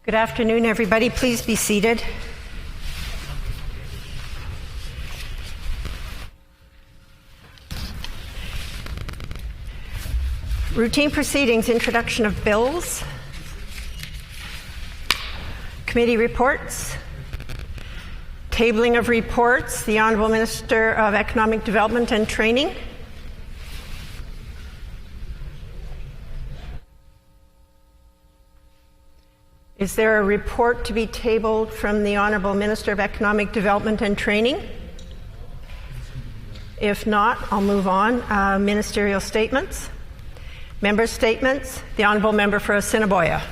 Good afternoon, everybody. Please be seated. Routine proceedings, introduction of bills, committee reports, tabling of reports, the Honourable Minister of Economic Development and Training. Is there a report to be tabled from the Honourable Minister of Economic Development and Training? If not, I'll move on. Ministerial statements. Member statements. The Honourable Member for Assiniboia.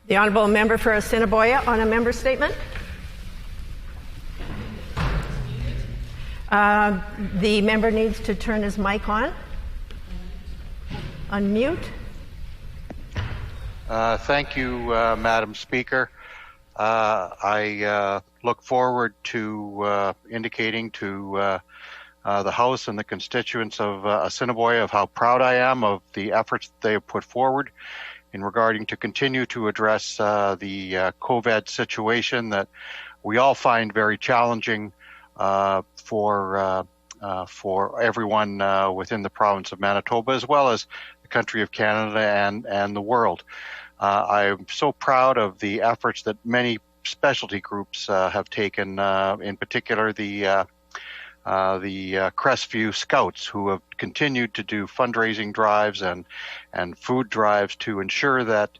The Honourable Member for Assiniboia on a member statement. The member needs to turn his mic on. Unmute. Thank you, Madam Speaker. I look forward to indicating to the House and the constituents of Assiniboia of how proud I am of the efforts that they have put forward in regarding to continue to address the COVID situation that we all find very challenging for everyone within the province of Manitoba, as well as the country of Canada and the world. I'm so proud of the efforts that many specialty groups have taken, in particular the Crestview Scouts, who have continued to do fundraising drives and food drives to ensure that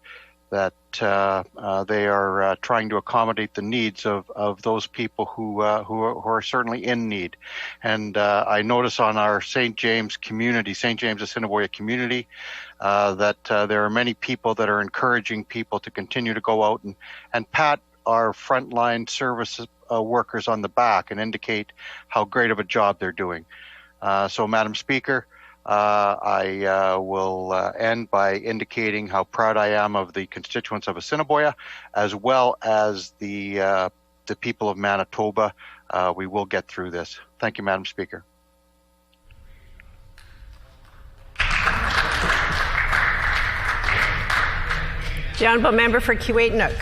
they are trying to accommodate the needs of those people who are certainly in need. And I notice on our St. James community, St. James Assiniboia community, that there are many people that are encouraging people to continue to go out and pat our frontline service workers on the back and indicate how great of a job they're doing. So, Madam Speaker, I will end by indicating how proud I am of the constituents of Assiniboia, as well as the people of Manitoba. We will get through this. Thank you, Madam Speaker. The Honourable Member for Kiiwetinoong.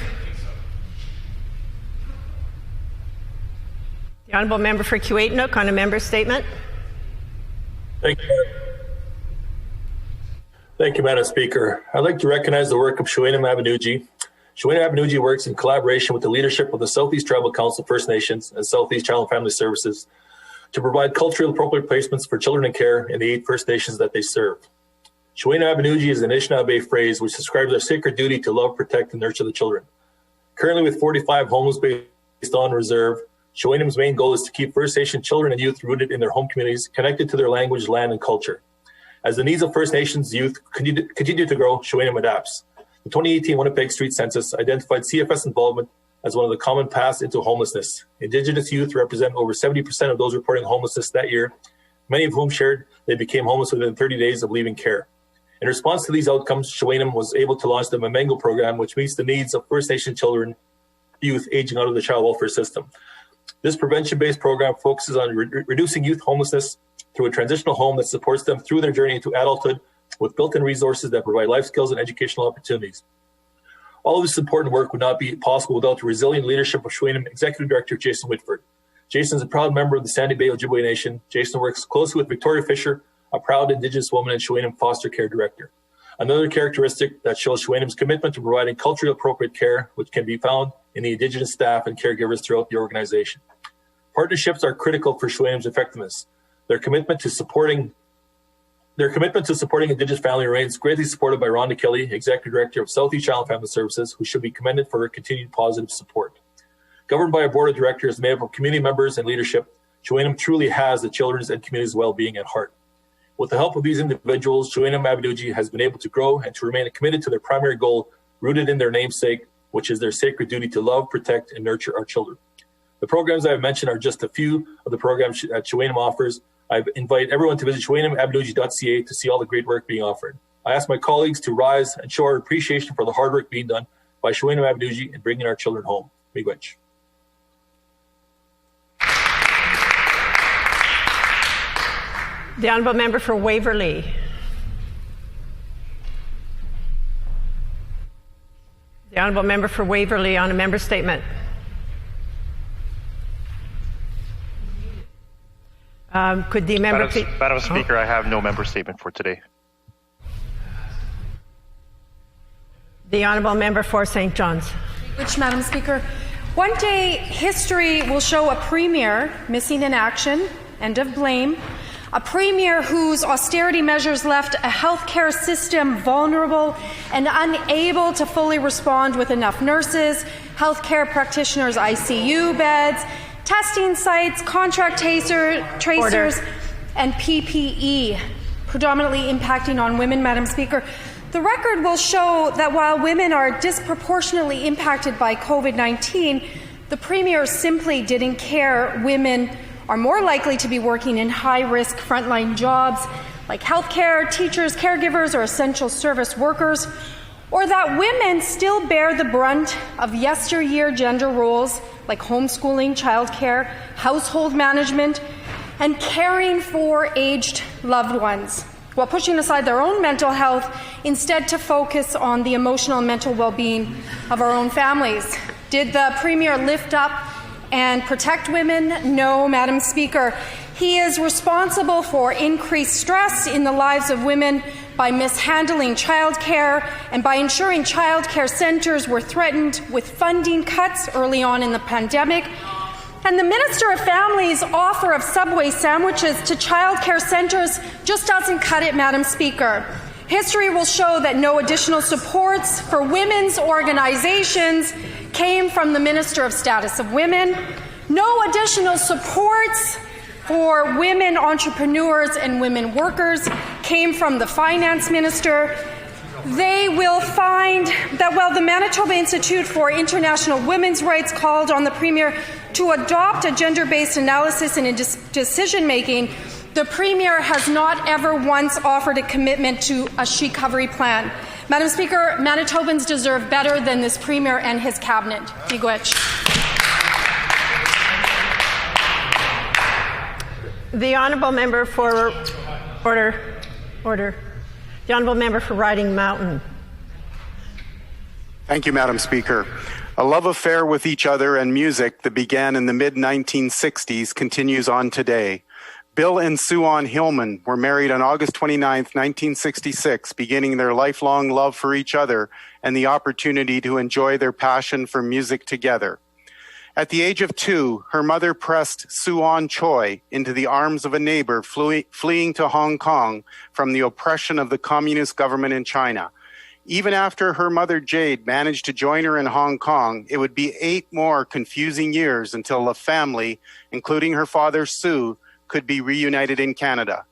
The Honourable Member for Kiiwetinoong on a member statement. Thank you, Madam Speaker. I'd like to recognize the work of Shawena Mabinuji. Shawena Mabinuji works in collaboration with the leadership of the Southeast Tribal Council First Nations and Southeast Child and Family Services to provide culturally appropriate placements for children in care in the 8 First Nations that they serve. Shawena Mabinuji is an Anishinaabe phrase which describes our sacred duty to love, protect, and nurture the children. Currently, with 45 homes based on reserve, Shawena's main goal is to keep First Nation children and youth rooted in their home communities, connected to their language, land, and culture. As the needs of First Nations youth continue to grow, Shawena adapts. The 2018 Winnipeg Street Census identified CFS involvement as one of the common paths into homelessness. Indigenous youth represent over 70% of those reporting homelessness that year, many of whom shared they became homeless within 30 days of leaving care. In response to these outcomes, Shawena was able to launch the Mamengo program, which meets the needs of First Nation children, youth aging out of the child welfare system. This prevention-based program focuses on reducing youth homelessness through a transitional home that supports them through their journey into adulthood with built-in resources that provide life skills and educational opportunities. All of this important work would not be possible without the resilient leadership of Shawena Executive Director Jason Whitford. Jason is a proud member of the Sandy Bay Ojibwe Nation. Jason works closely with Victoria Fisher, a proud Indigenous woman and Shawena Foster Care Director. Another characteristic that shows Shawena's commitment to providing culturally appropriate care, which can be found in the Indigenous staff and caregivers throughout the organization. Partnerships are critical for Shawena's effectiveness. Their commitment to supporting Indigenous family remains greatly supported by Rhonda Kelly, Executive Director of Southeast Child and Family Services, who should be commended for her continued positive support. Governed by a board of directors made up of community members and leadership, Shawena truly has the children's and community's well-being at heart. With the help of these individuals, Shawena Mabinuji has been able to grow and to remain committed to their primary goal, rooted in their namesake, which is their sacred duty to love, protect, and nurture our children. The programs I have mentioned are just a few of the programs that Shawena offers. I invite everyone to visit shawenamabinuji.ca to see all the great work being offered. I ask my colleagues to rise and show our appreciation for the hard work being done by Shawena Mabinuji in bringing our children home. Miigwech. The Honourable Member for Waverley. The Honourable Member for Waverley on a member statement. Could the member please... Madam Speaker, I have no member statement for today. The Honourable Member for St. John's. Which, Madam Speaker, one day history will show a premier missing in action and of blame, a premier whose austerity measures left a healthcare system vulnerable and unable to fully respond with enough nurses, healthcare practitioners' ICU beds, testing sites, contract tracers, and PPE, predominantly impacting on women, Madam Speaker. The record will show that while women are disproportionately impacted by COVID-19, the Premier simply didn't care. Women are more likely to be working in high-risk frontline jobs like healthcare, teachers, caregivers, or essential service workers, or that women still bear the brunt of yesteryear gender roles like homeschooling, childcare, household management, and caring for aged loved ones, while pushing aside their own mental health, instead to focus on the emotional and mental well-being of our own families. Did the Premier lift up and protect women? No, Madam Speaker. He is responsible for increased stress in the lives of women by mishandling childcare and by ensuring childcare centres were threatened with funding cuts early on in the pandemic. And the Minister of Family's offer of Subway sandwiches to childcare centres just doesn't cut it, Madam Speaker. History will show that no additional supports for women's organizations came from the Minister of Status of Women. No additional supports for women entrepreneurs and women workers came from the Finance Minister. They will find that while the Manitoba Institute for International Women's Rights called on the Premier to adopt a gender-based analysis in decision-making, the Premier has not ever once offered a commitment to a she-recovery plan. Madam Speaker, Manitobans deserve better than this Premier and his cabinet. Miigwech. The Honourable Member for Order. The Honourable Member for Riding Mountain. Thank you, Madam Speaker. A love affair with each other and music that began in the mid-1960s continues on today. Bill and Sue-Ann Hillman were married on August 29, 1966, beginning their lifelong love for each other and the opportunity to enjoy their passion for music together. At the age of 2, her mother pressed Sue-Ann Choi into the arms of a neighbor fleeing to Hong Kong from the oppression of the communist government in China. Even after her mother Jade managed to join her in Hong Kong, it would be 8 more confusing years until the family, including her father Sue, could be reunited in Canada.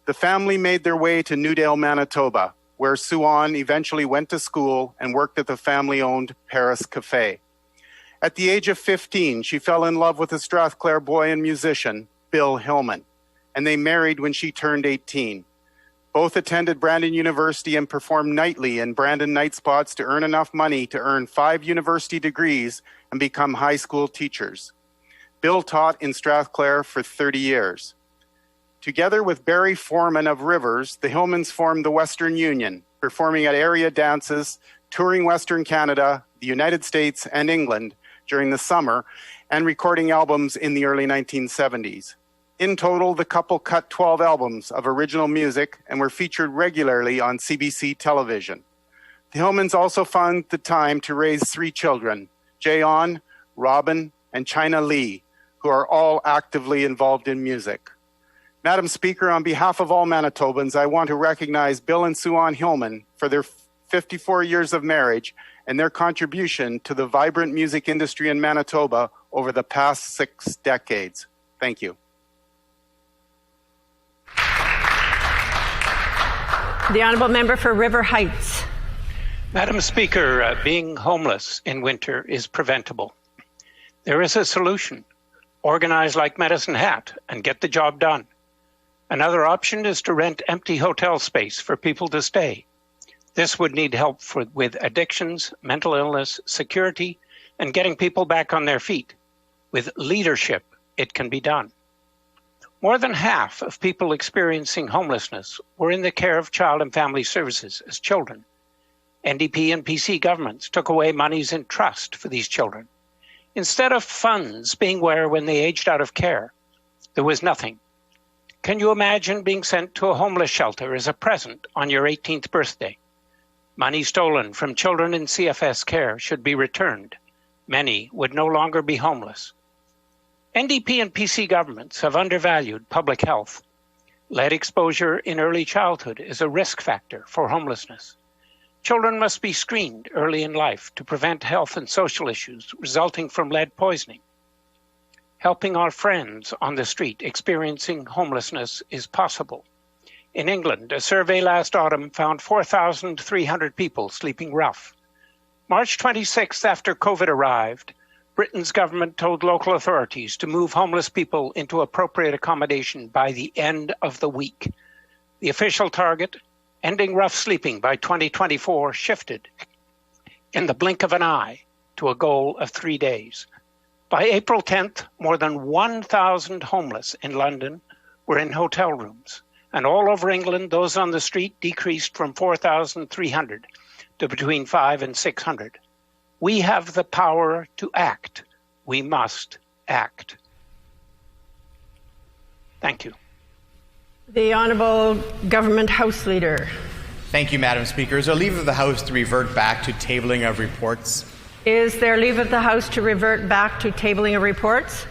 The family made their way to Newdale, Manitoba, where Sue-Ann eventually went to school and worked at the family-owned Paris Cafe. At the age of 15, she fell in love with a Strathclair boy and musician, Bill Hillman, and they married when she turned 18. Both attended Brandon University and performed nightly in Brandon night spots to earn enough money to earn 5 university degrees and become high school teachers. Bill taught in Strathclair for 30 years. Together with Barry Foreman of Rivers, the Hillmans formed the Western Union, performing at area dances, touring Western Canada, the United States, and England during the summer, and recording albums in the early 1970s. In total, the couple cut 12 albums of original music and were featured regularly on CBC television. The Hillmans also found the time to raise 3 children, Jayon, Robin, and China Lee, who are all actively involved in music. Madam Speaker, on behalf of all Manitobans, I want to recognize Bill and Sue-Ann Hillman for their 54 years of marriage and their contribution to the vibrant music industry in Manitoba over the past 6 decades. Thank you. The Honourable Member for River Heights. Madam Speaker, being homeless in winter is preventable. There is a solution. Organize like Medicine Hat and get the job done. Another option is to rent empty hotel space for people to stay. This would need help with addictions, mental illness, security, and getting people back on their feet. With leadership, it can be done. More than half of people experiencing homelessness were in the care of Child and Family Services as children. NDP and PC governments took away monies in trust for these children. Instead of funds being where when they aged out of care, there was nothing. Can you imagine being sent to a homeless shelter as a present on your 18th birthday? Money stolen from children in CFS care should be returned. Many would no longer be homeless. NDP and PC governments have undervalued public health. Lead exposure in early childhood is a risk factor for homelessness. Children must be screened early in life to prevent health and social issues resulting from lead poisoning. Helping our friends on the street experiencing homelessness is possible. In England, a survey last autumn found 4,300 people sleeping rough. March 26th, after COVID arrived, Britain's government told local authorities to move homeless people into appropriate accommodation by the end of the week. The official target, ending rough sleeping by 2024, shifted in the blink of an eye to a goal of 3 days. By April 10th, more than 1,000 homeless in London were in hotel rooms. And all over England, those on the street decreased from 4,300 to between 500 and 600. We have the power to act. We must act. Thank you. The Honourable Government House Leader. Thank you, Madam Speaker. Is there leave of the House to revert back to tabling of reports? Is there leave of the House to revert back to tabling of reports?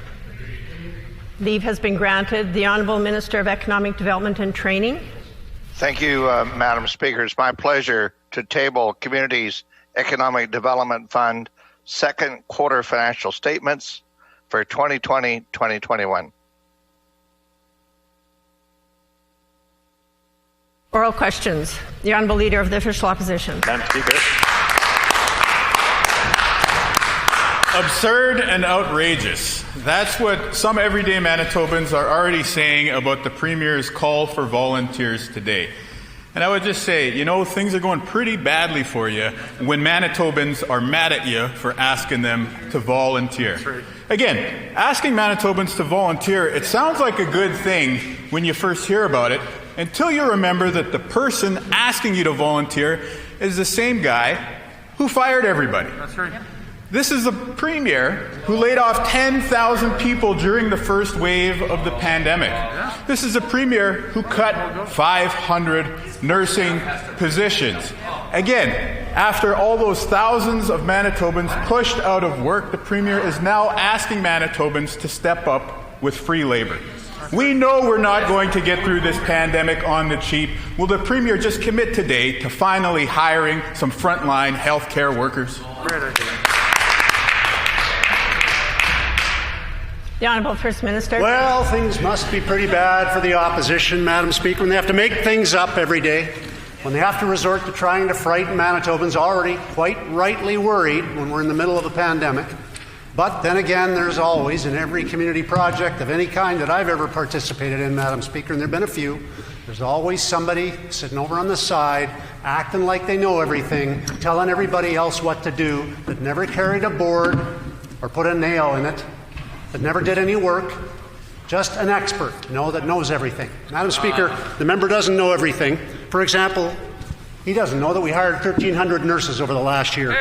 Leave has been granted. The Honourable Minister of Economic Development and Training. Thank you, Madam Speaker. It's my pleasure to table Communities Economic Development Fund second quarter financial statements for 2020-2021. Oral questions. The Honourable Leader of the Official Opposition. Madam Speaker. Absurd and outrageous. That's what some everyday Manitobans are already saying about the Premier's call for volunteers today. And I would just say, things are going pretty badly for you when Manitobans are mad at you for asking them to volunteer. Right. Again, asking Manitobans to volunteer, it sounds like a good thing when you first hear about it, until you remember that the person asking you to volunteer is the same guy who fired everybody. That's right. This is a Premier who laid off 10,000 people during the first wave of the pandemic. This is a Premier who cut 500 nursing positions. Again, after all those thousands of Manitobans pushed out of work, the Premier is now asking Manitobans to step up with free labor. We know we're not going to get through this pandemic on the cheap. Will the Premier just commit today to finally hiring some frontline healthcare workers? The Honourable First Minister. Well, things must be pretty bad for the opposition, Madam Speaker, when they have to make things up every day, when they have to resort to trying to frighten Manitobans already quite rightly worried when we're in the middle of a pandemic. But then again, there's always, in every community project of any kind that I've ever participated in, Madam Speaker, and there have been a few, there's always somebody sitting over on the side, acting like they know everything, telling everybody else what to do, that never carried a board or put a nail in it, that never did any work, just an expert, that knows everything. Madam Speaker, the member doesn't know everything. For example, he doesn't know that we hired 1,300 nurses over the last year.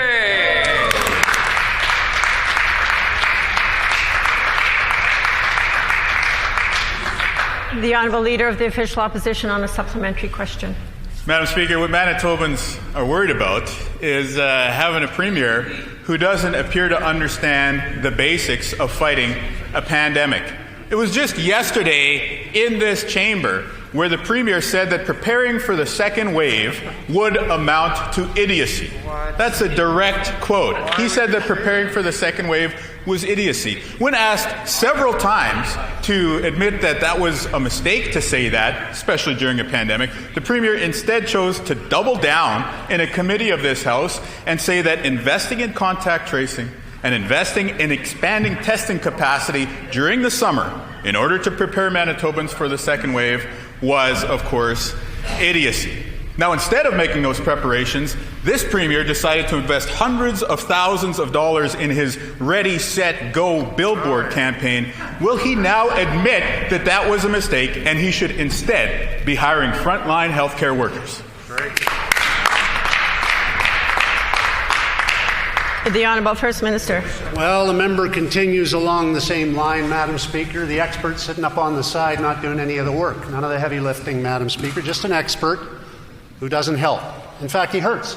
The Honourable Leader of the Official Opposition on a supplementary question. Madam Speaker, what Manitobans are worried about is having a Premier who doesn't appear to understand the basics of fighting a pandemic. It was just yesterday in this chamber where the Premier said that preparing for the second wave would amount to idiocy. That's a direct quote. He said that preparing for the second wave was idiocy. When asked several times to admit that that was a mistake to say that, especially during a pandemic, the Premier instead chose to double down in a committee of this House and say that investing in contact tracing and investing in expanding testing capacity during the summer in order to prepare Manitobans for the second wave was, of course, idiocy. Now, instead of making those preparations, This Premier decided to invest hundreds of thousands of dollars in his Ready, Set, Go billboard campaign. Will he now admit that that was a mistake and he should instead be hiring frontline healthcare workers? The Honourable First Minister. Well, the member continues along the same line, Madam Speaker. The expert sitting up on the side not doing any of the work. None of the heavy lifting, Madam Speaker. Just an expert who doesn't help. In fact, he hurts.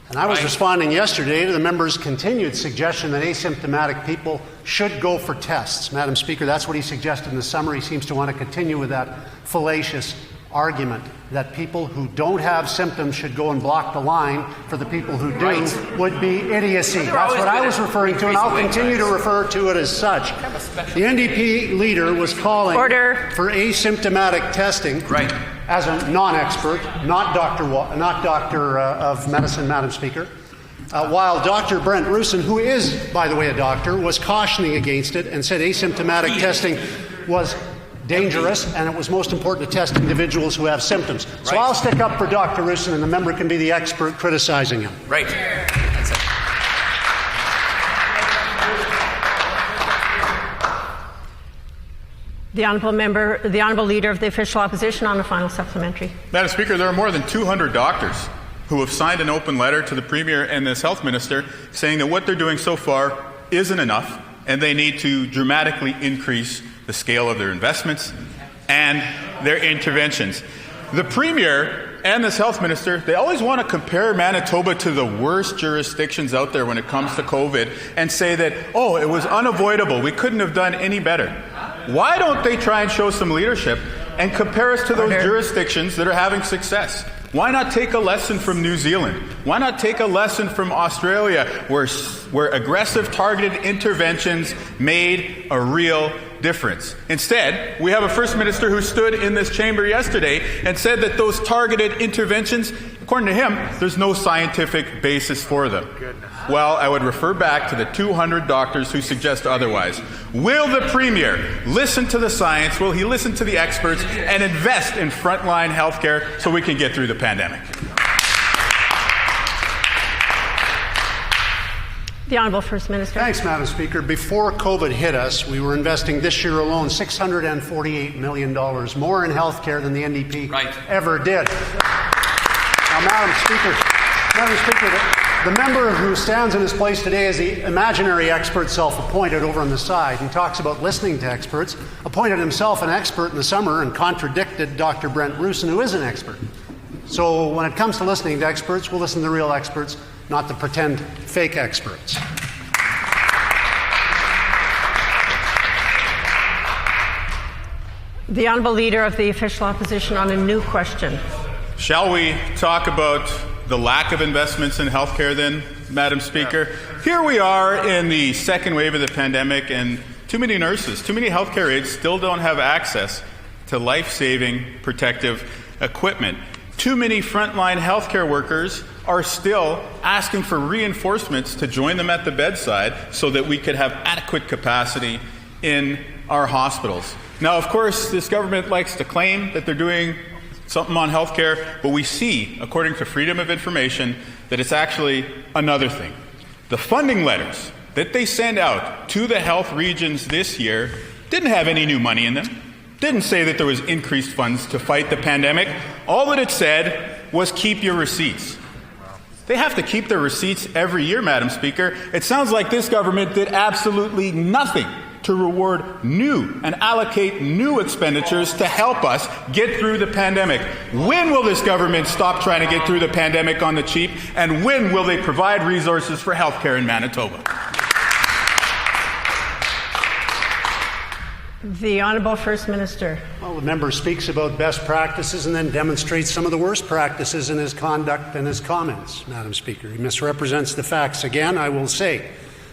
And I was responding yesterday to the member's continued suggestion that asymptomatic people should go for tests. Madam Speaker, that's what he suggested in the summer. He seems to want to continue with that fallacious argument that people who don't have symptoms should go and block the line for the people who do would be idiocy. That's what I was referring to, and I'll continue to refer to it as such. The NDP leader was calling for asymptomatic testing as a non-expert, not doctor of medicine, Madam Speaker, while Dr. Brent Rusin, who is, by the way, a doctor, was cautioning against it and said asymptomatic testing was dangerous, and it was most important to test individuals who have symptoms. So I'll stick up for Dr. Rusin, and the member can be the expert criticizing him. Right. That's it. The Honourable Leader of the Official Opposition on the final supplementary. Madam Speaker, there are more than 200 doctors who have signed an open letter to the Premier and this Health Minister saying that what they're doing so far isn't enough and they need to dramatically increase the scale of their investments and their interventions. The Premier and this Health Minister, they always want to compare Manitoba to the worst jurisdictions out there when it comes to COVID and say that, oh, it was unavoidable, we couldn't have done any better. Why don't they try and show some leadership and compare us to those jurisdictions that are having success? Why not take a lesson from New Zealand? Why not take a lesson from Australia, where aggressive targeted interventions made a real difference? Instead, we have a First Minister who stood in this chamber yesterday and said that those targeted interventions, according to him, there's no scientific basis for them. Well, I would refer back to the 200 doctors who suggest otherwise. Will the Premier listen to the science? Will he listen to the experts and invest in frontline healthcare so we can get through the pandemic? The Honourable First Minister. Thanks, Madam Speaker. Before COVID hit us, we were investing this year alone $648 million more in healthcare than the NDP ever did. Now, Madam Speaker, the member who stands in his place today is the imaginary expert self-appointed over on the side. He talks about listening to experts, appointed himself an expert in the summer and contradicted Dr. Brent Rusin, who is an expert. So when it comes to listening to experts, we'll listen to real experts, not the pretend fake experts. The Honourable Leader of the Official Opposition on a new question. Shall we talk about the lack of investments in healthcare then, Madam Speaker? Here we are in the second wave of the pandemic, and too many nurses, too many healthcare aides still don't have access to life-saving protective equipment. Too many frontline healthcare workers are still asking for reinforcements to join them at the bedside so that we could have adequate capacity in our hospitals. Now, of course, this government likes to claim that they're doing something on healthcare, but we see, according to Freedom of Information, that it's actually another thing. The funding letters that they send out to the health regions this year didn't have any new money in them, didn't say that there was increased funds to fight the pandemic. All that it said was keep your receipts. They have to keep their receipts every year, Madam Speaker. It sounds like this government did absolutely nothing to reward new and allocate new expenditures to help us get through the pandemic. When will this government stop trying to get through the pandemic on the cheap? And when will they provide resources for healthcare in Manitoba? The Honourable First Minister. Well, the member speaks about best practices and then demonstrates some of the worst practices in his conduct and his comments, Madam Speaker. He misrepresents the facts again. I will say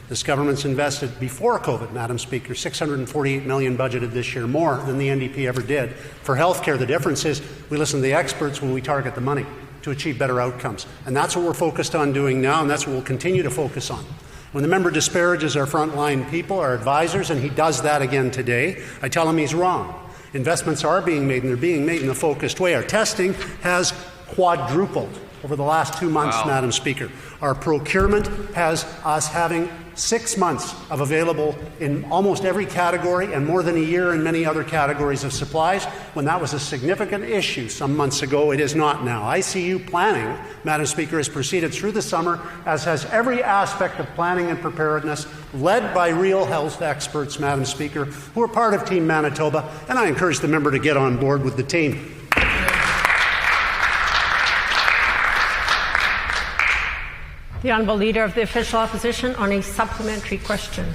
this government's invested before COVID, Madam Speaker, $648 million budgeted this year, more than the NDP ever did for health care. The difference is we listen to the experts when we target the money to achieve better outcomes. And that's what we're focused on doing now, and that's what we'll continue to focus on. When the member disparages our frontline people, our advisors, and he does that again today, I tell him he's wrong. Investments are being made, and they're being made in a focused way. Our testing has quadrupled over the last 2 months, Madam Speaker. Our procurement has us having 6 months of available in almost every category and more than a year in many other categories of supplies. When that was a significant issue some months ago, it is not now. ICU planning, Madam Speaker, has proceeded through the summer, as has every aspect of planning and preparedness, led by real health experts, Madam Speaker, who are part of Team Manitoba, and I encourage the member to get on board with the team. The Honourable Leader of the Official Opposition on a supplementary question.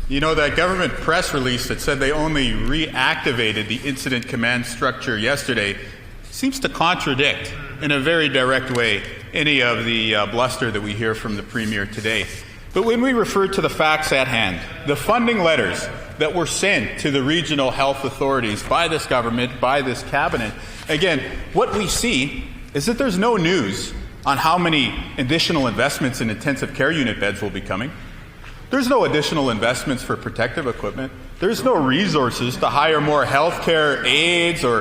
You know, that government press release that said they only reactivated the incident command structure yesterday seems to contradict, in a very direct way, any of the bluster that we hear from the Premier today. But when we refer to the facts at hand, the funding letters that were sent to the regional health authorities by this government, by this cabinet, again, what we see is that there's no news on how many additional investments in intensive care unit beds will be coming. There's no additional investments for protective equipment. There's no resources to hire more healthcare aides or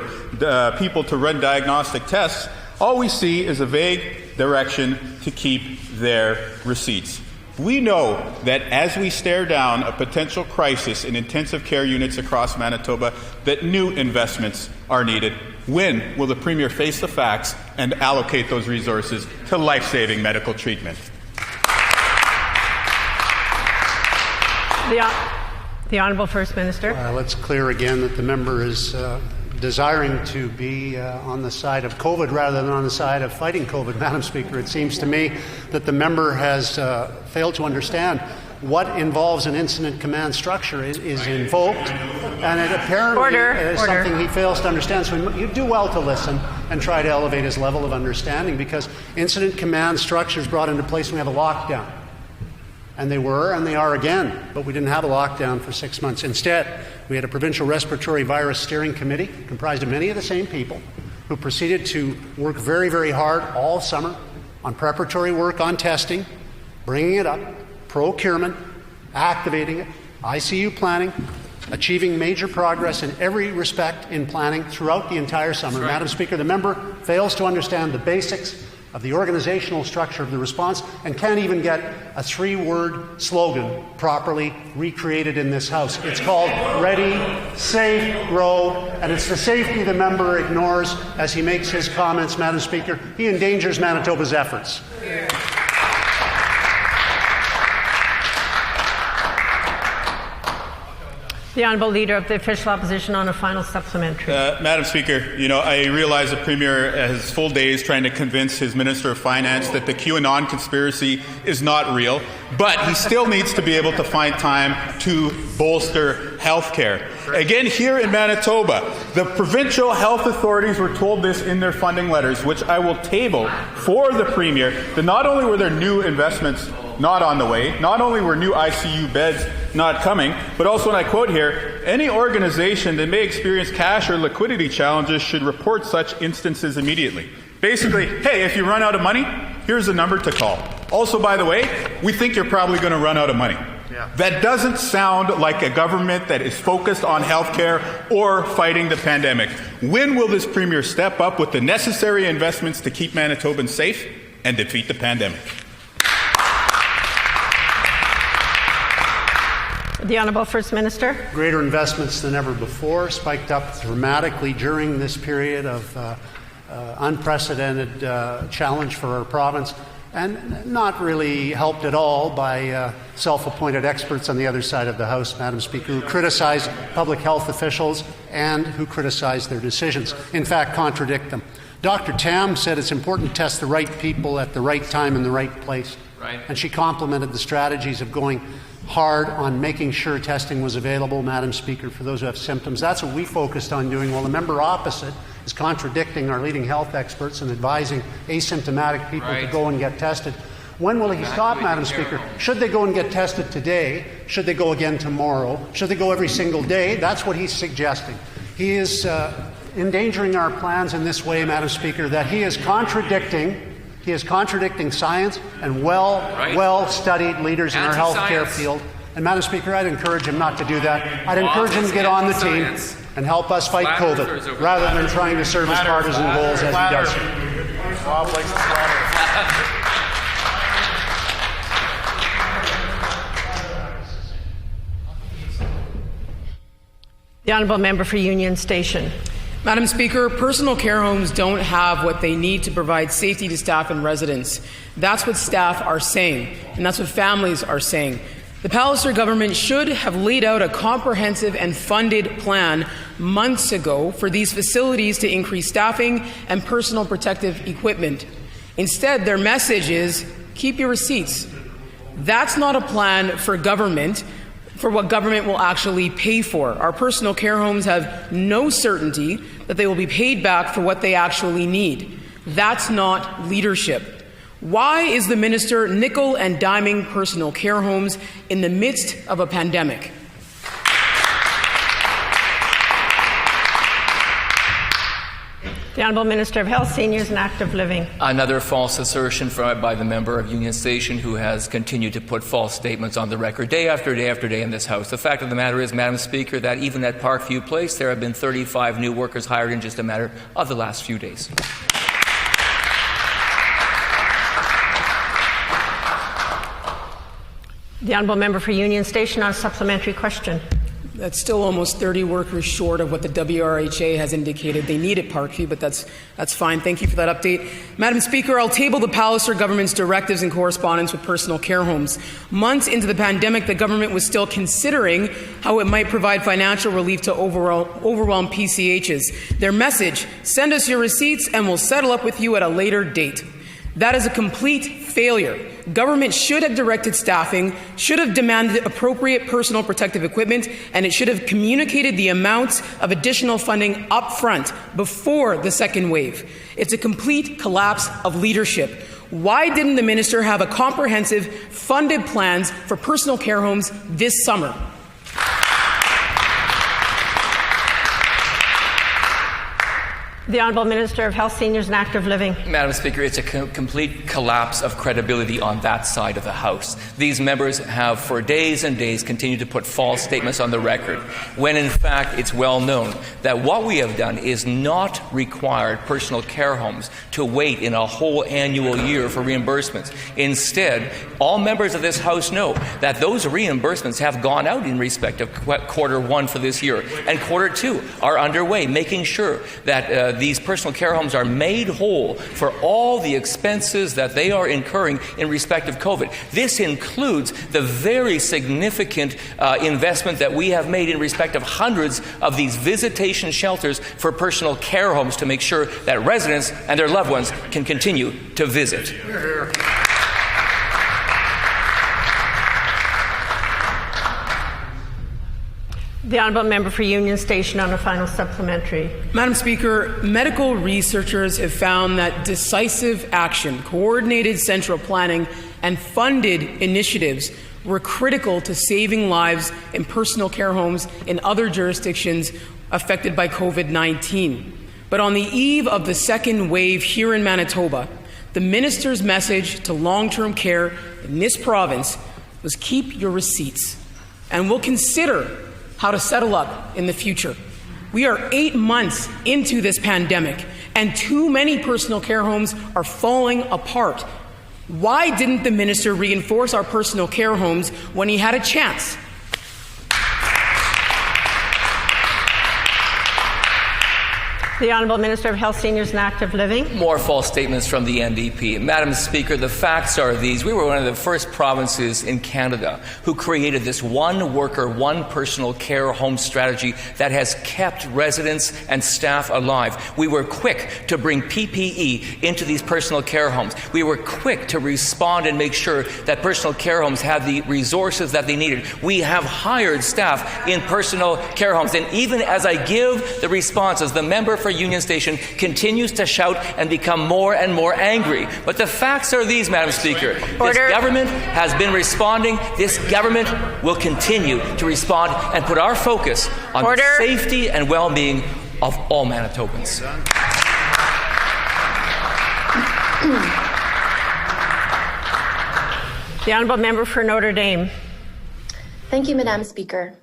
people to run diagnostic tests. All we see is a vague direction to keep their receipts. We know that as we stare down a potential crisis in intensive care units across Manitoba, that new investments are needed. When will the Premier face the facts and allocate those resources to life-saving medical treatment? The Honourable First Minister. Well, it's clear again that the member is desiring to be on the side of COVID rather than on the side of fighting COVID, Madam Speaker. It seems to me that the member has failed to understand what involves an incident command structure is invoked, and it apparently is something he fails to understand. So you do well to listen and try to elevate his level of understanding, because incident command structure is brought into place when we have a lockdown. And they were, and they are again, but we didn't have a lockdown for 6 months. Instead, we had a Provincial Respiratory Virus Steering Committee comprised of many of the same people who proceeded to work very, very hard all summer on preparatory work on testing, bringing it up, procurement, activating it, ICU planning, achieving major progress in every respect in planning throughout the entire summer. Right. Madam Speaker, the member fails to understand the basics of the organizational structure of the response and can't even get a 3-word slogan properly recreated in this House. It's called Ready, Safe, Grow, and it's the safety the member ignores as he makes his comments, Madam Speaker. He endangers Manitoba's efforts. The Honourable Leader of the Official Opposition on a final supplementary. Madam Speaker, you know, I realize the Premier has full days trying to convince his Minister of Finance that the QAnon conspiracy is not real, but he still needs to be able to find time to bolster health care. Again, here in Manitoba, the provincial health authorities were told this in their funding letters, which I will table for the Premier, that not only were there new investments not on the way, not only were new ICU beds not coming, but also, and I quote here, any organization that may experience cash or liquidity challenges should report such instances immediately. Basically, hey, if you run out of money, here's a number to call. Also, by the way, we think you're probably going to run out of money. Yeah. That doesn't sound like a government that is focused on healthcare or fighting the pandemic. When will this Premier step up with the necessary investments to keep Manitobans safe and defeat the pandemic? The Honourable First Minister. Greater investments than ever before, spiked up dramatically during this period of unprecedented challenge for our province, and not really helped at all by self-appointed experts on the other side of the House, Madam Speaker, who criticize public health officials and who criticize their decisions, in fact contradict them. Dr. Tam said it's important to test the right people at the right time in the right place. Right. And she complimented the strategies of going hard on making sure testing was available, Madam Speaker, for those who have symptoms. That's what we focused on doing, while the member opposite is contradicting our leading health experts and advising asymptomatic people to go and get tested. When will he stop, Madam Speaker? Should they go and get tested today? Should they go again tomorrow? Should they go every single day? That's what he's suggesting. He is endangering our plans in this way, Madam Speaker, that he is contradicting science and well-studied leaders in our healthcare field. And, Madam Speaker, I'd encourage him not to do that. I'd encourage him to get on the team and help us fight COVID, rather than trying to serve his partisan goals as he does. The Honourable Member for Union Station. Madam Speaker, personal care homes don't have what they need to provide safety to staff and residents. That's what staff are saying, and that's what families are saying. The Palliser government should have laid out a comprehensive and funded plan months ago for these facilities to increase staffing and personal protective equipment. Instead, their message is, keep your receipts. That's not a plan for government, for what government will actually pay for. Our personal care homes have no certainty that they will be paid back for what they actually need. That's not leadership. Why is the minister nickel and diming personal care homes in the midst of a pandemic? The Honourable Minister of Health, Seniors and Active Living. Another false assertion by the member of Union Station, who has continued to put false statements on the record day after day after day in this House. The fact of the matter is, Madam Speaker, that even at Parkview Place, there have been 35 new workers hired in just a matter of the last few days. The Honourable Member for Union Station on a supplementary question. That's still almost 30 workers short of what the WRHA has indicated they need at Parkview, but that's fine. Thank you for that update. Madam Speaker, I'll table the Palliser government's directives in correspondence with personal care homes. Months into the pandemic, the government was still considering how it might provide financial relief to overwhelmed PCHs. Their message, send us your receipts and we'll settle up with you at a later date. That is a complete failure. Government should have directed staffing, should have demanded appropriate personal protective equipment, and it should have communicated the amounts of additional funding up front before the second wave. It's a complete collapse of leadership. Why didn't the minister have a comprehensive, funded plans for personal care homes this summer? The Honourable Minister of Health, Seniors and Active Living. Madam Speaker, it's a complete collapse of credibility on that side of the House. These members have for days and days continued to put false statements on the record, when in fact it's well known that what we have done is not required personal care homes to wait in a whole annual year for reimbursements. Instead, all members of this House know that those reimbursements have gone out in respect of quarter one for this year, and quarter two are underway, making sure that these personal care homes are made whole for all the expenses that they are incurring in respect of COVID. This includes the very significant investment that we have made in respect of hundreds of these visitation shelters for personal care homes to make sure that residents and their loved ones can continue to visit. The Honourable Member for Union Station on a final supplementary. Madam Speaker, medical researchers have found that decisive action, coordinated central planning, and funded initiatives were critical to saving lives in personal care homes in other jurisdictions affected by COVID-19. But on the eve of the second wave here in Manitoba, the minister's message to long-term care in this province was keep your receipts, and we'll consider how to settle up in the future. We are 8 months into this pandemic, and too many personal care homes are falling apart. Why didn't the minister reinforce our personal care homes when he had a chance? The Honourable Minister of Health, Seniors and Active Living. More false statements from the NDP. Madam Speaker, the facts are these. We were one of the first provinces in Canada who created this one worker, one personal care home strategy that has kept residents and staff alive. We were quick to bring PPE into these personal care homes. We were quick to respond and make sure that personal care homes had the resources that they needed. We have hired staff in personal care homes. And even as I give the responses, the member for Union Station continues to shout and become more and more angry. But the facts are these, Madam Speaker. This government has been responding. This government will continue to respond and put our focus on the safety and well-being of all Manitobans. The Honourable Member for Notre Dame. Thank you, Madam Speaker.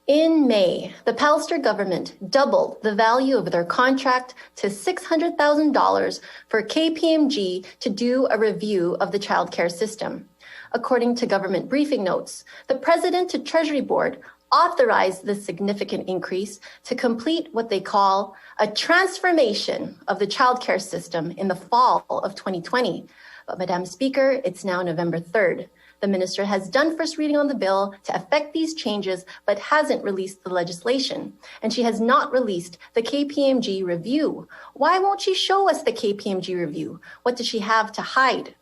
In May, the Pallister government doubled the value of their contract to $600,000 for KPMG to do a review of the childcare system. According to government briefing notes, the President to Treasury Board authorized this significant increase to complete what they call a transformation of the childcare system in the fall of 2020. But Madam Speaker, it's now November 3rd. The minister has done first reading on the bill to effect these changes, but hasn't released the legislation. And she has not released the KPMG review. Why won't she show us the KPMG review? What does she have to hide?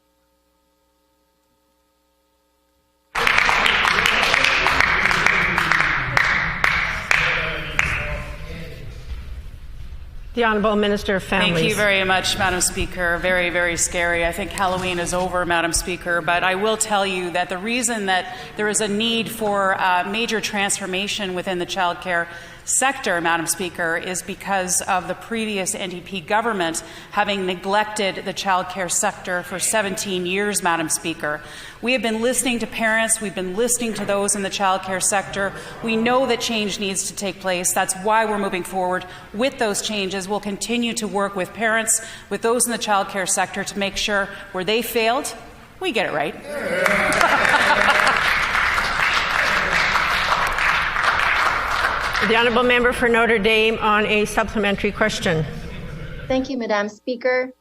The Honourable Minister of Families. Thank you very much, Madam Speaker. Very, very scary. I think Halloween is over, Madam Speaker, but I will tell you that the reason that there is a need for major transformation within the childcare sector, Madam Speaker, is because of the previous NDP government having neglected the childcare sector for 17 years, Madam Speaker. We have been listening to parents. We've been listening to those in the childcare sector. We know that change needs to take place. That's why we're moving forward with those changes. We'll continue to work with parents, with those in the childcare sector, to make sure where they failed, we get it right. The Honourable Member for Notre Dame on a supplementary question. Thank you, Madam Speaker.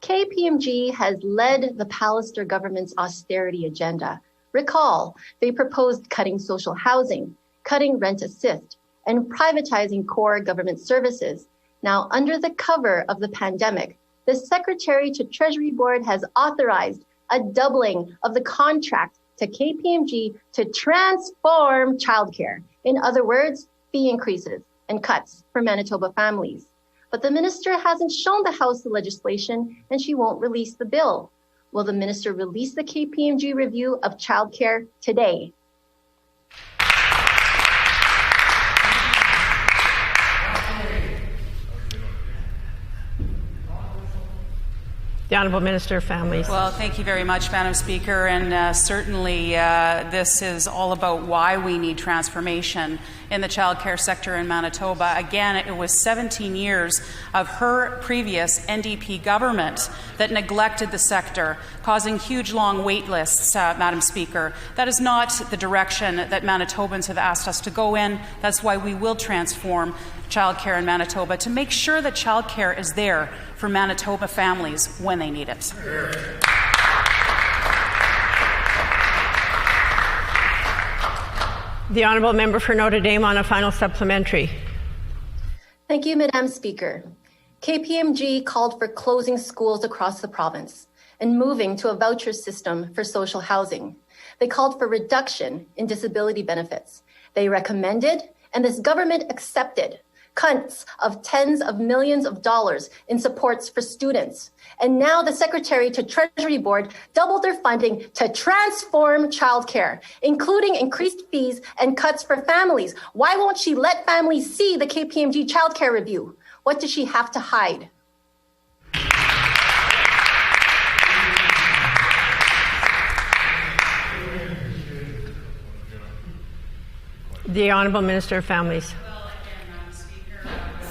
KPMG has led the Pallister government's austerity agenda. Recall, they proposed cutting social housing, cutting rent assist, and privatizing core government services. Now, under the cover of the pandemic, the Secretary to Treasury Board has authorized a doubling of the contract to KPMG to transform childcare. In other words, fee increases and cuts for Manitoba families. But the minister hasn't shown the House the legislation, and she won't release the bill. Will the minister release the KPMG review of childcare today? The Honourable Minister of Families. Well, thank you very much, Madam Speaker. And certainly this is all about why we need transformation in the childcare sector in Manitoba. Again, it was 17 years of her previous NDP government that neglected the sector, causing huge long wait lists, Madam Speaker. That is not the direction that Manitobans have asked us to go in. That's why we will transform childcare in Manitoba to make sure that childcare is there for Manitoba families when they need it. The Honourable Member for Notre Dame on a final supplementary. Thank you, Madam Speaker. KPMG called for closing schools across the province and moving to a voucher system for social housing. They called for reduction in disability benefits. They recommended, and this government accepted, cuts of tens of millions of dollars in supports for students. And now the Secretary to Treasury Board doubled their funding to transform childcare, including increased fees and cuts for families. Why won't she let families see the KPMG childcare review? What does she have to hide? The Honourable Minister of Families.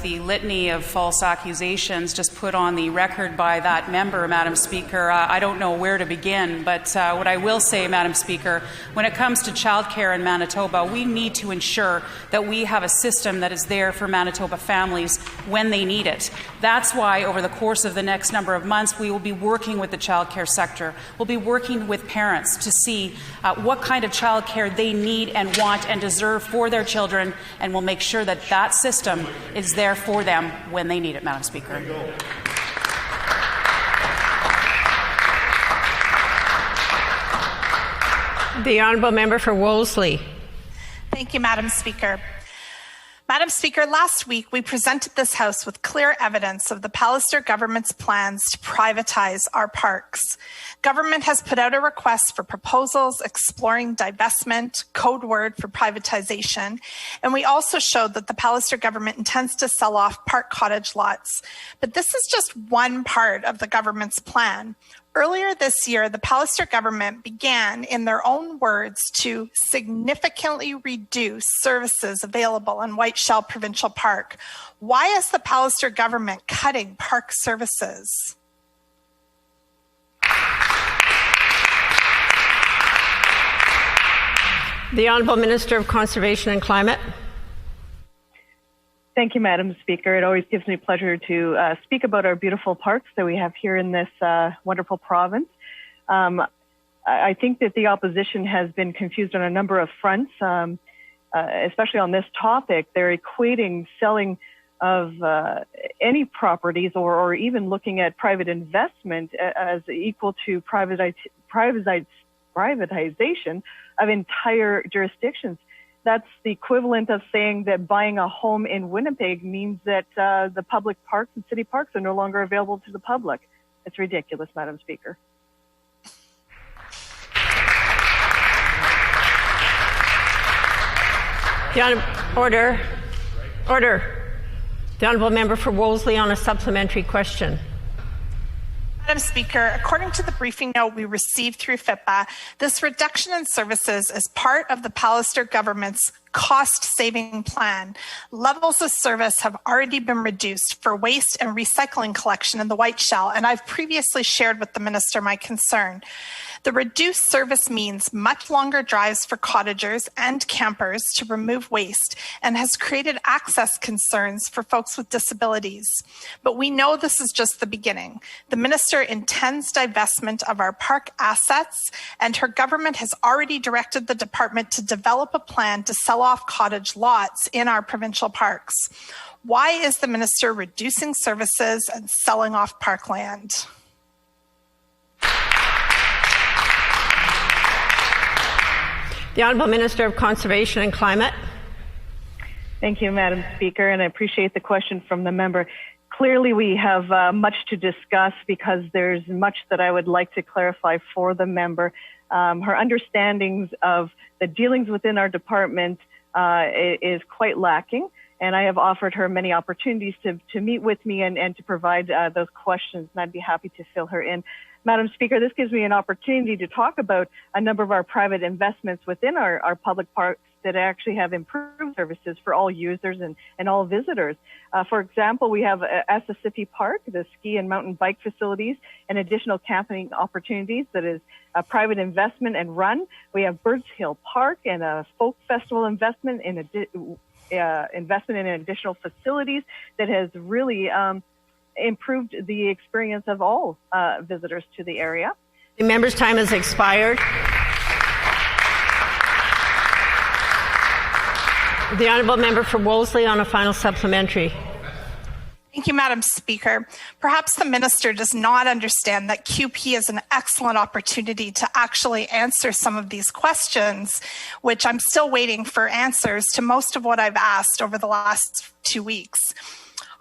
The litany of false accusations just put on the record by that member, Madam Speaker. I don't know where to begin, but what I will say, Madam Speaker, when it comes to childcare in Manitoba, we need to ensure that we have a system that is there for Manitoba families when they need it. That's why over the course of the next number of months, we will be working with the childcare sector. We'll be working with parents to see what kind of childcare they need and want and deserve for their children, and we'll make sure that that system is there for them when they need it, Madam Speaker. The Honourable Member for Wolseley. Thank you, Madam Speaker. Madam Speaker, last week we presented this House with clear evidence of the Pallister government's plans to privatize our parks. Government has put out a request for proposals exploring divestment, code word for privatization, and we also showed that the Pallister government intends to sell off park cottage lots. But this is just one part of the government's plan. Earlier this year, the Pallister government began, in their own words, to significantly reduce services available in Whiteshell Provincial Park. Why is the Pallister government cutting park services? The Honourable Minister of Conservation and Climate. Thank you, Madam Speaker. It always gives me pleasure to speak about our beautiful parks that we have here in this wonderful province. I think that the opposition has been confused on a number of fronts, especially on this topic. They're equating selling of any properties or even looking at private investment as equal to privatization of entire jurisdictions. That's the equivalent of saying that buying a home in Winnipeg means that the public parks and city parks are no longer available to the public. It's ridiculous, Madam Speaker. Order. The Honourable Member for Wolseley on a supplementary question. Madam Speaker, according to the briefing note we received through FIPA, this reduction in services is part of the Pallister government's cost-saving plan. Levels of service have already been reduced for waste and recycling collection in the Whiteshell, and I've previously shared with the Minister my concern. The reduced service means much longer drives for cottagers and campers to remove waste and has created access concerns for folks with disabilities. But we know this is just the beginning. The Minister intends divestment of our park assets, and her government has already directed the department to develop a plan to sell off cottage lots in our provincial parks. Why is the Minister reducing services and selling off parkland? The Honourable Minister of Conservation and Climate. Thank you, Madam Speaker, and I appreciate the question from the member. Clearly, we have much to discuss because there's much that I would like to clarify for the member. Her understandings of the dealings within our department is quite lacking, and I have offered her many opportunities to meet with me and to provide those questions, and I'd be happy to fill her in. Madam Speaker, this gives me an opportunity to talk about a number of our private investments within our public parks that actually have improved services for all users and all visitors. For example, we have Assisipi Park, the ski and mountain bike facilities, and additional camping opportunities that is a private investment and run. We have Birds Hill Park and a folk festival investment in additional facilities that has really improved the experience of all visitors to the area. The member's time has expired. The Honourable Member for Wolseley on a final supplementary. Thank you, Madam Speaker. Perhaps the Minister does not understand that QP is an excellent opportunity to actually answer some of these questions, which I'm still waiting for answers to most of what I've asked over the last 2 weeks.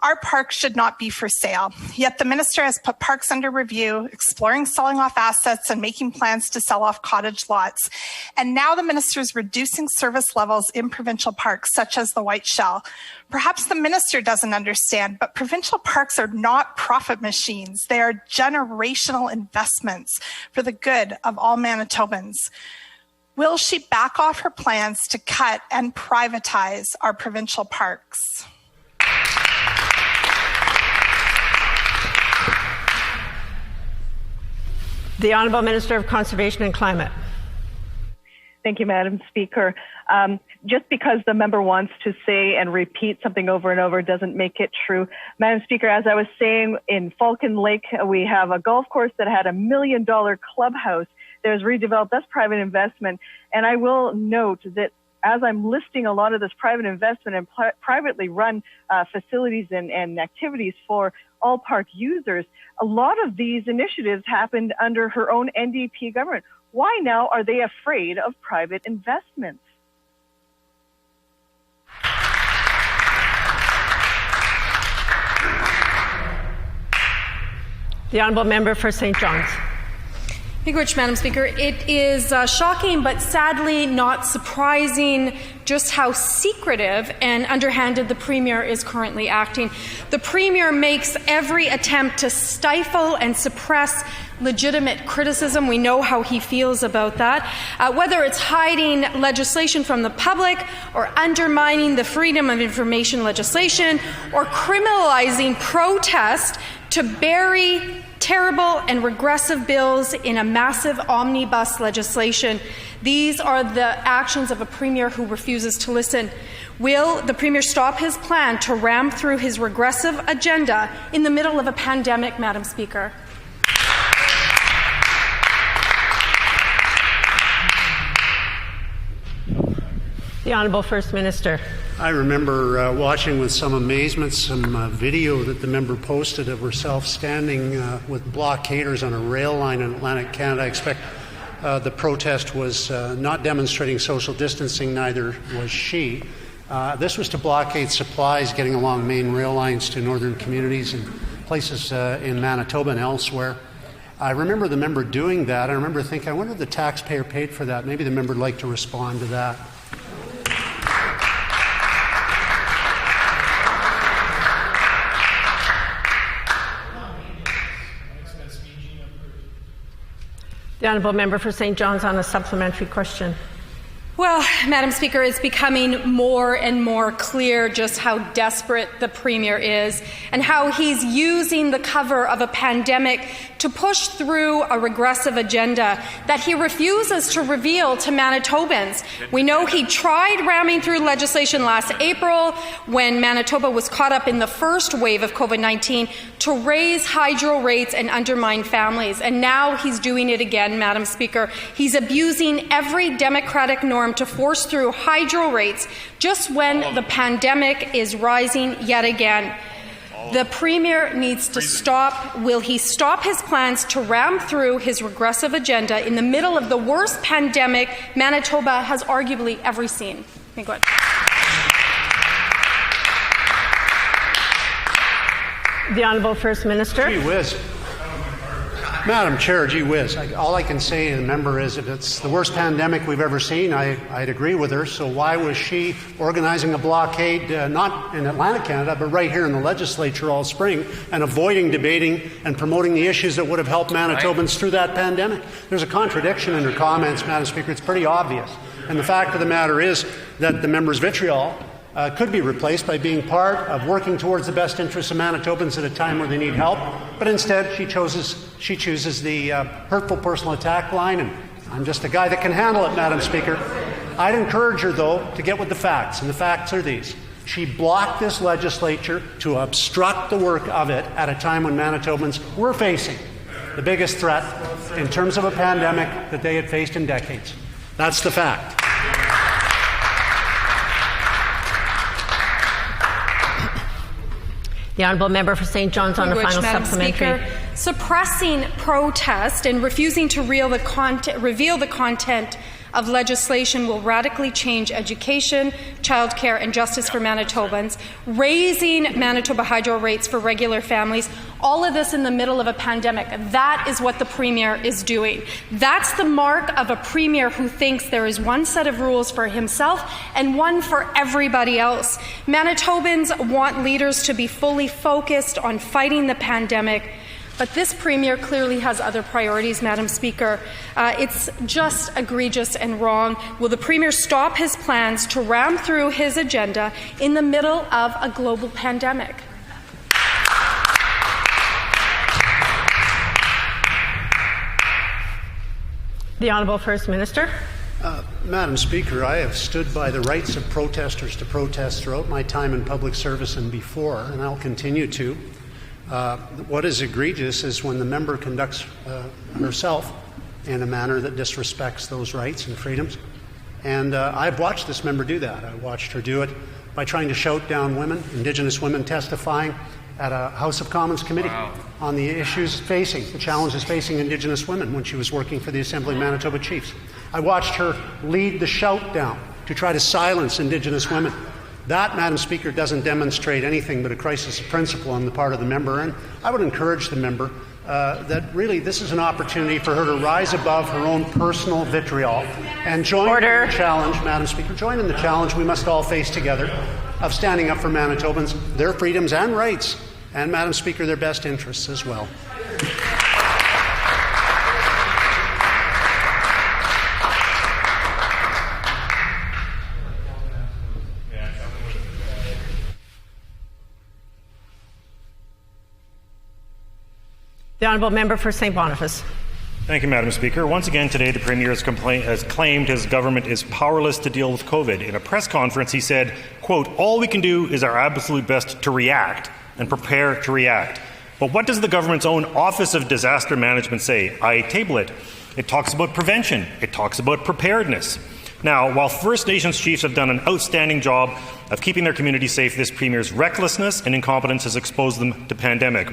Our parks should not be for sale, yet the Minister has put parks under review, exploring selling off assets and making plans to sell off cottage lots. And now the Minister is reducing service levels in provincial parks, such as the Whiteshell. Perhaps the Minister doesn't understand, but provincial parks are not profit machines. They are generational investments for the good of all Manitobans. Will she back off her plans to cut and privatize our provincial parks? The Honourable Minister of Conservation and Climate. Thank you, Madam Speaker. Just because the member wants to say and repeat something over and over doesn't make it true. Madam Speaker, as I was saying, in Falcon Lake, we have a golf course that had $1 million clubhouse that was redeveloped. That's private investment. And I will note that as I'm listing a lot of this private investment and privately run facilities and activities for all park users, a lot of these initiatives happened under her own NDP government. Why now are they afraid of private investments? The Honourable Member for St. John's. Thank you, Madam Speaker. It is shocking but sadly not surprising just how secretive and underhanded the Premier is currently acting. The Premier makes every attempt to stifle and suppress legitimate criticism. We know how he feels about that. Whether it's hiding legislation from the public or undermining the freedom of information legislation or criminalizing protest to bury terrible and regressive bills in a massive omnibus legislation. These are the actions of a Premier who refuses to listen. Will the Premier stop his plan to ram through his regressive agenda in the middle of a pandemic, Madam Speaker? The Honourable First Minister. I remember watching with some amazement some video that the member posted of herself standing with blockaders on a rail line in Atlantic Canada. I expect the protest was not demonstrating social distancing, neither was she. This was to blockade supplies getting along main rail lines to northern communities and places in Manitoba and elsewhere. I remember the member doing that. I remember thinking, I wonder if the taxpayer paid for that. Maybe the member would like to respond to that. The Honourable Member for St. John's on a supplementary question. Well, Madam Speaker, it's becoming more and more clear just how desperate the Premier is and how he's using the cover of a pandemic to push through a regressive agenda that he refuses to reveal to Manitobans. We know he tried ramming through legislation last April when Manitoba was caught up in the first wave of COVID-19 to raise hydro rates and undermine families. And now he's doing it again, Madam Speaker. He's abusing every democratic norm to force through hydro rates just when the pandemic is rising yet again. The Premier needs to stop. Will he stop his plans to ram through his regressive agenda in the middle of the worst pandemic Manitoba has arguably ever seen? Thank you. The Honourable First Minister. Gee whiz. Madam Chair, gee whiz. All I can say to the member is if it's the worst pandemic we've ever seen, I'd agree with her. So why was she organizing a blockade, not in Atlantic Canada, but right here in the Legislature all spring, and avoiding debating and promoting the issues that would have helped Manitobans through that pandemic? There's a contradiction in her comments, Madam Speaker. It's pretty obvious. And the fact of the matter is that the member's vitriol could be replaced by being part of working towards the best interests of Manitobans at a time where they need help. But instead, she chooses the hurtful personal attack line, and I'm just a guy that can handle it, Madam Speaker. I'd encourage her, though, to get with the facts, and the facts are these. She blocked this legislature to obstruct the work of it at a time when Manitobans were facing the biggest threat in terms of a pandemic that they had faced in decades. That's the fact. The Honourable Member for St. John's on a final supplementary. Speaker, suppressing protest and refusing to reveal the content of legislation will radically change education, childcare and justice for Manitobans, raising Manitoba hydro rates for regular families, all of this in the middle of a pandemic. That is what the Premier is doing. That's the mark of a Premier who thinks there is one set of rules for himself and one for everybody else. Manitobans want leaders to be fully focused on fighting the pandemic. But this Premier clearly has other priorities, Madam Speaker. It's just egregious and wrong. Will the Premier stop his plans to ram through his agenda in the middle of a global pandemic? The Honourable First Minister. Madam Speaker, I have stood by the rights of protesters to protest throughout my time in public service and before, and I'll continue to. What is egregious is when the member conducts herself in a manner that disrespects those rights and freedoms. And I've watched this member do that. I watched her do it by trying to shout down women, Indigenous women testifying at a House of Commons committee on the the challenges facing Indigenous women when she was working for the Assembly of Manitoba Chiefs. I watched her lead the shout down to try to silence Indigenous women. That, Madam Speaker, doesn't demonstrate anything but a crisis of principle on the part of the member, and I would encourage the member that really this is an opportunity for her to rise above her own personal vitriol and join in the challenge, Madam Speaker, join in the challenge we must all face together of standing up for Manitobans, their freedoms and rights, and, Madam Speaker, their best interests as well. The Honourable Member for St. Boniface. Thank you, Madam Speaker. Once again today, the Premier has claimed his government is powerless to deal with COVID. In a press conference, he said, quote, "All we can do is our absolute best to react and prepare to react." But what does the government's own Office of Disaster Management say? I table it. It talks about prevention. It talks about preparedness. Now, while First Nations chiefs have done an outstanding job of keeping their communities safe, this Premier's recklessness and incompetence has exposed them to pandemic.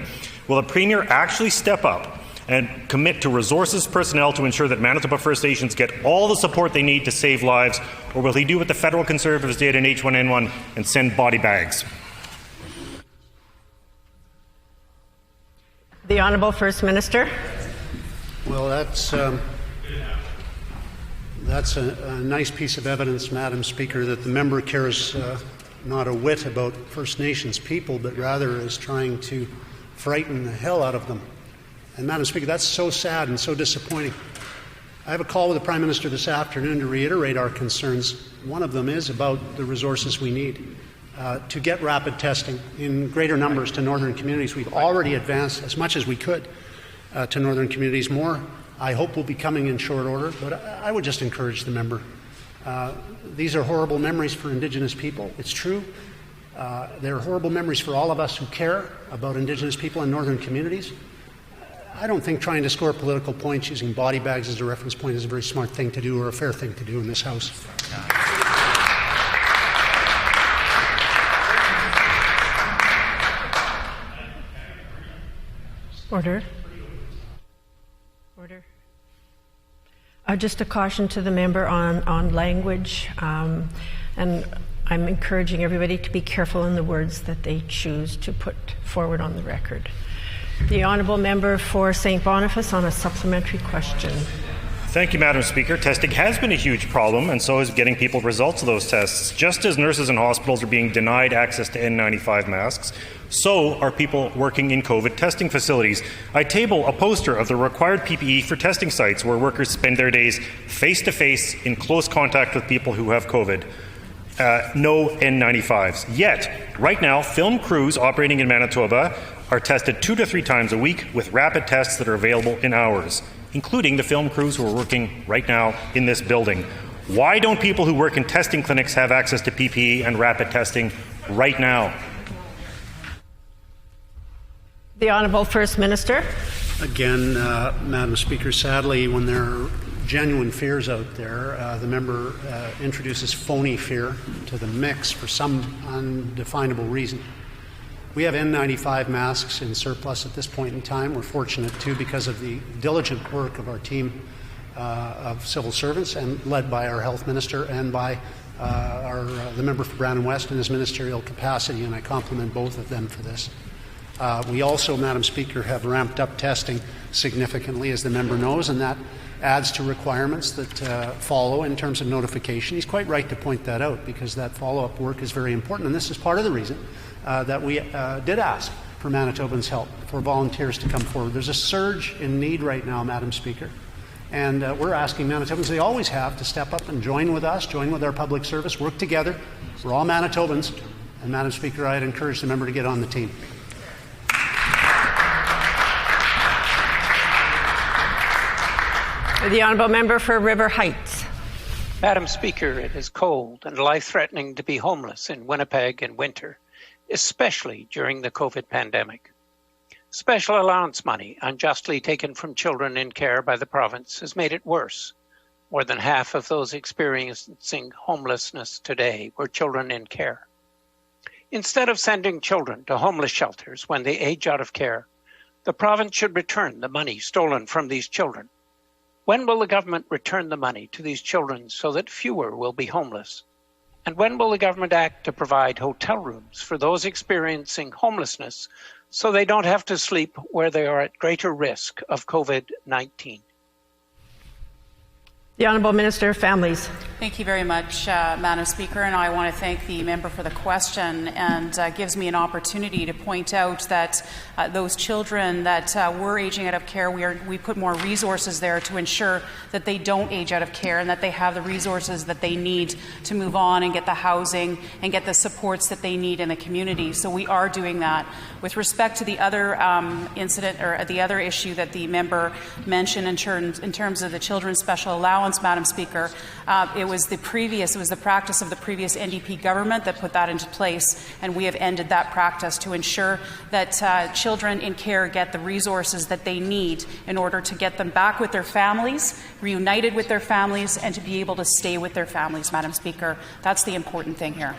Will the Premier actually step up and commit to resources personnel to ensure that Manitoba First Nations get all the support they need to save lives, or will he do what the federal Conservatives did in H1N1 and send body bags? The Honourable First Minister. Well, that's a nice piece of evidence, Madam Speaker, that the member cares not a whit about First Nations people, but rather is trying to frighten the hell out of them. And, Madam Speaker, that's so sad and so disappointing. I have a call with the Prime Minister this afternoon to reiterate our concerns. One of them is about the resources we need to get rapid testing in greater numbers to northern communities. We've already advanced as much as we could to northern communities. More, I hope, will be coming in short order, but I would just encourage the member. These are horrible memories for Indigenous people. It's true. They're horrible memories for all of us who care about Indigenous people in northern communities. I don't think trying to score political points using body bags as a reference point is a very smart thing to do or a fair thing to do in this House. Order. Order. Just a caution to the member on language, and I'm encouraging everybody to be careful in the words that they choose to put forward on the record. The Honourable Member for St. Boniface on a supplementary question. Thank you, Madam Speaker. Testing has been a huge problem, and so is getting people results of those tests. Just as nurses and hospitals are being denied access to N95 masks, so are people working in COVID testing facilities. I table a poster of the required PPE for testing sites where workers spend their days face-to-face in close contact with people who have COVID. No N95s. Yet, right now, film crews operating in Manitoba are tested 2 to 3 times a week with rapid tests that are available in hours, including the film crews who are working right now in this building. Why don't people who work in testing clinics have access to PPE and rapid testing right now? The Honourable First Minister. Again, Madam Speaker, sadly, when there are genuine fears out there, the member introduces phony fear to the mix for some undefinable reason. We have N95 masks in surplus at this point in time. We're fortunate, too, because of the diligent work of our team of civil servants, and led by our Health Minister and by the member for Brandon West in his ministerial capacity, and I compliment both of them for this. We also, Madam Speaker, have ramped up testing significantly, as the member knows, and that adds to requirements that follow in terms of notification. He's quite right to point that out, because that follow-up work is very important, and this is part of the reason that we did ask for Manitobans' help, for volunteers to come forward. There's a surge in need right now, Madam Speaker, and we're asking Manitobans, they always have, to step up and join with us, join with our public service, work together. We're all Manitobans, and Madam Speaker, I'd encourage the member to get on the team. The Honourable Member for River Heights. Madam Speaker, it is cold and life-threatening to be homeless in Winnipeg in winter, especially during the COVID pandemic. Special allowance money unjustly taken from children in care by the province has made it worse. More than half of those experiencing homelessness today were children in care. Instead of sending children to homeless shelters when they age out of care, the province should return the money stolen from these children. When will the government return the money to these children so that fewer will be homeless? And when will the government act to provide hotel rooms for those experiencing homelessness so they don't have to sleep where they are at greater risk of COVID-19. The Honourable Minister of Families. Thank you very much, Madam Speaker, and I want to thank the member for the question, and gives me an opportunity to point out that those children that were aging out of care, we put more resources there to ensure that they don't age out of care and that they have the resources that they need to move on and get the housing and get the supports that they need in the community. So we are doing that. With respect to the other incident or the other issue that the member mentioned in terms of the Children's Special Allowance, Madam Speaker, it was the practice of the previous NDP government that put that into place, and we have ended that practice to ensure that children in care get the resources that they need in order to get them back with their families, reunited with their families, and to be able to stay with their families, Madam Speaker. That's the important thing here.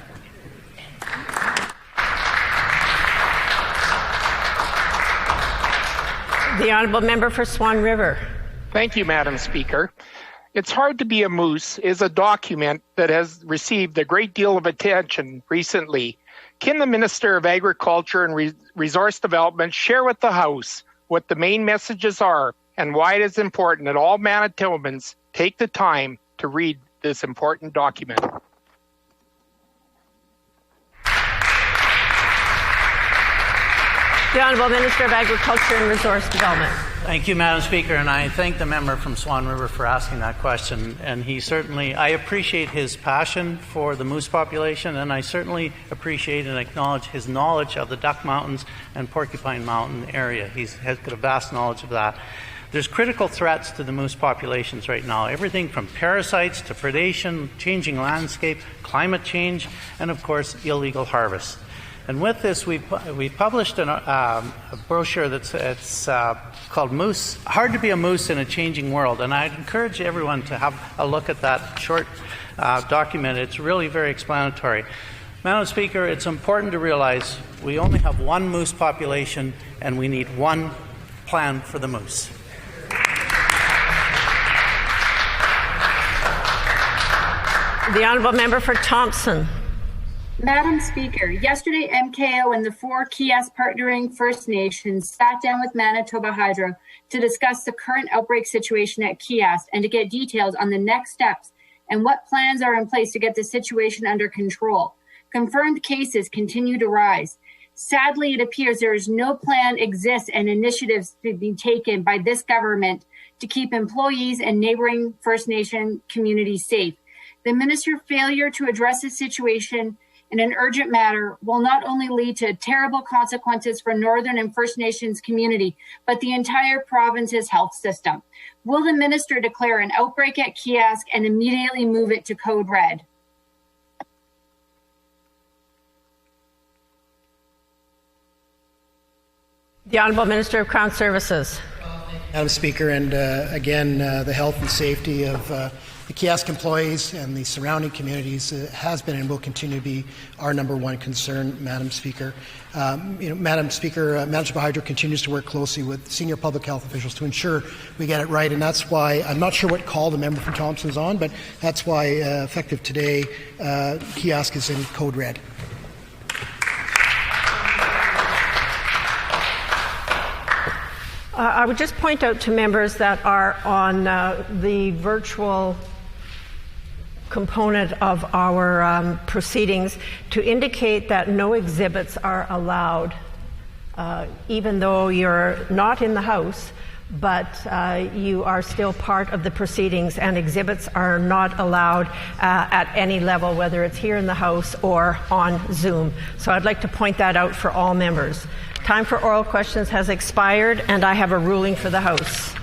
The Honourable Member for Swan River. Thank you, Madam Speaker. It's Hard to Be a Moose is a document that has received a great deal of attention recently. Can the Minister of Agriculture and Resource Development share with the House what the main messages are and why it is important that all Manitobans take the time to read this important document? The Honourable Minister of Agriculture and Resource Development. Thank you, Madam Speaker, and I thank the member from Swan River for asking that question. And I appreciate his passion for the moose population, and I certainly appreciate and acknowledge his knowledge of the Duck Mountains and Porcupine Mountain area. He has got a vast knowledge of that. There's critical threats to the moose populations right now, everything from parasites to predation, changing landscape, climate change, and of course, illegal harvest. And with this, we've published a brochure that's called Moose, Hard to Be a Moose in a Changing World. And I'd encourage everyone to have a look at that short document. It's really very explanatory. Madam Speaker, it's important to realize we only have one moose population and we need one plan for the moose. The Honourable Member for Thompson. Madam Speaker, yesterday MKO and the 4 Kiosk Partnering First Nations sat down with Manitoba Hydro to discuss the current outbreak situation at Kiosk and to get details on the next steps and what plans are in place to get the situation under control. Confirmed cases continue to rise. Sadly, it appears there is no plan exists and initiatives to be taken by this government to keep employees and neighboring First Nation communities safe. The minister's failure to address the situation in an urgent matter will not only lead to terrible consequences for Northern and First Nations community, but the entire province's health system. Will the minister declare an outbreak at Kiosk and immediately move it to Code Red? The Honourable Minister of Crown Services. Madam Speaker, and again, the health and safety of the Kiosk employees and the surrounding communities has been and will continue to be our number one concern, Madam Speaker. Madam Speaker, Manitoba Hydro continues to work closely with senior public health officials to ensure we get it right, and that's why, I'm not sure what call the member from Thompson is on, but that's why effective today, Kiosk is in Code Red. I would just point out to members that are on the virtual component of our proceedings to indicate that no exhibits are allowed, even though you're not in the House, but you are still part of the proceedings, and exhibits are not allowed at any level, whether it's here in the House or on Zoom. So I'd like to point that out for all members. Time for oral questions has expired, and I have a ruling for the House.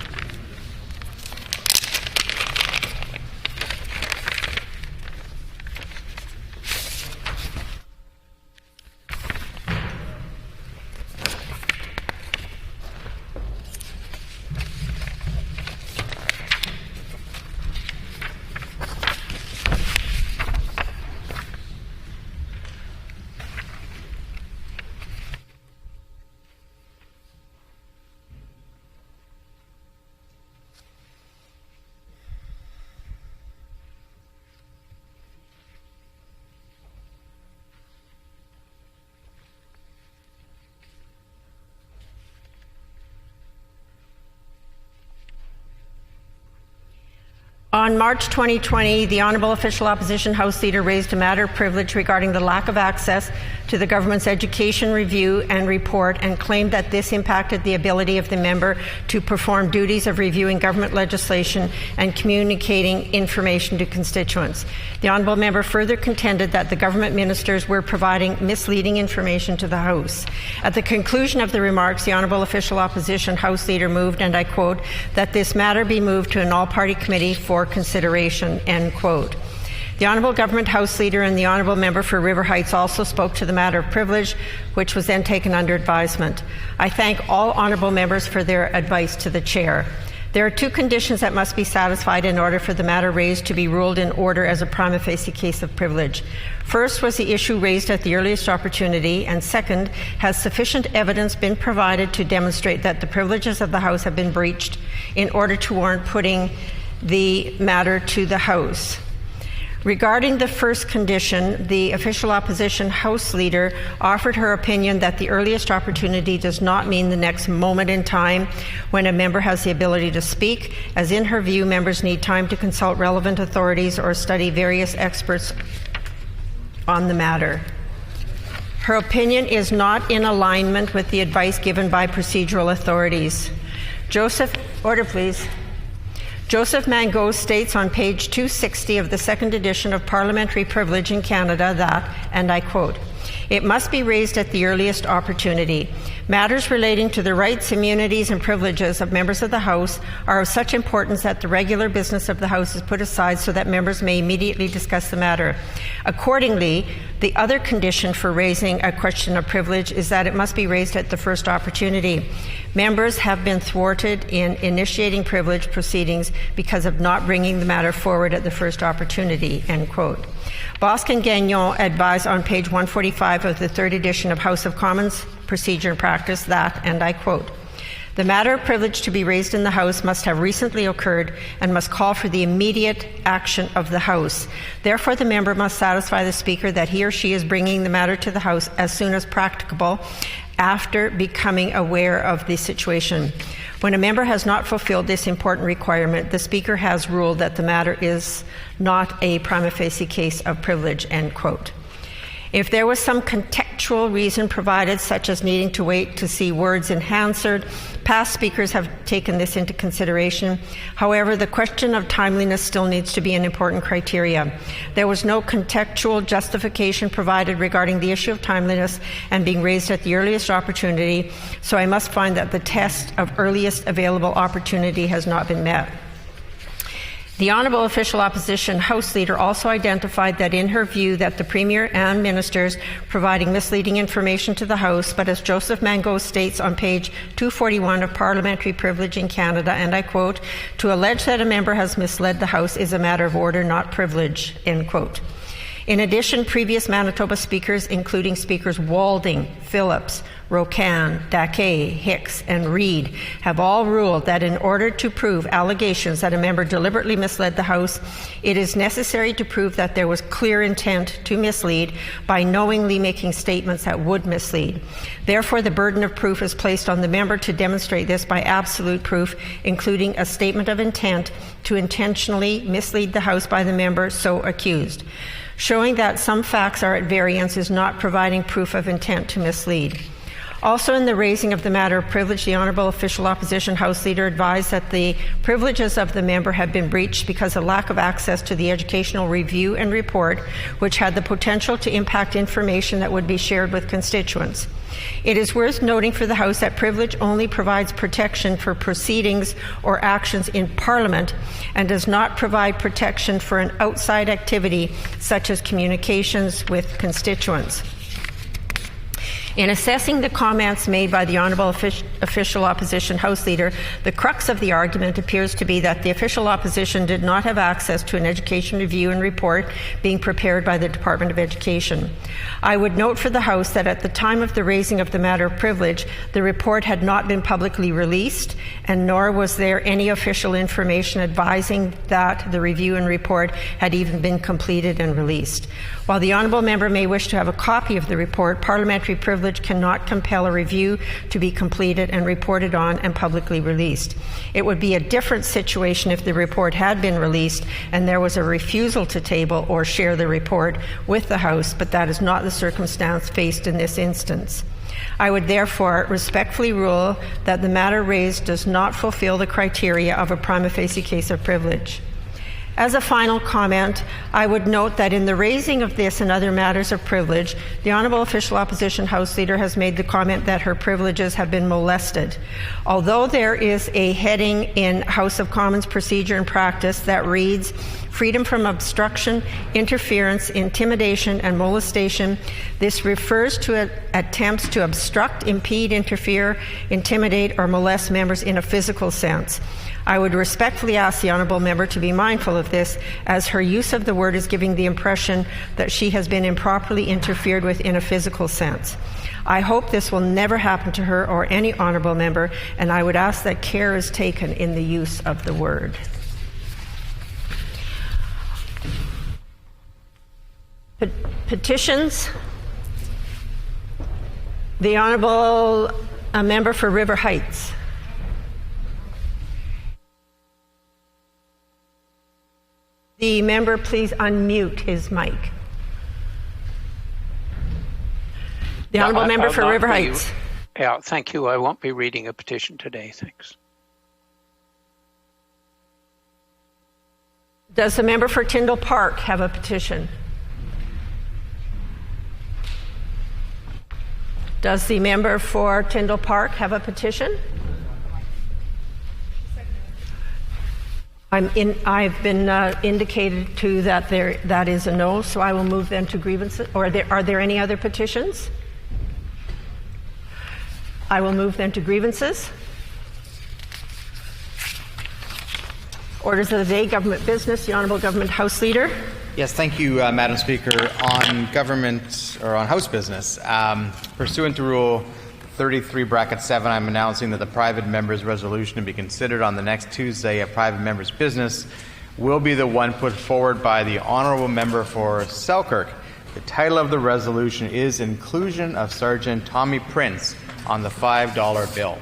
On March 2020, the Honourable Official Opposition House Leader raised a matter of privilege regarding the lack of access to the government's education review and report and claimed that this impacted the ability of the member to perform duties of reviewing government legislation and communicating information to constituents. The Honourable Member further contended that the government ministers were providing misleading information to the House. At the conclusion of the remarks, the Honourable Official Opposition House Leader moved, and I quote, that this matter be moved to an all-party committee for consideration, end quote. The Honourable Government House Leader and the Honourable Member for River Heights also spoke to the matter of privilege, which was then taken under advisement. I thank all Honourable Members for their advice to the Chair. There are two conditions that must be satisfied in order for the matter raised to be ruled in order as a prima facie case of privilege. First, was the issue raised at the earliest opportunity, and second, has sufficient evidence been provided to demonstrate that the privileges of the House have been breached in order to warrant putting the matter to the House. Regarding the first condition, the Official Opposition House Leader offered her opinion that the earliest opportunity does not mean the next moment in time when a member has the ability to speak, as in her view, members need time to consult relevant authorities or study various experts on the matter. Her opinion is not in alignment with the advice given by procedural authorities. Order please. Joseph Mangot states on page 260 of the second edition of Parliamentary Privilege in Canada that, and I quote, it must be raised at the earliest opportunity. Matters relating to the rights, immunities, and privileges of members of the House are of such importance that the regular business of the House is put aside so that members may immediately discuss the matter. Accordingly, the other condition for raising a question of privilege is that it must be raised at the first opportunity. Members have been thwarted in initiating privilege proceedings because of not bringing the matter forward at the first opportunity, end quote. Bosque and Gagnon advise on page 145 of the third edition of House of Commons Procedure and Practice that, and I quote, the matter of privilege to be raised in the House must have recently occurred and must call for the immediate action of the House. Therefore, the member must satisfy the Speaker that he or she is bringing the matter to the House as soon as practicable after becoming aware of the situation. When a member has not fulfilled this important requirement, the Speaker has ruled that the matter is not a prima facie case of privilege, end quote. If there was some contextual reason provided, such as needing to wait to see words in Hansard, past speakers have taken this into consideration. However, the question of timeliness still needs to be an important criteria. There was no contextual justification provided regarding the issue of timeliness and being raised at the earliest opportunity, so I must find that the test of earliest available opportunity has not been met. The Honourable Official Opposition House Leader also identified that in her view that the Premier and Ministers providing misleading information to the House, but as Joseph Mangot states on page 241 of Parliamentary Privilege in Canada, and I quote, to allege that a member has misled the House is a matter of order, not privilege, end quote. In addition, previous Manitoba speakers, including Speakers Walding, Phillips, Rocan, Daquet, Hicks, and Reid, have all ruled that in order to prove allegations that a member deliberately misled the House, it is necessary to prove that there was clear intent to mislead by knowingly making statements that would mislead. Therefore, the burden of proof is placed on the member to demonstrate this by absolute proof, including a statement of intent to intentionally mislead the House by the member so accused. Showing that some facts are at variance is not providing proof of intent to mislead. Also, in the raising of the matter of privilege, the Honourable Official Opposition House Leader advised that the privileges of the member had been breached because of lack of access to the educational review and report, which had the potential to impact information that would be shared with constituents. It is worth noting for the House that privilege only provides protection for proceedings or actions in Parliament and does not provide protection for an outside activity such as communications with constituents. In assessing the comments made by the Honourable Official Opposition House Leader, the crux of the argument appears to be that the official opposition did not have access to an education review and report being prepared by the Department of Education. I would note for the House that at the time of the raising of the matter of privilege, the report had not been publicly released, and nor was there any official information advising that the review and report had even been completed and released. While the Honourable Member may wish to have a copy of the report, parliamentary privilege privilege cannot compel a review to be completed and reported on and publicly released. It would be a different situation if the report had been released and there was a refusal to table or share the report with the House, but that is not the circumstance faced in this instance. I would therefore respectfully rule that the matter raised does not fulfill the criteria of a prima facie case of privilege. As a final comment, I would note that in the raising of this and other matters of privilege, the Honourable Official Opposition House Leader has made the comment that her privileges have been molested. Although there is a heading in House of Commons Procedure and Practice that reads, freedom from obstruction, interference, intimidation, and molestation, this refers to attempts to obstruct, impede, interfere, intimidate, or molest members in a physical sense. I would respectfully ask the honourable member to be mindful of this, as her use of the word is giving the impression that she has been improperly interfered with in a physical sense. I hope this will never happen to her or any honourable member, and I would ask that care is taken in the use of the word. Petitions. The honourable member for River Heights. The member please unmute his mic. The honourable member for River Heights. Yeah, thank you. I won't be reading a petition today. Thanks. Does the member for Tyndall Park have a petition? Does the member for Tyndall Park have a petition? I've been indicated to that that is a no, so I will move then to grievances. Or are there any other petitions? I will move then to grievances. Orders of the day, government business. The Honourable Government House Leader. Yes, thank you, Madam Speaker. On House business, pursuant to Rule 33(7), I'm announcing that the private member's resolution to be considered on the next Tuesday at private member's business will be the one put forward by the honourable member for Selkirk. The title of the resolution is Inclusion of Sergeant Tommy Prince on the $5 bill.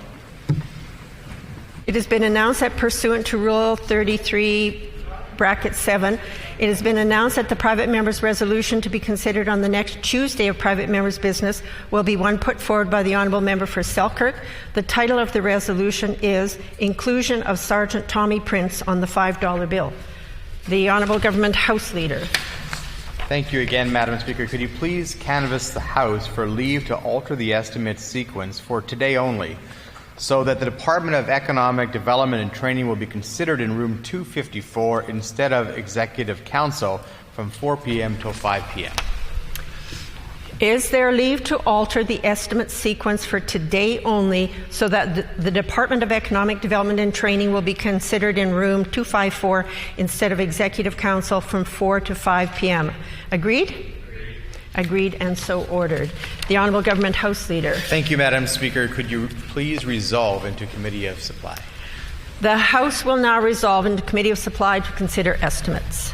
It has been announced that pursuant to Rule 33(7), it has been announced that the private member's resolution to be considered on the next Tuesday of private member's business will be one put forward by the honourable member for Selkirk. The title of the resolution is Inclusion of Sergeant Tommy Prince on the $5 bill. The Honourable Government House Leader. Thank you again, Madam Speaker. Could you please canvass the House for leave to alter the estimate sequence for today only, so that the Department of Economic Development and Training will be considered in room 254 instead of Executive Council from 4 p.m. till 5 p.m. Is there leave to alter the estimate sequence for today only so that the Department of Economic Development and Training will be considered in room 254 instead of Executive Council from 4 to 5 p.m.? Agreed? Agreed, and so ordered. The Honourable Government House Leader. Thank you, Madam Speaker. Could you please resolve into Committee of Supply? The House will now resolve into Committee of Supply to consider estimates.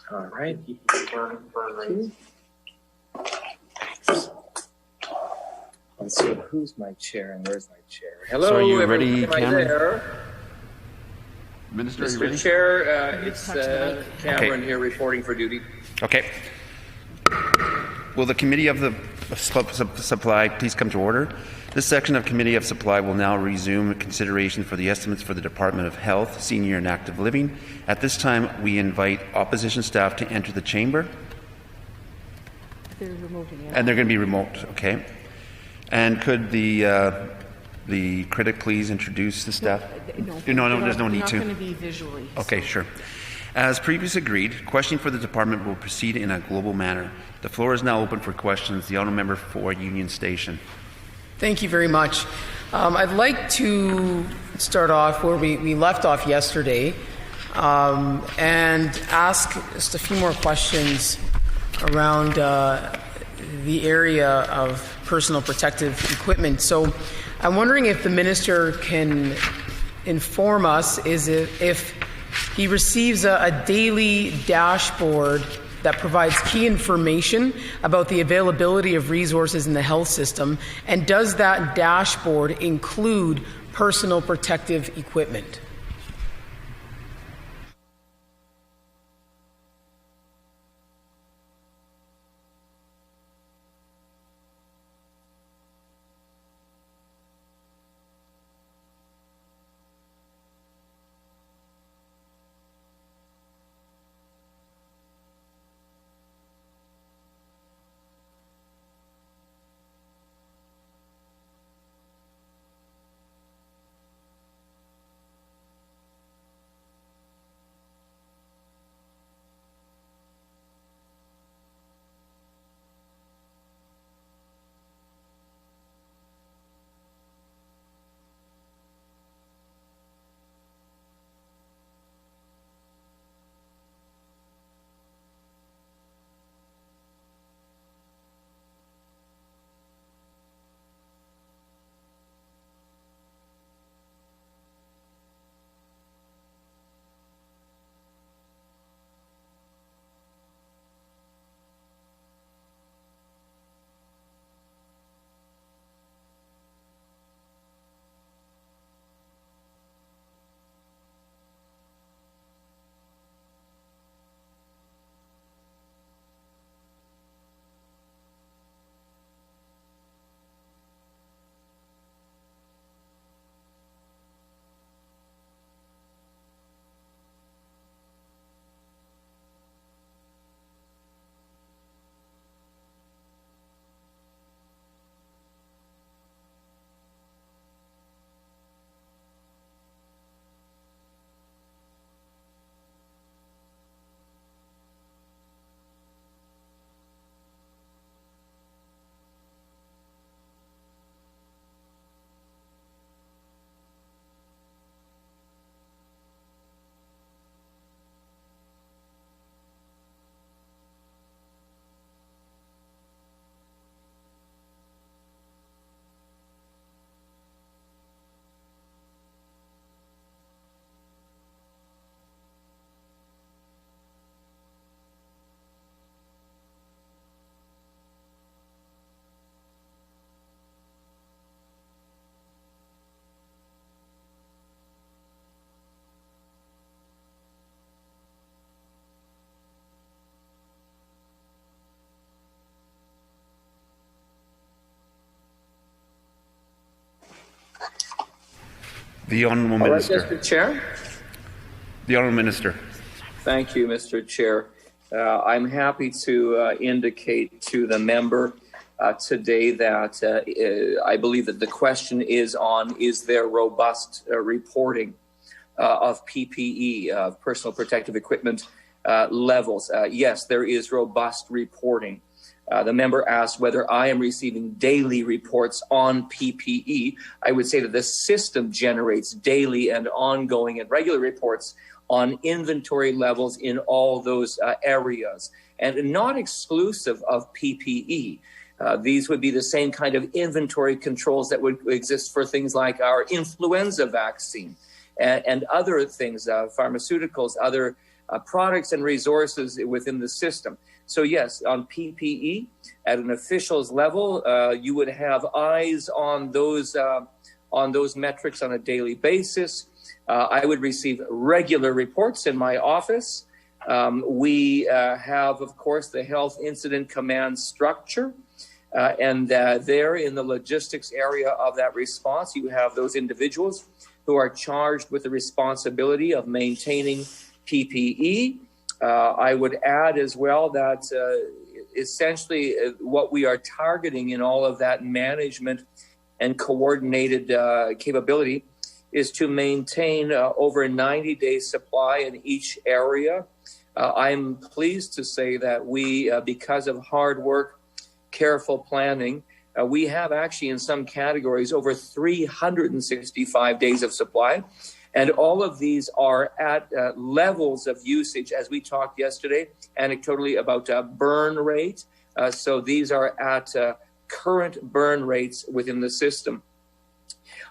All right. Let's see, who's my chair and where's my chair? Hello, so are you everyone. ready, Am I Cameron? there? Minister, are you Mr. ready? Chair, it's Cameron here reporting for duty. Okay. Will the Committee of the Supply please come to order? This section of Committee of Supply will now resume consideration for the estimates for the Department of Health, Senior and Active Living. At this time, we invite opposition staff to enter the chamber. They're remoting it. And they're going to be remote, okay? And could the critic please introduce the staff? No, there's no need to. They're not going to be visually. Okay, sure. As previously agreed, questioning for the department will proceed in a global manner. The floor is now open for questions. The honourable member for Union Station. Thank you very much. I'd like to start off where we left off yesterday and ask just a few more questions around the area of personal protective equipment. So I'm wondering if the minister can inform us if he receives a daily dashboard that provides key information about the availability of resources in the health system, and does that dashboard include personal protective equipment? The Honourable Minister. Mr. Chair. The Honourable Minister. Thank you, Mr. Chair. I'm happy to indicate to the member today that I believe that the question is on, is there robust reporting of PPE, of personal protective equipment levels? Yes, there is robust reporting. The member asked whether I am receiving daily reports on PPE. I would say that the system generates daily and ongoing and regular reports on inventory levels in all those areas, and not exclusive of PPE. These would be the same kind of inventory controls that would exist for things like our influenza vaccine and other things, pharmaceuticals, other products and resources within the system. So yes, on PPE, at an officials level, you would have eyes on those metrics on a daily basis. I would receive regular reports in my office. We have, of course, the Health Incident Command structure. And there in the logistics area of that response, you have those individuals who are charged with the responsibility of maintaining PPE. I would add as well that essentially what we are targeting in all of that management and coordinated capability is to maintain over a 90-day supply in each area. I'm pleased to say that we, because of hard work, careful planning, we have actually in some categories over 365 days of supply. And all of these are at levels of usage, as we talked yesterday, anecdotally about burn rate. So these are at current burn rates within the system.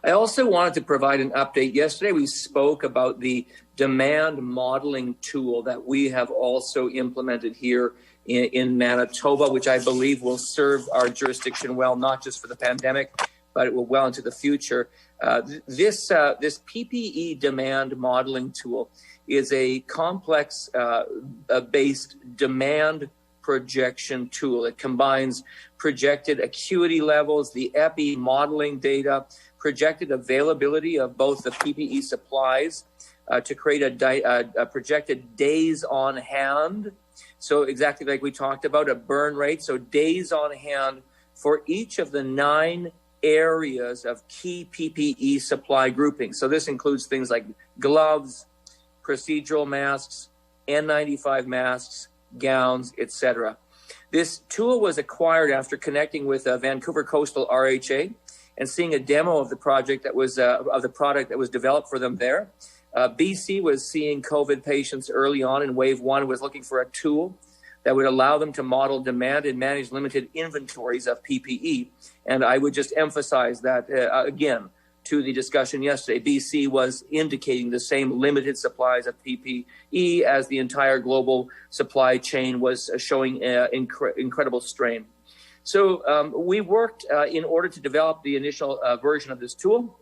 I also wanted to provide an update. Yesterday, we spoke about the demand modeling tool that we have also implemented here in Manitoba, which I believe will serve our jurisdiction well, not just for the pandemic, but it will well into the future. This PPE demand modeling tool is a complex based demand projection tool. It combines projected acuity levels, the epi modeling data, projected availability of both the PPE supplies to create a projected days on hand. So exactly like we talked about, a burn rate. So days on hand for each of the 9 areas of key PPE supply groupings. So this includes things like gloves, procedural masks, N95 masks, gowns, etc. This tool was acquired after connecting with Vancouver Coastal RHA and seeing a demo of the project that was of the product that was developed for them there. BC was seeing COVID patients early on in wave 1, was looking for a tool that would allow them to model demand and manage limited inventories of PPE. And I would just emphasize that, again, to the discussion yesterday, BC was indicating the same limited supplies of PPE as the entire global supply chain was showing incredible strain. So we worked in order to develop the initial version of this tool.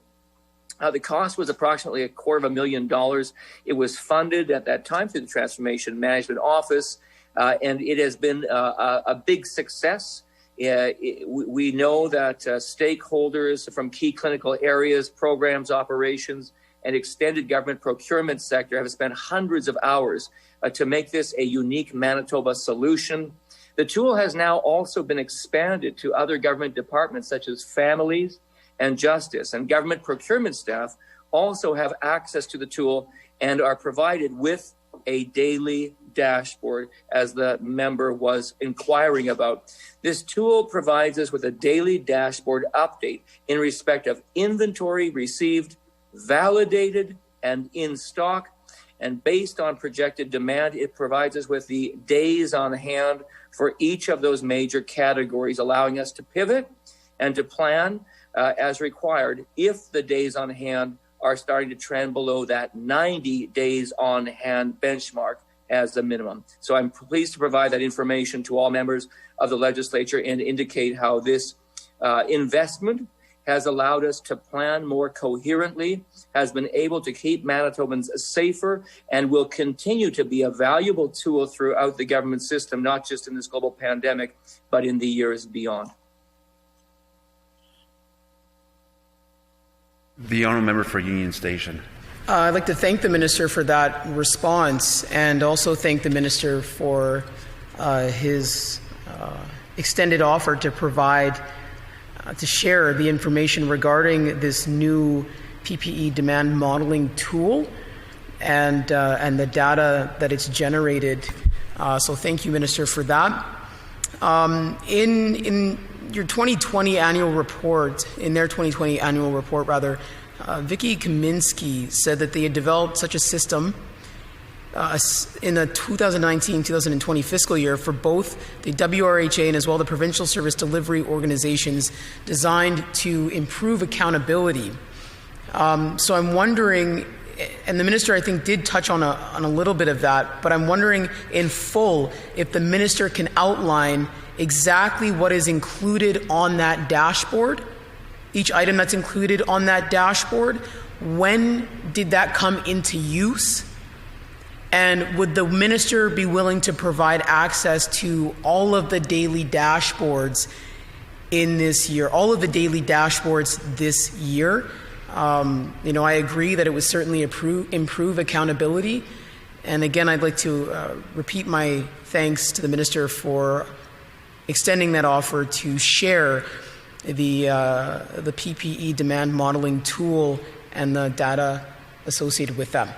The cost was approximately $250,000. It was funded at that time through the Transformation Management Office, and it has been a big success. We know that stakeholders from key clinical areas, programs, operations, and extended government procurement sector have spent hundreds of hours to make this a unique Manitoba solution. The tool has now also been expanded to other government departments such as families and justice, and government procurement staff also have access to the tool and are provided with a daily dashboard, as the member was inquiring about. This tool provides us with a daily dashboard update in respect of inventory received, validated, and in stock. And based on projected demand, it provides us with the days on hand for each of those major categories, allowing us to pivot and to plan as required if the days on hand are starting to trend below that 90 days on hand benchmark as the minimum. So I'm pleased to provide that information to all members of the legislature and indicate how this investment has allowed us to plan more coherently, has been able to keep Manitobans safer, and will continue to be a valuable tool throughout the government system, not just in this global pandemic, but in the years beyond. The honourable member for Union Station. I'd like to thank the Minister for that response, and also thank the Minister for his extended offer to provide, to share the information regarding this new PPE demand modeling tool and the data that it's generated. So thank you, Minister, for that. In your 2020 annual report, Vicky Kaminsky said that they had developed such a system in the 2019-2020 fiscal year for both the WRHA and as well the provincial service delivery organizations, designed to improve accountability. So I'm wondering and the minister, I think, did touch on a little bit of that, but I'm wondering in full if the minister can outline exactly what is included on that dashboard, each item that's included on that dashboard. When did that come into use? And would the minister be willing to provide access to all of the daily dashboards in this year, all of the daily dashboards this year? I agree that it would certainly improve accountability. And again, I'd like to repeat my thanks to the minister for extending that offer to share the PPE demand modeling tool and the data associated with them.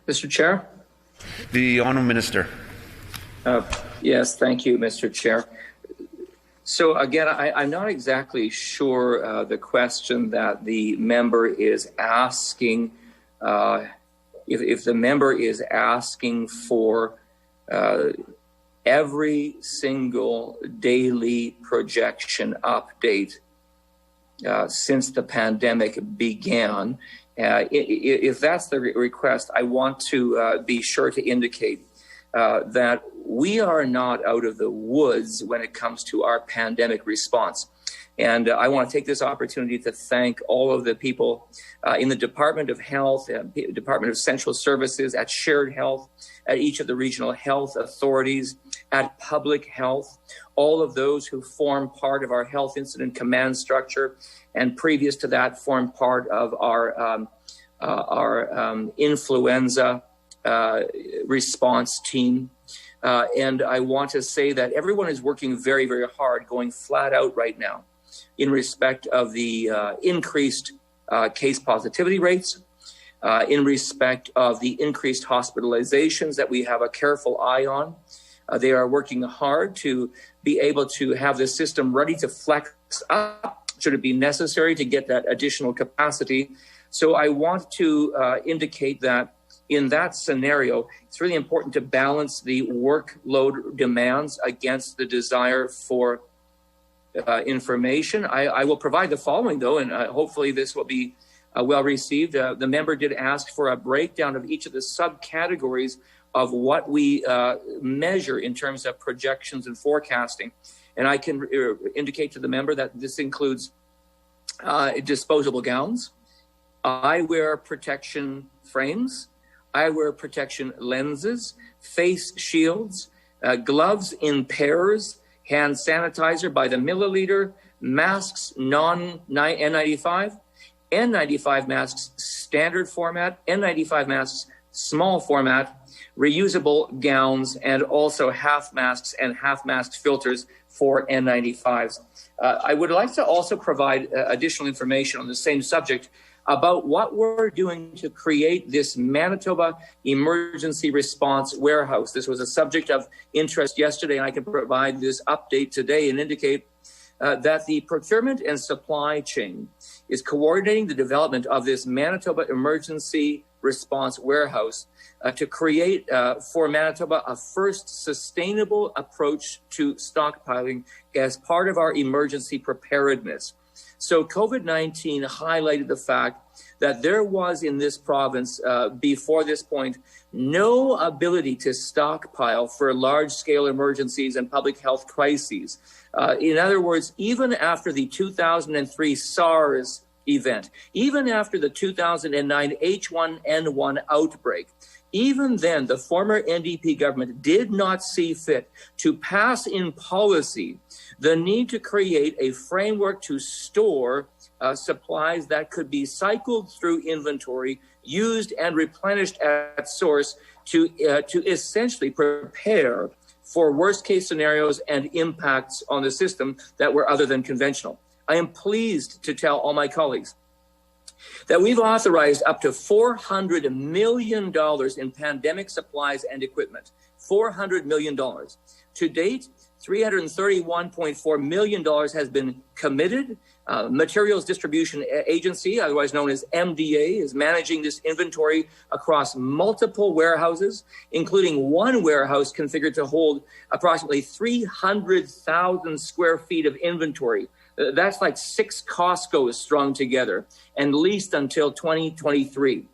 Mr. Chair? The Honourable Minister. Yes, thank you, Mr. Chair. So again, I'm not exactly sure the question that the member is asking. If the member is asking for every single daily projection update since the pandemic began, if that's the request, I want to be sure to indicate that we are not out of the woods when it comes to our pandemic response. And I want to take this opportunity to thank all of the people in the Department of Health, Department of Central Services, at Shared Health, at each of the regional health authorities, at Public Health, all of those who form part of our health incident command structure, and previous to that formed part of our influenza response team. And I want to say that everyone is working very, very hard, going flat out right now in respect of the increased case positivity rates, in respect of the increased hospitalizations that we have a careful eye on. They are working hard to be able to have the system ready to flex up should it be necessary to get that additional capacity. So I want to indicate that in that scenario, it's really important to balance the workload demands against the desire for information. I will provide the following, though, and hopefully this will be well received. The member did ask for a breakdown of each of the subcategories of what we measure in terms of projections and forecasting. And I can indicate to the member that this includes disposable gowns, eyewear protection frames, eyewear protection lenses, face shields, gloves in pairs, hand sanitizer by the milliliter, masks non-N95, N95 masks standard format, N95 masks small format, reusable gowns, and also half masks and half mask filters for N95s. I would like to also provide additional information on the same subject about what we're doing to create this Manitoba Emergency Response Warehouse. This was a subject of interest yesterday, and I can provide this update today and indicate that the procurement and supply chain is coordinating the development of this Manitoba Emergency Response Warehouse to create for Manitoba a first sustainable approach to stockpiling as part of our emergency preparedness. So COVID-19 highlighted the fact that there was in this province before this point no ability to stockpile for large-scale emergencies and public health crises. In other words, even after the 2003 SARS event, even after the 2009 H1N1 outbreak, even then, the former NDP government did not see fit to pass in policy the need to create a framework to store supplies that could be cycled through inventory, used and replenished at source to essentially prepare for worst-case scenarios and impacts on the system that were other than conventional. I am pleased to tell all my colleagues that we've authorized up to $400 million in pandemic supplies and equipment. $400 million. To date, $331.4 million has been committed. Materials Distribution Agency, otherwise known as MDA, is managing this inventory across multiple warehouses, including one warehouse configured to hold approximately 300,000 square feet of inventory. That's like 6 Costco's strung together and leased until 2023.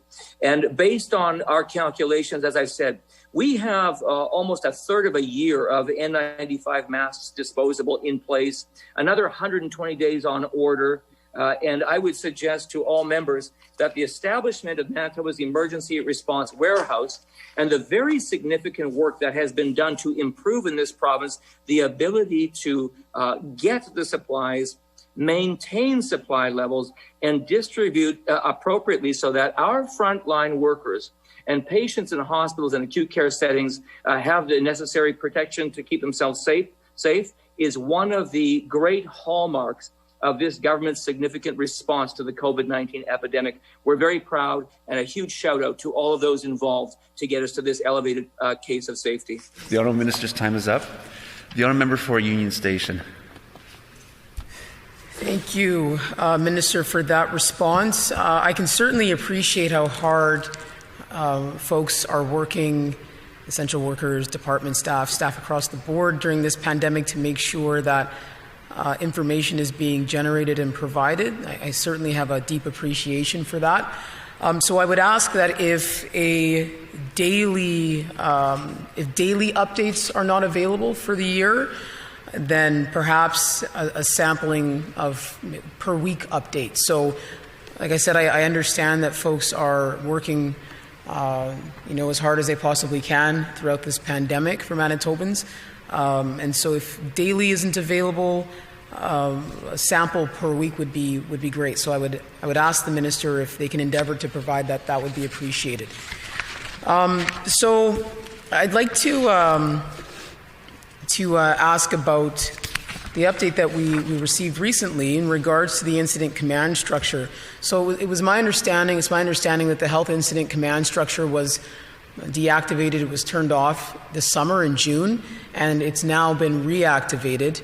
And based on our calculations, as I said, we have almost a third of a year of N95 masks disposable in place, another 120 days on order. And I would suggest to all members that the establishment of Manitoba's Emergency Response Warehouse and the very significant work that has been done to improve in this province the ability to get the supplies, maintain supply levels, and distribute appropriately so that our frontline workers and patients in hospitals and acute care settings have the necessary protection to keep themselves safe is one of the great hallmarks of this government's significant response to the COVID-19 epidemic. We're very proud, and a huge shout out to all of those involved to get us to this elevated case of safety. The Honourable Minister's time is up. The Honourable Member for Union Station. Thank you, Minister, for that response. I can certainly appreciate how hard folks are working, essential workers, department staff across the board during this pandemic to make sure that information is being generated and provided. I certainly have a deep appreciation for that. So I would ask that if daily updates are not available for the year, then perhaps a sampling of per week updates. So, like I said, I understand that folks are working as hard as they possibly can throughout this pandemic for Manitobans. And so if daily isn't available, a sample per week would be great. So I would ask the minister if they can endeavor to provide that. That would be appreciated. So I'd like to ask about the update that we received recently in regards to the incident command structure. So it's my understanding that the health incident command structure was deactivated. It was turned off this summer in June, and it's now been reactivated.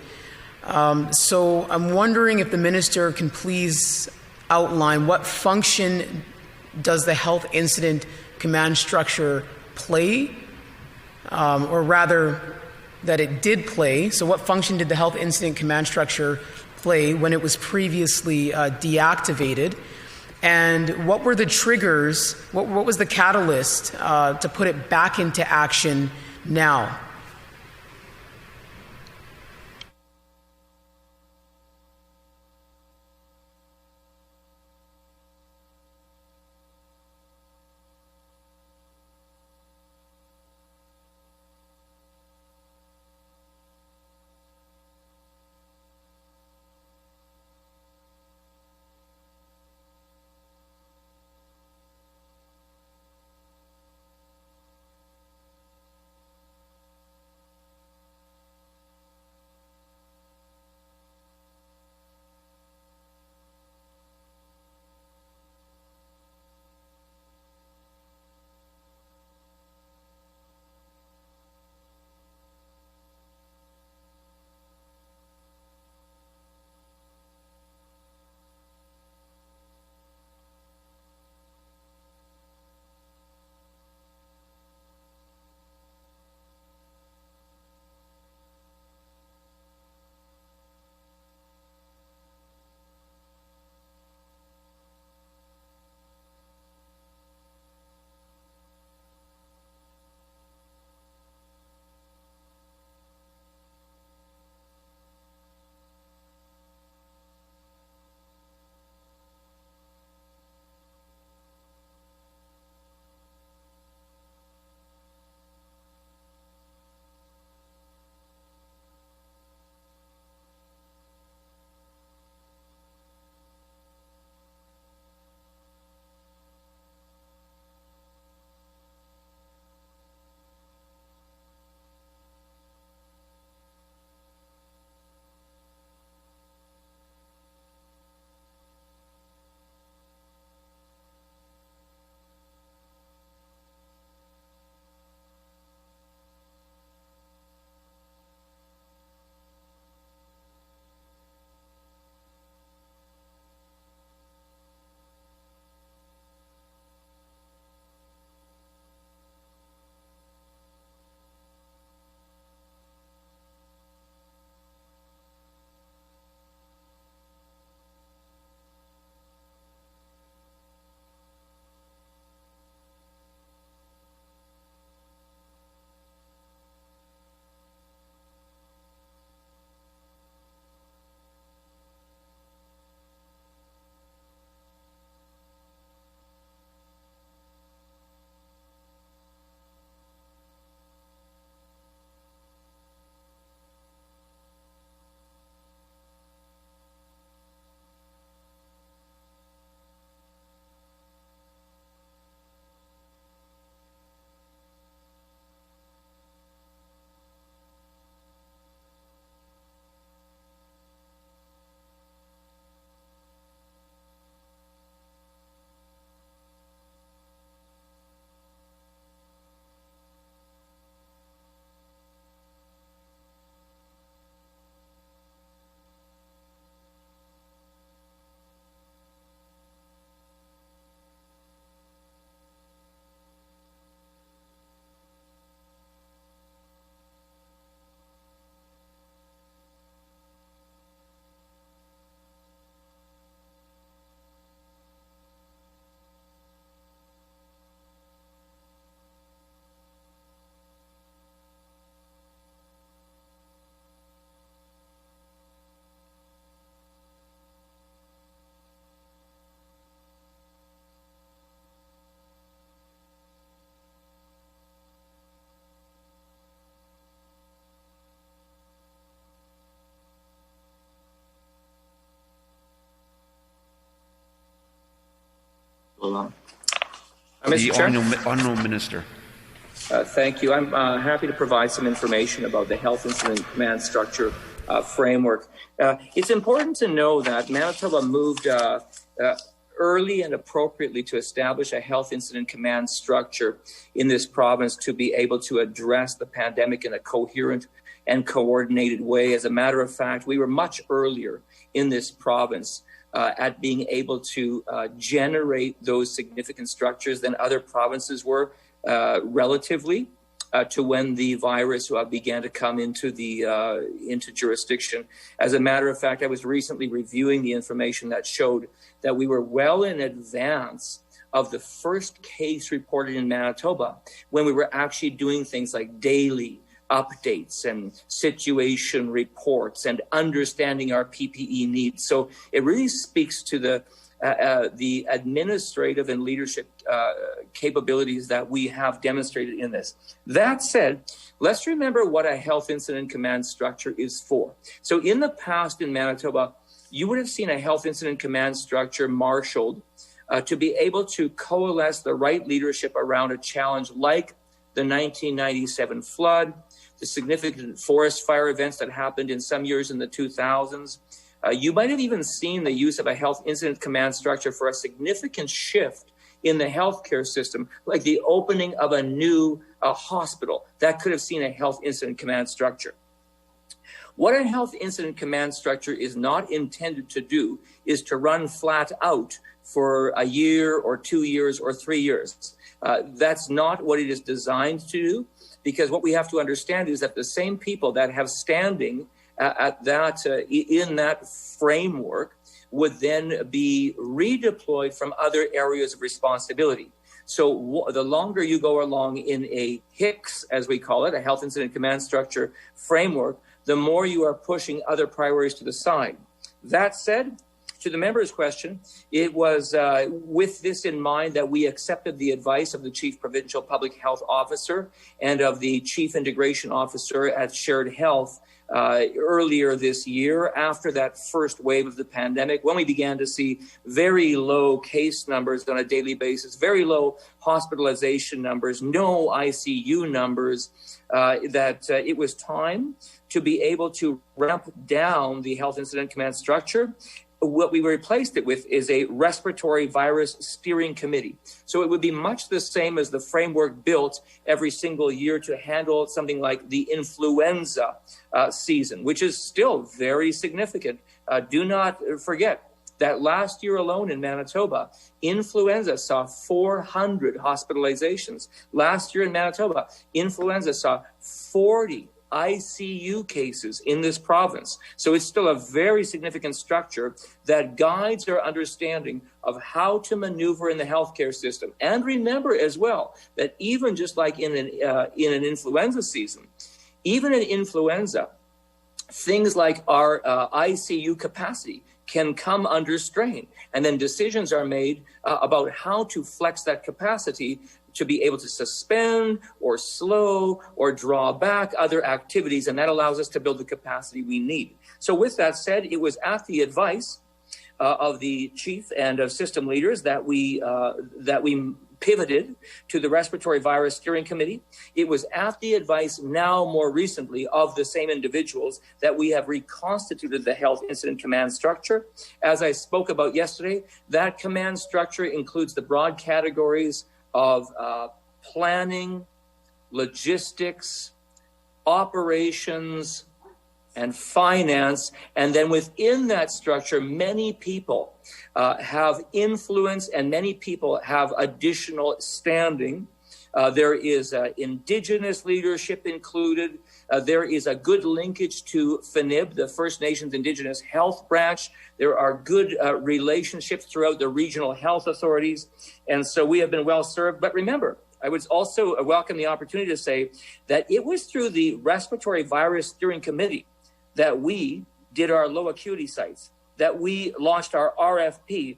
So I'm wondering if the minister can please outline what function does the health incident command structure play, or rather that it did play? So what function did the health incident command structure play when it was previously deactivated? And what were the triggers, what was the catalyst to put it back into action now? Mr. Chair? Honourable Minister. Thank you. I'm happy to provide some information about the Health Incident Command Structure framework. It's important to know that Manitoba moved early and appropriately to establish a health incident command structure in this province to be able to address the pandemic in a coherent and coordinated way. As a matter of fact, we were much earlier in this province at being able to generate those significant structures than other provinces were relatively to when the virus began to come into jurisdiction. As a matter of fact, I was recently reviewing the information that showed that we were well in advance of the first case reported in Manitoba when we were actually doing things like daily updates and situation reports and understanding our PPE needs. So it really speaks to the administrative and leadership capabilities that we have demonstrated in this. That said, let's remember what a health incident command structure is for. So in the past in Manitoba, you would have seen a health incident command structure marshaled to be able to coalesce the right leadership around a challenge like the 1997 flood, the significant forest fire events that happened in some years in the 2000s. You might have even seen the use of a health incident command structure for a significant shift in the healthcare system, like the opening of a new hospital. That could have seen a health incident command structure. What a health incident command structure is not intended to do is to run flat out for a year or 2 years or 3 years. That's not what it is designed to do, because what we have to understand is that the same people that have standing at that in that framework would then be redeployed from other areas of responsibility. So the longer you go along in a HICS, as we call it, a health incident command structure framework, the more you are pushing other priorities to the side. That said, to the member's question, it was with this in mind that we accepted the advice of the Chief Provincial Public Health Officer and of the Chief Integration Officer at Shared Health earlier this year, after that first wave of the pandemic, when we began to see very low case numbers on a daily basis, very low hospitalization numbers, no ICU numbers, that it was time to be able to ramp down the health incident command structure. What we replaced it with is a respiratory virus steering committee. So it would be much the same as the framework built every single year to handle something like the influenza season, which is still very significant. Do not forget that last year alone in Manitoba, influenza saw 400 hospitalizations. Last year in Manitoba, influenza saw 40 ICU cases in this province. So it's still a very significant structure that guides our understanding of how to maneuver in the healthcare system. And remember as well that even just like in an influenza season, even in influenza, things like our ICU capacity can come under strain. And then decisions are made about how to flex that capacity to be able to suspend or slow or draw back other activities. And that allows us to build the capacity we need. So with that said, it was at the advice of the chief and of system leaders that we pivoted to the Respiratory Virus Steering Committee. It was at the advice now more recently of the same individuals that we have reconstituted the Health Incident Command Structure. As I spoke about yesterday, that command structure includes the broad categories of planning, logistics, operations, and finance. And then within that structure, many people have influence and many people have additional standing. There is Indigenous leadership included. There is a good linkage to FNIB, the First Nations Indigenous Health Branch. There are good relationships throughout the regional health authorities. And so we have been well served. But remember, I would also welcome the opportunity to say that it was through the Respiratory Virus Steering Committee that we did our low acuity sites, that we launched our RFP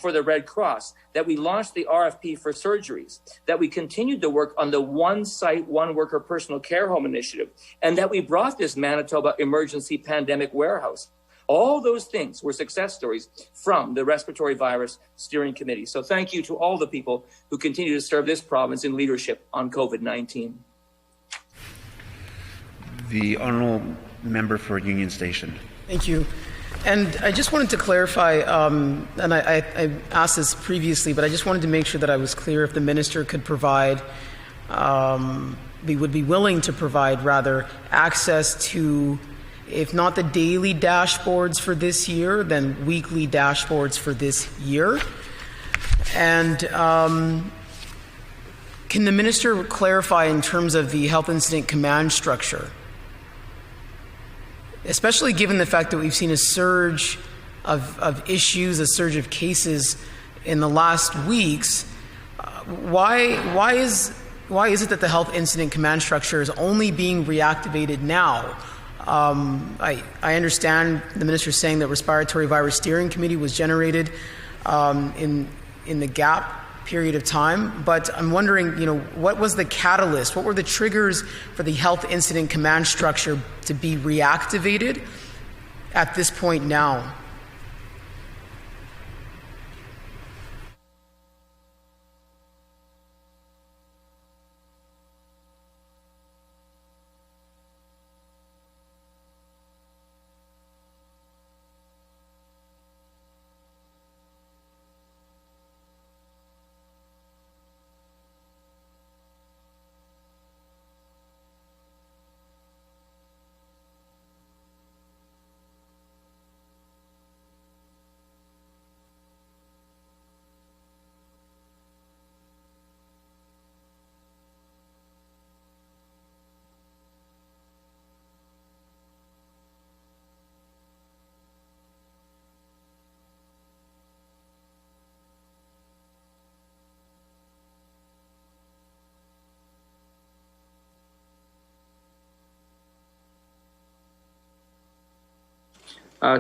for the Red Cross, that we launched the RFP for surgeries, that we continued to work on the one site, one worker personal care home initiative, and that we brought this Manitoba Emergency Pandemic Warehouse. All those things were success stories from the Respiratory Virus Steering Committee. So thank you to all the people who continue to serve this province in leadership on COVID-19. The honourable member for Union Station. Thank you. And I just wanted to clarify, and I asked this previously, but I just wanted to make sure that I was clear if the minister could provide, we would be willing to provide, rather, access to if not the daily dashboards for this year, then weekly dashboards for this year? And can the minister clarify in terms of the health incident command structure, especially given the fact that we've seen a surge of issues, a surge of cases in the last weeks? Why is it that the health incident command structure is only being reactivated now? I understand the minister saying that respiratory virus steering committee was generated in the gap period of time, but I'm wondering, what was the catalyst? What were the triggers for the health incident command structure to be reactivated at this point now?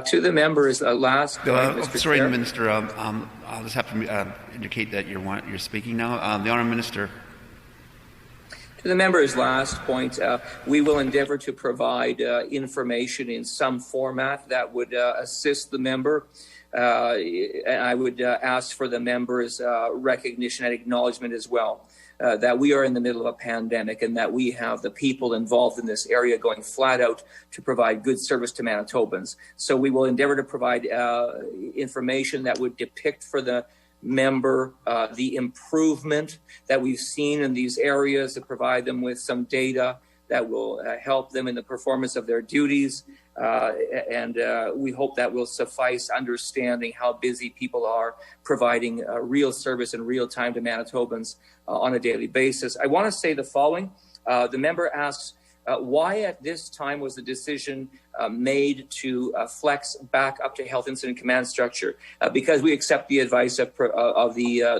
To the members, last point, Mr. Sorry, Chair. Minister. I'll just have to indicate that you're speaking now. The Honourable Minister. To the member's last point, we will endeavour to provide information in some format that would assist the member. And I would ask for the member's recognition and acknowledgement as well. That we are in the middle of a pandemic and that we have the people involved in this area going flat out to provide good service to Manitobans. So we will endeavour to provide information that would depict for the member the improvement that we've seen in these areas, to provide them with some data that will help them in the performance of their duties. And we hope that will suffice understanding how busy people are providing real service in real time to Manitobans on a daily basis. I want to say the following. The member asks, why at this time was the decision made to flex back up to health incident command structure? Because we accept the advice of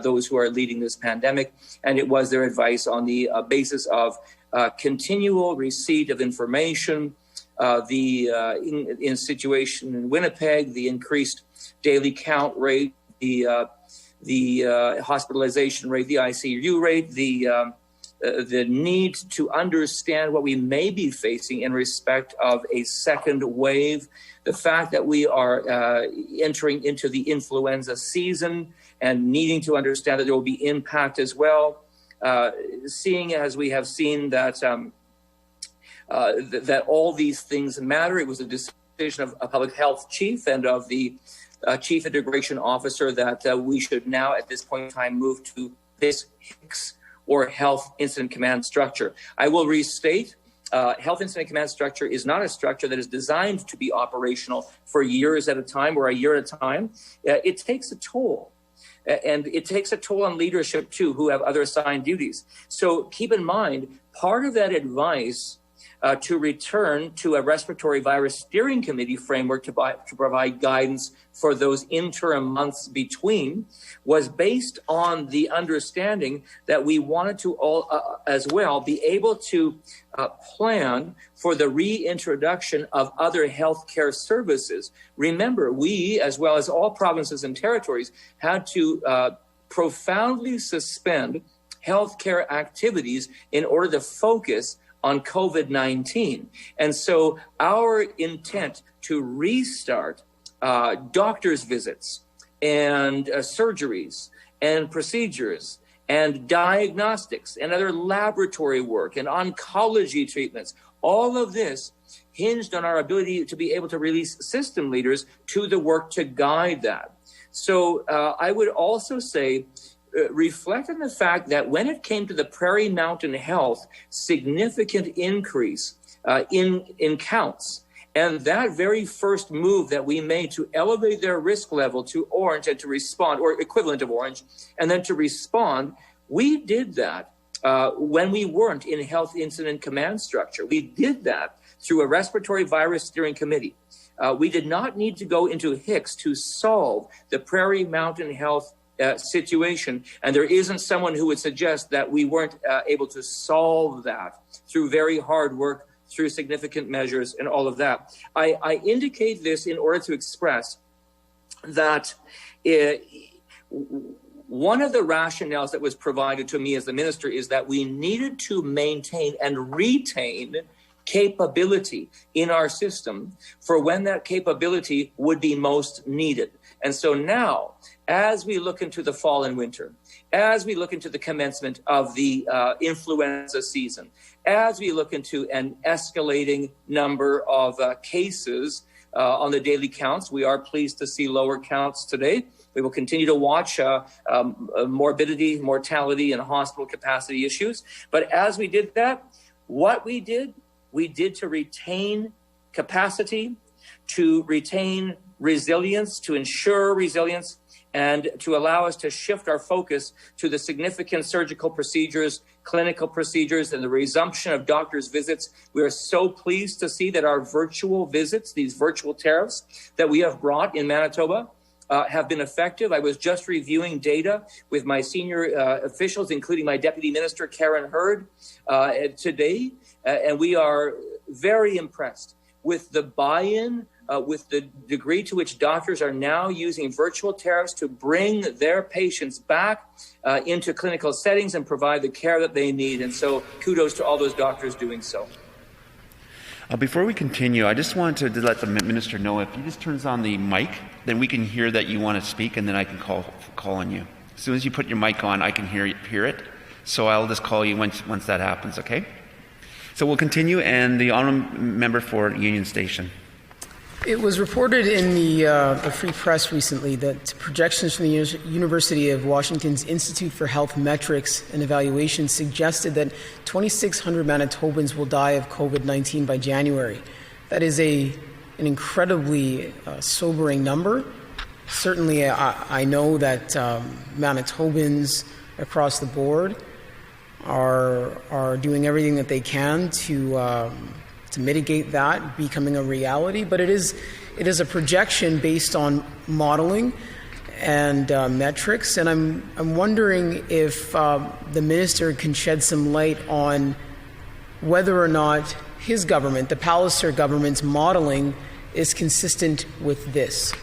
those who are leading this pandemic, and it was their advice on the basis of continual receipt of information, in situation in Winnipeg, the increased daily count rate, the hospitalization rate, the ICU rate, the need to understand what we may be facing in respect of a second wave, the fact that we are entering into the influenza season and needing to understand that there will be impact as well. Seeing as we have seen that that all these things matter, it was a decision of a public health chief and of the chief integration officer that we should now at this point in time move to this HICS or health incident command structure. I will restate, health incident command structure is not a structure that is designed to be operational for years at a time or a year at a time. It takes a toll. And it takes a toll on leadership, too, who have other assigned duties. So keep in mind, part of that advice to return to a respiratory virus steering committee framework to provide guidance for those interim months between was based on the understanding that we wanted to all as well be able to plan for the reintroduction of other healthcare services. Remember, we, as well as all provinces and territories, had to profoundly suspend healthcare activities in order to focus on COVID-19. And so our intent to restart doctor's visits and surgeries and procedures and diagnostics and other laboratory work and oncology treatments, all of this hinged on our ability to be able to release system leaders to the work to guide that. So I would also say, reflect on the fact that when it came to the Prairie Mountain Health significant increase in counts And that very first move that we made to elevate their risk level to orange and to respond, or equivalent of orange, and then to respond, we did that when we weren't in health incident command structure. We did that through a respiratory virus steering committee. We did not need to go into HICS to solve the Prairie Mountain Health situation. And there isn't someone who would suggest that we weren't able to solve that through very hard work, through significant measures and all of that. I indicate this in order to express that one of the rationales that was provided to me as the minister is that we needed to maintain and retain capability in our system for when that capability would be most needed. And so now, as we look into the fall and winter, as we look into the commencement of the influenza season, as we look into an escalating number of cases on the daily counts, we are pleased to see lower counts today. We will continue to watch morbidity, mortality, and hospital capacity issues. But as we did that, what we did to retain capacity, to retain resilience, to ensure resilience, and to allow us to shift our focus to the significant surgical procedures, clinical procedures, and the resumption of doctors' visits. We are so pleased to see that our virtual visits, these virtual tariffs that we have brought in Manitoba, have been effective. I was just reviewing data with my senior officials, including my Deputy Minister, Karen Hurd, today, and we are very impressed with the buy-in, with the degree to which doctors are now using virtual tariffs to bring their patients back into clinical settings and provide the care that they need. And so kudos to all those doctors doing so. Before we continue, I just wanted to let the minister know if he just turns on the mic, then we can hear that you want to speak, and then I can call on you. As soon as you put your mic on, I can hear it. So I'll just call you once that happens, okay? So we'll continue, and the honourable member for Union Station. It was reported in the Free Press recently that projections from the University of Washington's Institute for Health Metrics and Evaluation suggested that 2,600 Manitobans will die of COVID-19 by January. That is an incredibly sobering number. Certainly, I know that Manitobans across the board are doing everything that they can to mitigate that becoming a reality, but it is a projection based on modeling and metrics, and I'm wondering if the minister can shed some light on whether or not his government, the Pallister government's modeling, is consistent with this.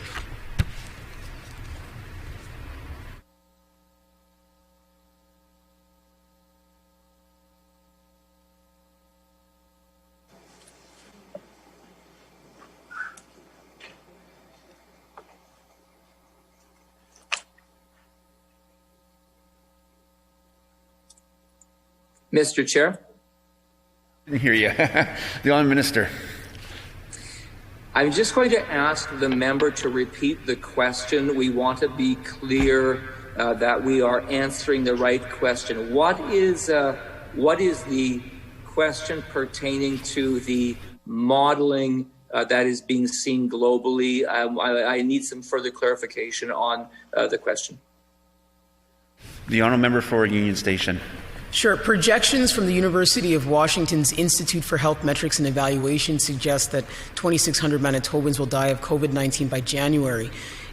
Mr. Chair. I can hear you. The Honourable Minister. I'm just going to ask the member to repeat the question. We want to be clear that we are answering the right question. What is the question pertaining to the modeling that is being seen globally? I need some further clarification on the question. The Honourable Member for Union Station. Sure. Projections from the University of Washington's Institute for Health Metrics and Evaluation suggest that 2,600 Manitobans will die of COVID-19 by January.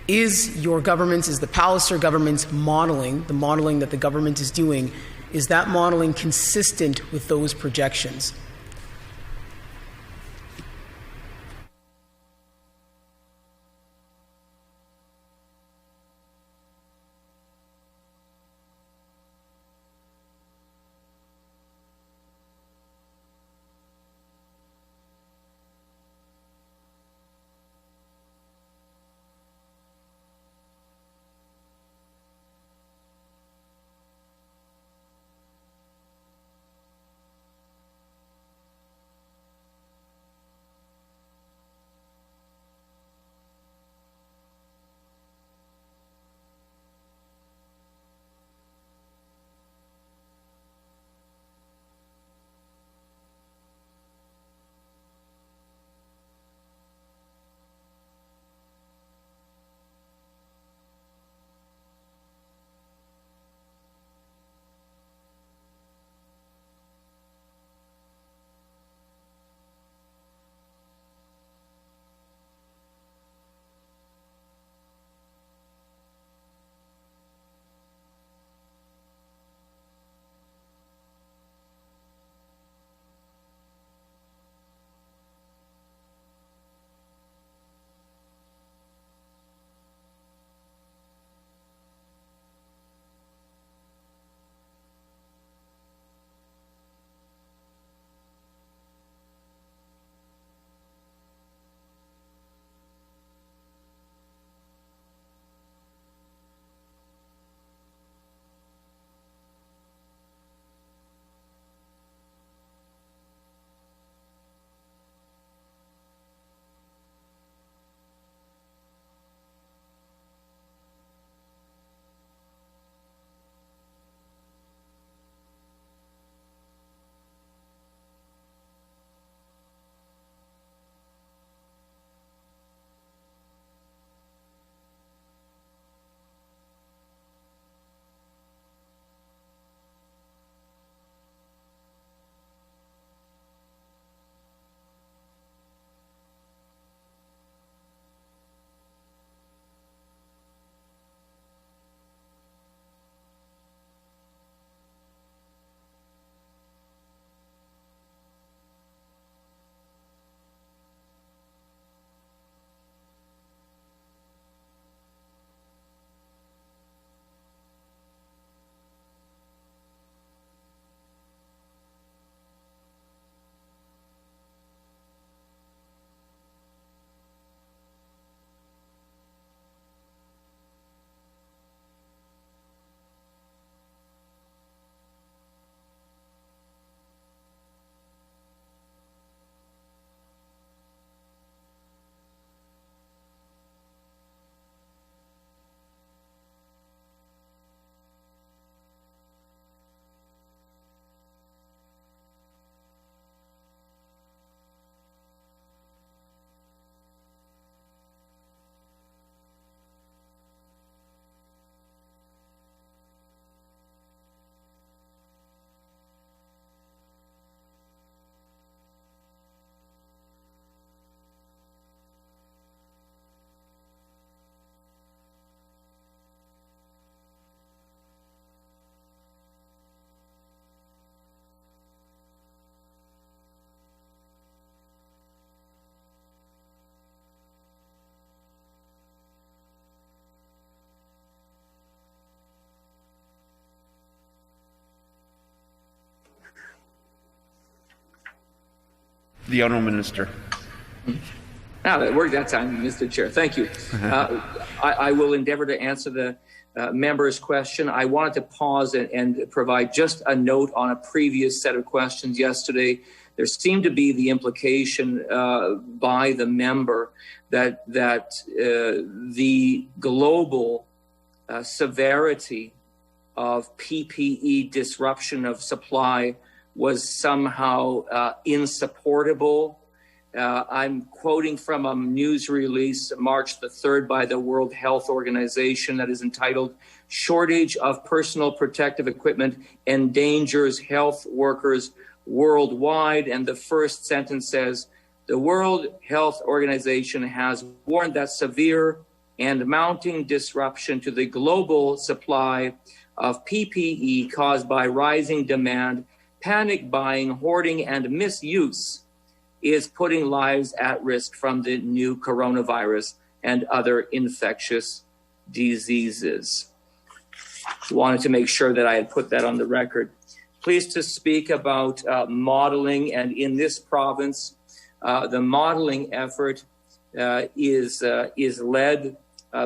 Is the Pallister government's modeling, the modeling that the government is doing, is that modeling consistent with those projections? The Honourable Minister. Now, that worked that time, Mr. Chair. Thank you. I will endeavour to answer the member's question. I wanted to pause and provide just a note on a previous set of questions yesterday. There seemed to be the implication by the member that the global severity of PPE disruption of supply was somehow insupportable. I'm quoting from a news release March the 3rd by the World Health Organization that is entitled "Shortage of Personal Protective Equipment Endangers Health Workers Worldwide." And the first sentence says, "The World Health Organization has warned that severe and mounting disruption to the global supply of PPE caused by rising demand, panic buying, hoarding, and misuse is putting lives at risk from the new coronavirus and other infectious diseases." Wanted to make sure that I had put that on the record. Pleased to speak about modeling, and in this province, the modeling effort is led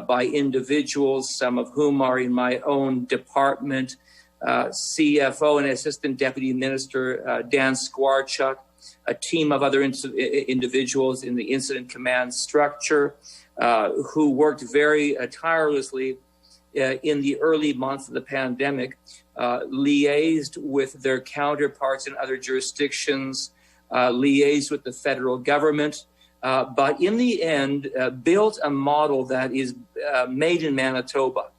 by individuals, some of whom are in my own department, CFO and Assistant Deputy Minister Dan Skwarchuk, a team of other individuals in the incident command structure who worked very tirelessly in the early months of the pandemic, liaised with their counterparts in other jurisdictions, liaised with the federal government, but in the end built a model that is made in Manitoba.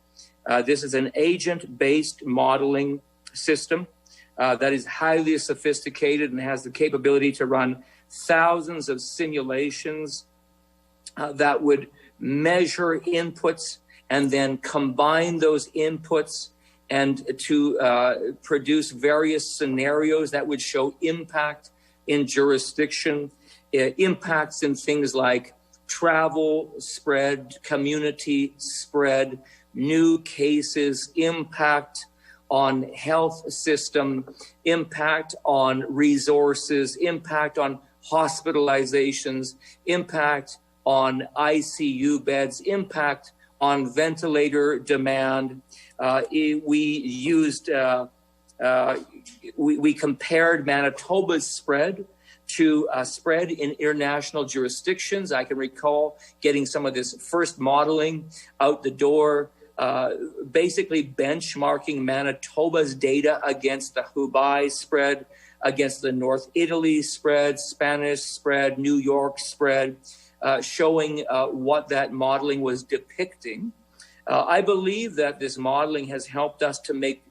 This is an agent-based modeling system that is highly sophisticated and has the capability to run thousands of simulations that would measure inputs and then combine those inputs and to produce various scenarios that would show impact in jurisdiction, impacts in things like travel spread, community spread, new cases, impact on health system, impact on resources, impact on hospitalizations, impact on ICU beds, impact on ventilator demand. We compared Manitoba's spread to spread in international jurisdictions. I can recall getting some of this first modeling out the door, basically benchmarking Manitoba's data against the Hubei spread, against the North Italy spread, Spanish spread, New York spread, showing what that modeling was depicting. I believe that this modeling has helped us to make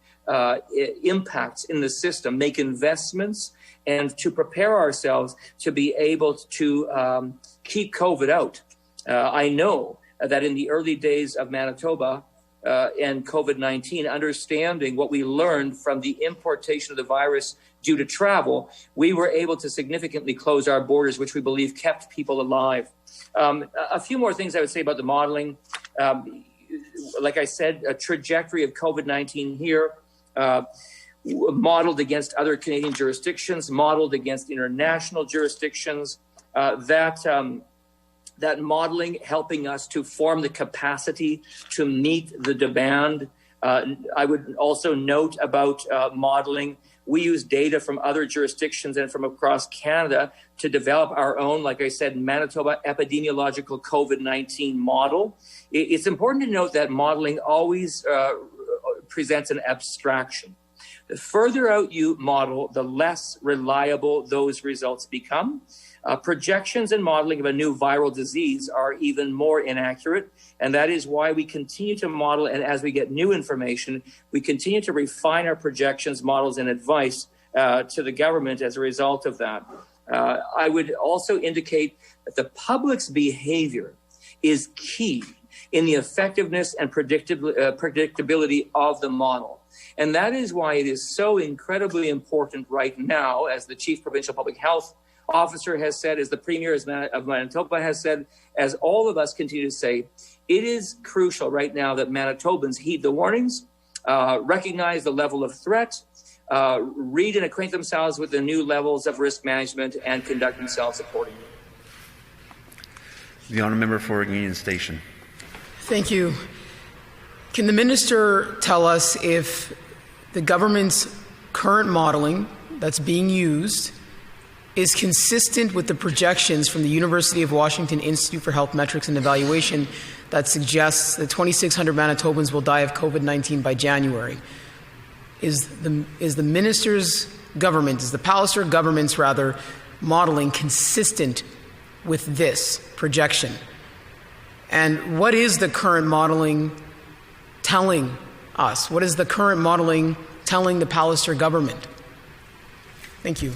impacts in the system, make investments, and to prepare ourselves to be able to keep COVID out. I know that in the early days of Manitoba and COVID-19, understanding what we learned from the importation of the virus due to travel, we were able to significantly close our borders, which we believe kept people alive. A few more things I would say about the modeling. Like I said, a trajectory of COVID-19 here, modeled against other Canadian jurisdictions, modeled against international jurisdictions, that modeling helping us to form the capacity to meet the demand. I would also note about modeling, we use data from other jurisdictions and from across Canada to develop our own, like I said, Manitoba epidemiological COVID-19 model. It's important to note that modeling always presents an abstraction. The further out you model, the less reliable those results become. Projections and modeling of a new viral disease are even more inaccurate, and that is why we continue to model, and as we get new information, we continue to refine our projections, models, and advice to the government as a result of that. I would also indicate that the public's behavior is key in the effectiveness and predictability of the model. And that is why it is so incredibly important right now, as the Chief Provincial Public Health Officer has said, as the Premier of Manitoba has said, as all of us continue to say, it is crucial right now that Manitobans heed the warnings, recognize the level of threat, read and acquaint themselves with the new levels of risk management and conduct themselves accordingly. The honourable member for Union Station. Thank you. Can the minister tell us if the government's current modeling that's being used is consistent with the projections from the University of Washington Institute for Health Metrics and Evaluation that suggests that 2,600 Manitobans will die of COVID-19 by January? Is the minister's government, is the Pallister government's rather, modeling consistent with this projection? And what is the current modeling telling us? What is the current modeling telling the Pallister government? Thank you.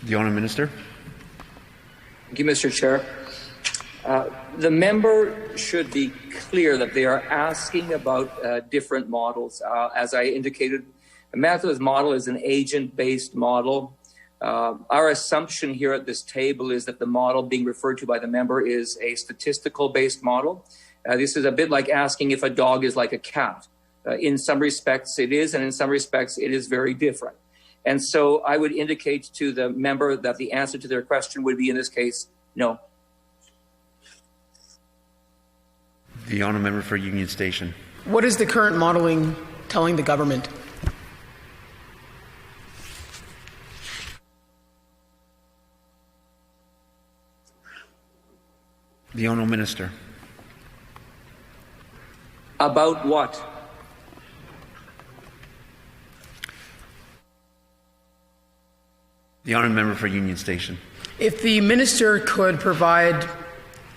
The honourable minister. Thank you, Mr. Chair. The member should be clear that they are asking about different models. As I indicated, the Manitoba's model is an agent-based model. Our assumption here at this table is that the model being referred to by the member is a statistical-based model. This is a bit like asking if a dog is like a cat. In some respects it is, and in some respects it is very different. And so I would indicate to the member that the answer to their question would be, in this case, no. The honourable member for Union Station. What is the current modeling telling the government? The honourable minister. About what? The honourable member for Union Station. If the minister could provide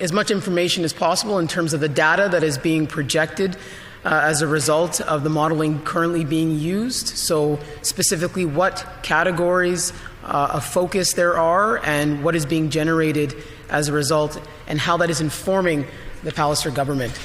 as much information as possible in terms of the data that is being projected as a result of the modeling currently being used, so specifically what categories of focus there are and what is being generated as a result, and how that is informing the Pallister government.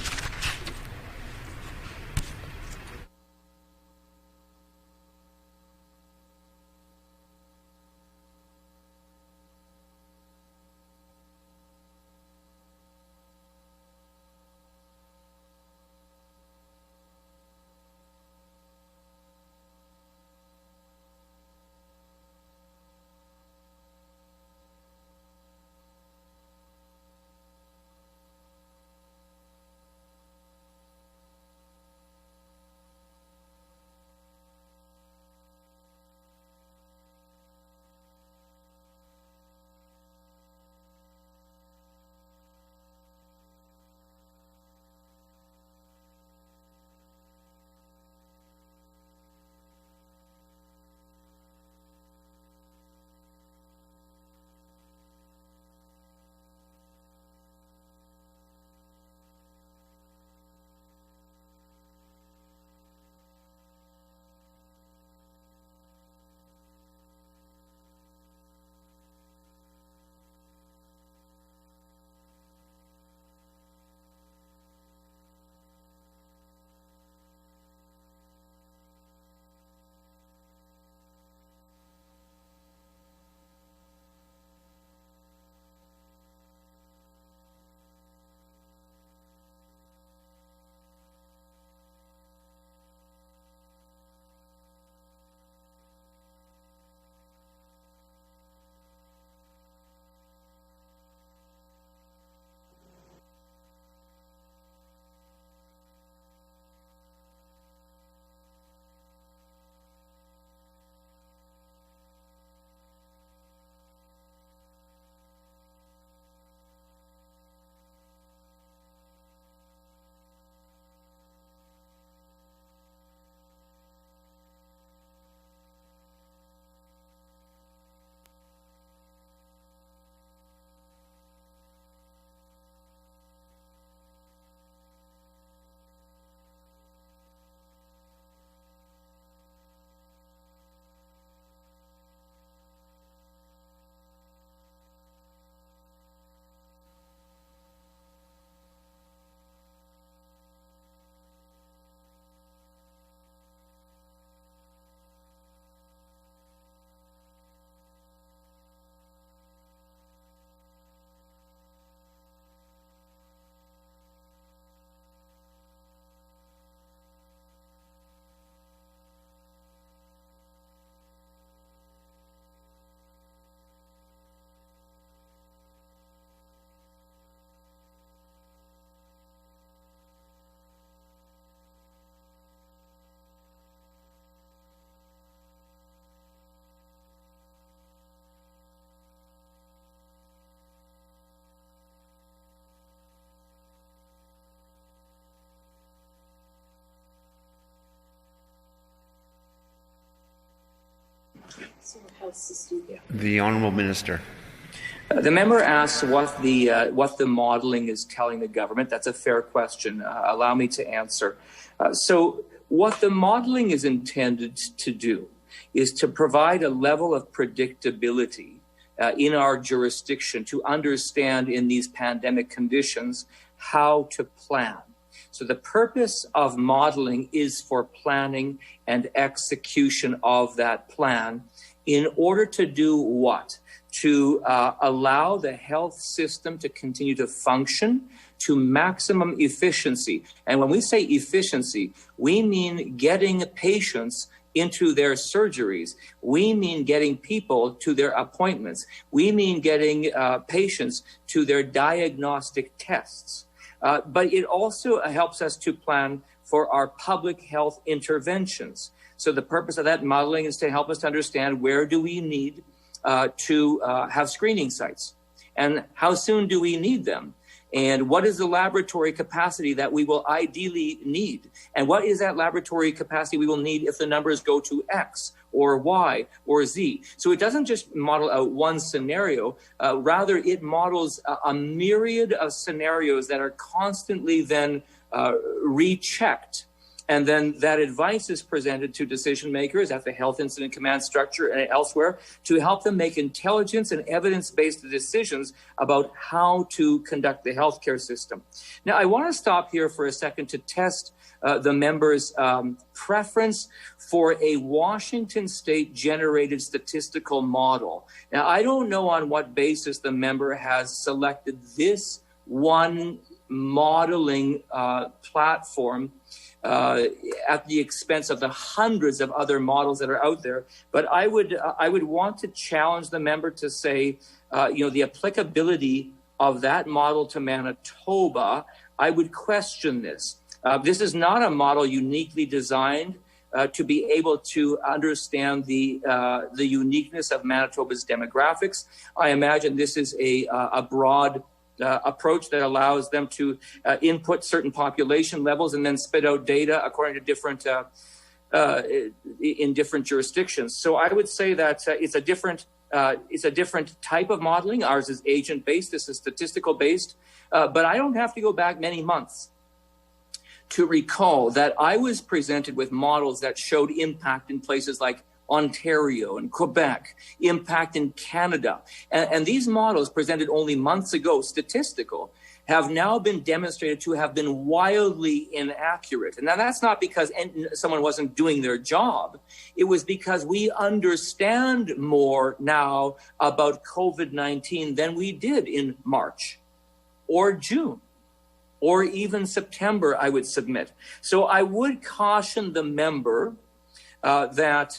health system. The Honourable Minister. The member asks what the modeling is telling the government. That's a fair question. Allow me to answer. So what the modeling is intended to do is to provide a level of predictability in our jurisdiction to understand in these pandemic conditions how to plan. So the purpose of modeling is for planning and execution of that plan in order to do what? To allow the health system to continue to function to maximum efficiency. And when we say efficiency, we mean getting patients into their surgeries. We mean getting people to their appointments. We mean getting patients to their diagnostic tests. But it also helps us to plan for our public health interventions. So the purpose of that modeling is to help us to understand where do we need to have screening sites and how soon do we need them? And what is the laboratory capacity that we will ideally need? And what is that laboratory capacity we will need if the numbers go to X or Y or Z? So it doesn't just model out one scenario, rather it models a myriad of scenarios that are constantly then rechecked. And then that advice is presented to decision makers at the Health Incident Command structure and elsewhere to help them make intelligence and evidence-based decisions about how to conduct the healthcare system. Now, I want to stop here for a second to test the member's preference for a Washington state-generated statistical model. Now, I don't know on what basis the member has selected this one modeling platform at the expense of the hundreds of other models that are out there. But I would want to challenge the member to say, the applicability of that model to Manitoba. I would question this. This is not a model uniquely designed to be able to understand the uniqueness of Manitoba's demographics. I imagine this is a broad approach that allows them to input certain population levels and then spit out data according to different in different jurisdictions. So I would say that it's a different type of modeling. Ours is agent based. This is statistical based. But I don't have to go back many months to recall that I was presented with models that showed impact in places like Ontario and Quebec, impact in Canada. And these models presented only months ago, statistical, have now been demonstrated to have been wildly inaccurate. And now that's not because someone wasn't doing their job. It was because we understand more now about COVID-19 than we did in March or June or even September, I would submit. So I would caution the member that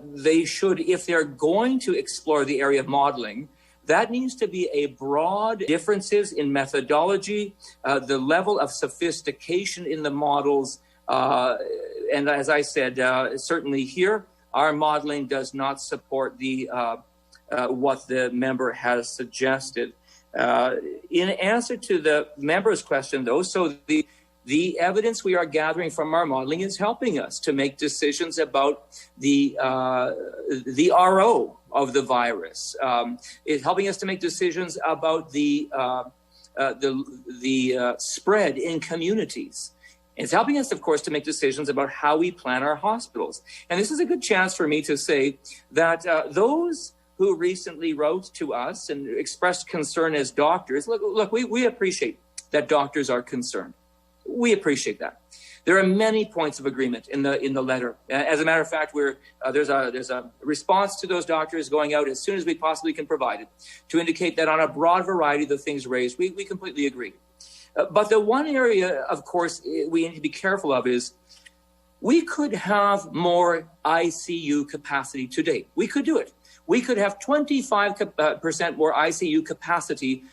they should, if they're going to explore the area of modeling, that needs to be a broad differences in methodology, the level of sophistication in the models. And as I said, certainly here, our modeling does not support the what the member has suggested. In answer to the member's question, though, so the evidence we are gathering from our modeling is helping us to make decisions about the RO of the virus. It's helping us to make decisions about the spread in communities. It's helping us, of course, to make decisions about how we plan our hospitals. And this is a good chance for me to say that those who recently wrote to us and expressed concern as doctors, look, we appreciate that doctors are concerned. We appreciate that. There are many points of agreement in the letter. As a matter of fact, there's a response to those doctors going out as soon as we possibly can provide it to indicate that on a broad variety of the things raised, we completely agree. But the one area, of course, we need to be careful of is we could have more ICU capacity today. We could do it. We could have 25% more ICU capacity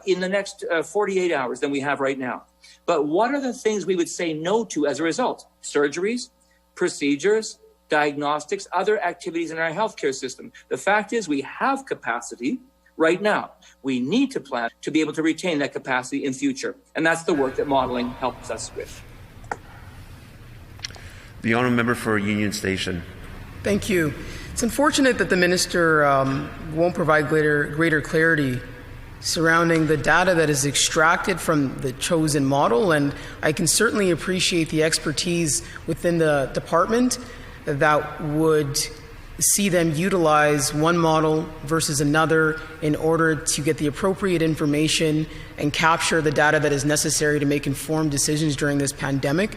in the next 48 hours than we have right now. But what are the things we would say no to as a result? Surgeries, procedures, diagnostics, other activities in our healthcare system. The fact is we have capacity right now. We need to plan to be able to retain that capacity in future. And that's the work that modeling helps us with. The honourable member for Union Station. Thank you. It's unfortunate that the minister won't provide greater clarity surrounding the data that is extracted from the chosen model, and I can certainly appreciate the expertise within the department that would see them utilize one model versus another in order to get the appropriate information and capture the data that is necessary to make informed decisions during this pandemic.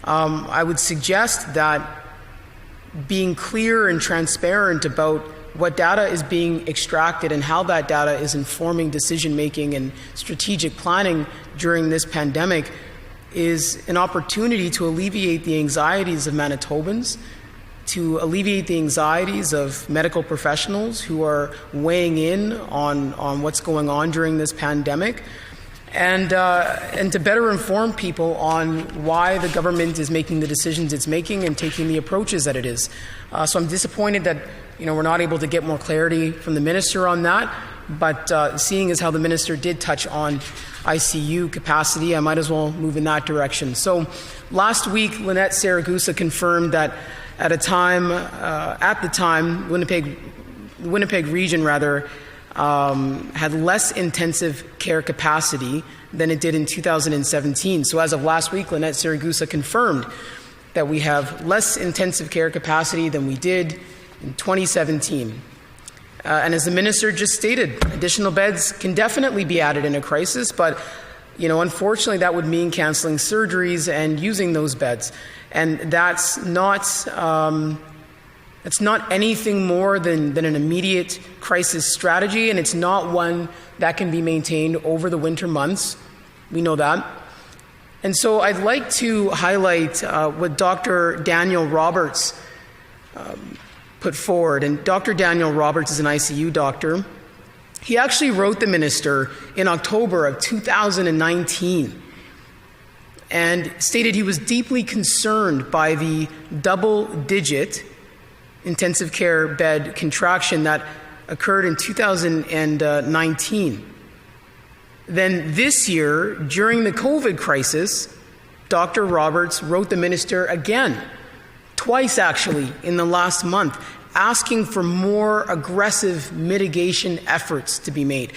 I would suggest that being clear and transparent about what data is being extracted and how that data is informing decision making and strategic planning during this pandemic is an opportunity to alleviate the anxieties of Manitobans, to alleviate the anxieties of medical professionals who are weighing in on what's going on during this pandemic, and to better inform people on why the government is making the decisions it's making and taking the approaches that it is. So I'm disappointed that we're not able to get more clarity from the minister on that, but seeing as how the minister did touch on ICU capacity, I might as well move in that direction. So last week, Lynette Saragusa confirmed that at the time, Winnipeg region had less intensive care capacity than it did in 2017. So as of last week, Lynette Saragusa confirmed that we have less intensive care capacity than we did in 2017. And as the minister just stated, additional beds can definitely be added in a crisis, but unfortunately that would mean canceling surgeries and using those beds. And that's not anything more than an immediate crisis strategy, and it's not one that can be maintained over the winter months. We know that. And so I'd like to highlight what Dr. Daniel Roberts put forward. And Dr. Daniel Roberts is an ICU doctor. He actually wrote the minister in October of 2019 and stated he was deeply concerned by the double-digit intensive care bed contraction that occurred in 2019. Then this year, during the COVID crisis, Dr. Roberts wrote the minister again, twice actually in the last month, asking for more aggressive mitigation efforts to be made.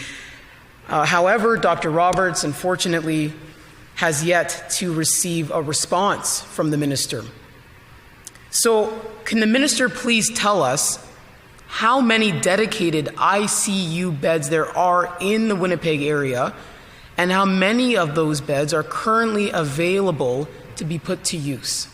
However, Dr. Roberts, unfortunately, has yet to receive a response from the minister. So, can the minister please tell us how many dedicated ICU beds there are in the Winnipeg area and how many of those beds are currently available to be put to use?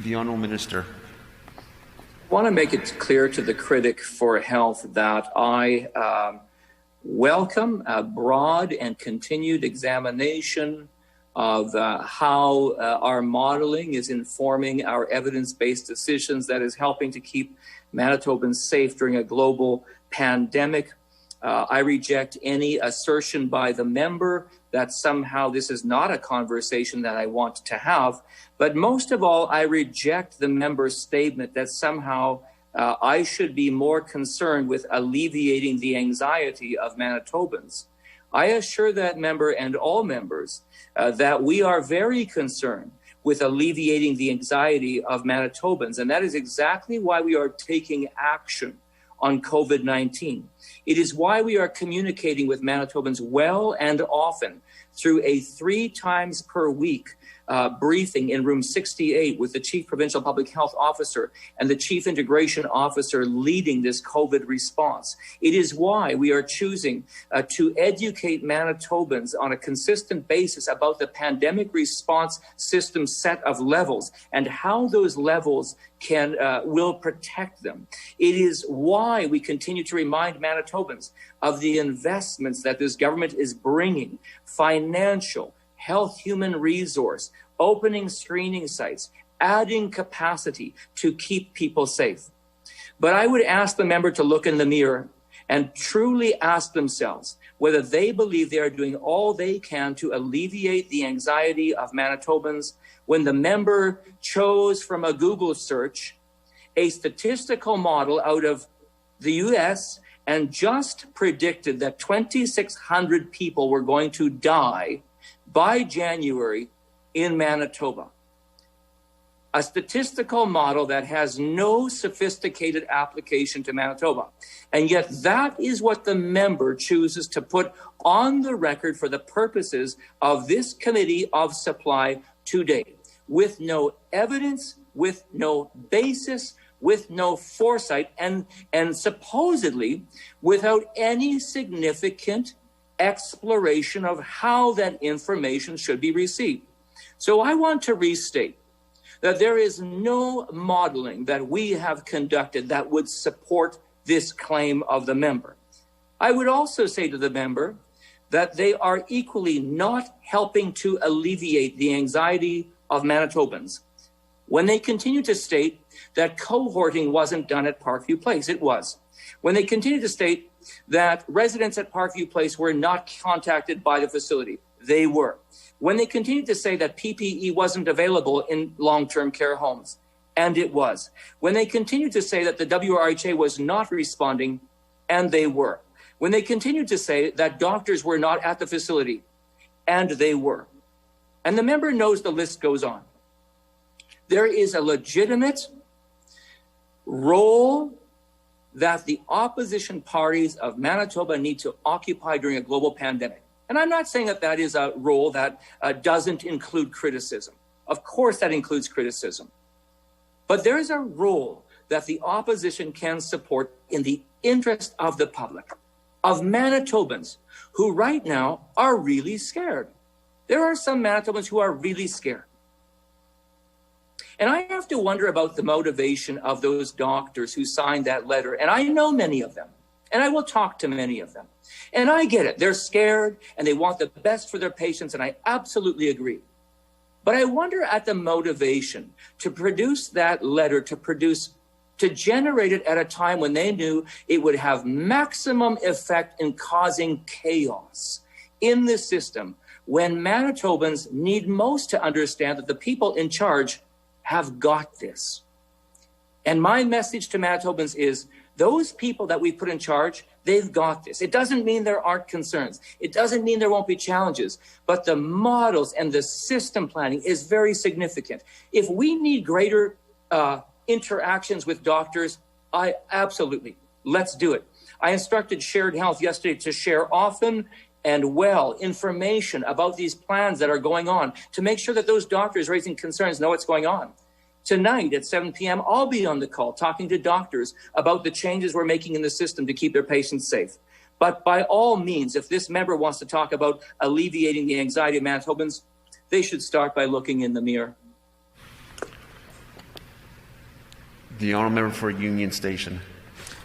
The Honourable Minister. I want to make it clear to the critic for health that I welcome a broad and continued examination of how our modeling is informing our evidence-based decisions that is helping to keep Manitobans safe during a global pandemic. I reject any assertion by the member that somehow this is not a conversation that I want to have. But most of all, I reject the member's statement that somehow I should be more concerned with alleviating the anxiety of Manitobans. I assure that member and all members that we are very concerned with alleviating the anxiety of Manitobans. And that is exactly why we are taking action on COVID-19. It is why we are communicating with Manitobans well and often through a 3 times per week briefing in room 68 with the Chief Provincial Public Health Officer and the Chief Integration Officer leading this COVID response. It is why we are choosing to educate Manitobans on a consistent basis about the pandemic response system set of levels and how those levels will protect them. It is why we continue to remind Manitobans of the investments that this government is bringing, financial, health, human resource, opening screening sites, adding capacity to keep people safe. But I would ask the member to look in the mirror and truly ask themselves whether they believe they are doing all they can to alleviate the anxiety of Manitobans when the member chose from a Google search a statistical model out of the US and just predicted that 2,600 people were going to die by January in Manitoba. A statistical model that has no sophisticated application to Manitoba. And yet that is what the member chooses to put on the record for the purposes of this Committee of Supply today, with no evidence, with no basis, with no foresight, and supposedly without any significant exploration of how that information should be received. So I want to restate that there is no modeling that we have conducted that would support this claim of the member. I would also say to the member that they are equally not helping to alleviate the anxiety of Manitobans when they continue to state that cohorting wasn't done at Parkview Place. It was. When they continue to state that residents at Parkview Place were not contacted by the facility. They were. When they continued to say that PPE wasn't available in long-term care homes, and it was. When they continued to say that the WRHA was not responding, and they were. When they continued to say that doctors were not at the facility, and they were. And the member knows the list goes on. There is a legitimate role that the opposition parties of Manitoba need to occupy during a global pandemic. And I'm not saying that that is a role that doesn't include criticism. Of course that includes criticism. But there is a role that the opposition can support in the interest of the public, of Manitobans who right now are really scared. There are some Manitobans who are really scared. And I have to wonder about the motivation of those doctors who signed that letter. And I know many of them, and I will talk to many of them. And I get it. They're scared and they want the best for their patients, and I absolutely agree. But I wonder at the motivation to produce that letter, to generate it at a time when they knew it would have maximum effect in causing chaos in the system, when Manitobans need most to understand that the people in charge have got this. And my message to Manitobans is those people that we put in charge, they've got this. It doesn't mean there aren't concerns. It doesn't mean there won't be challenges, but the models and the system planning is very significant. If we need greater interactions with doctors, absolutely, let's do it. I instructed Shared Health yesterday to share often and well information about these plans that are going on to make sure that those doctors raising concerns know what's going on. Tonight at 7 p.m., I'll be on the call talking to doctors about the changes we're making in the system to keep their patients safe. But by all means, if this member wants to talk about alleviating the anxiety of Manitobans, they should start by looking in the mirror. The honourable member for Union Station.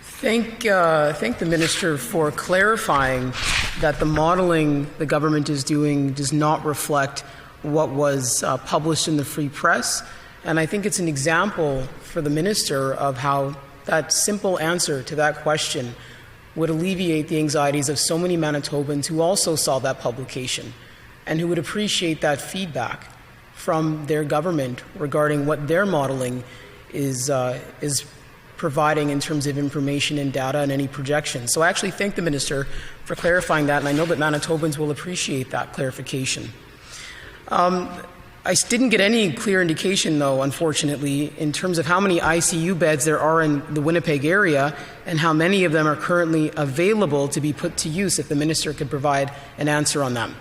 Thank the Minister for clarifying that the modeling the government is doing does not reflect what was published in the Free Press. And I think it's an example for the Minister of how that simple answer to that question would alleviate the anxieties of so many Manitobans who also saw that publication and who would appreciate that feedback from their government regarding what their modeling is providing in terms of information and data and any projections. So I actually thank the Minister for clarifying that, and I know that Manitobans will appreciate that clarification. I didn't get any clear indication, though, unfortunately, in terms of how many ICU beds there are in the Winnipeg area and how many of them are currently available to be put to use, if the Minister could provide an answer on them.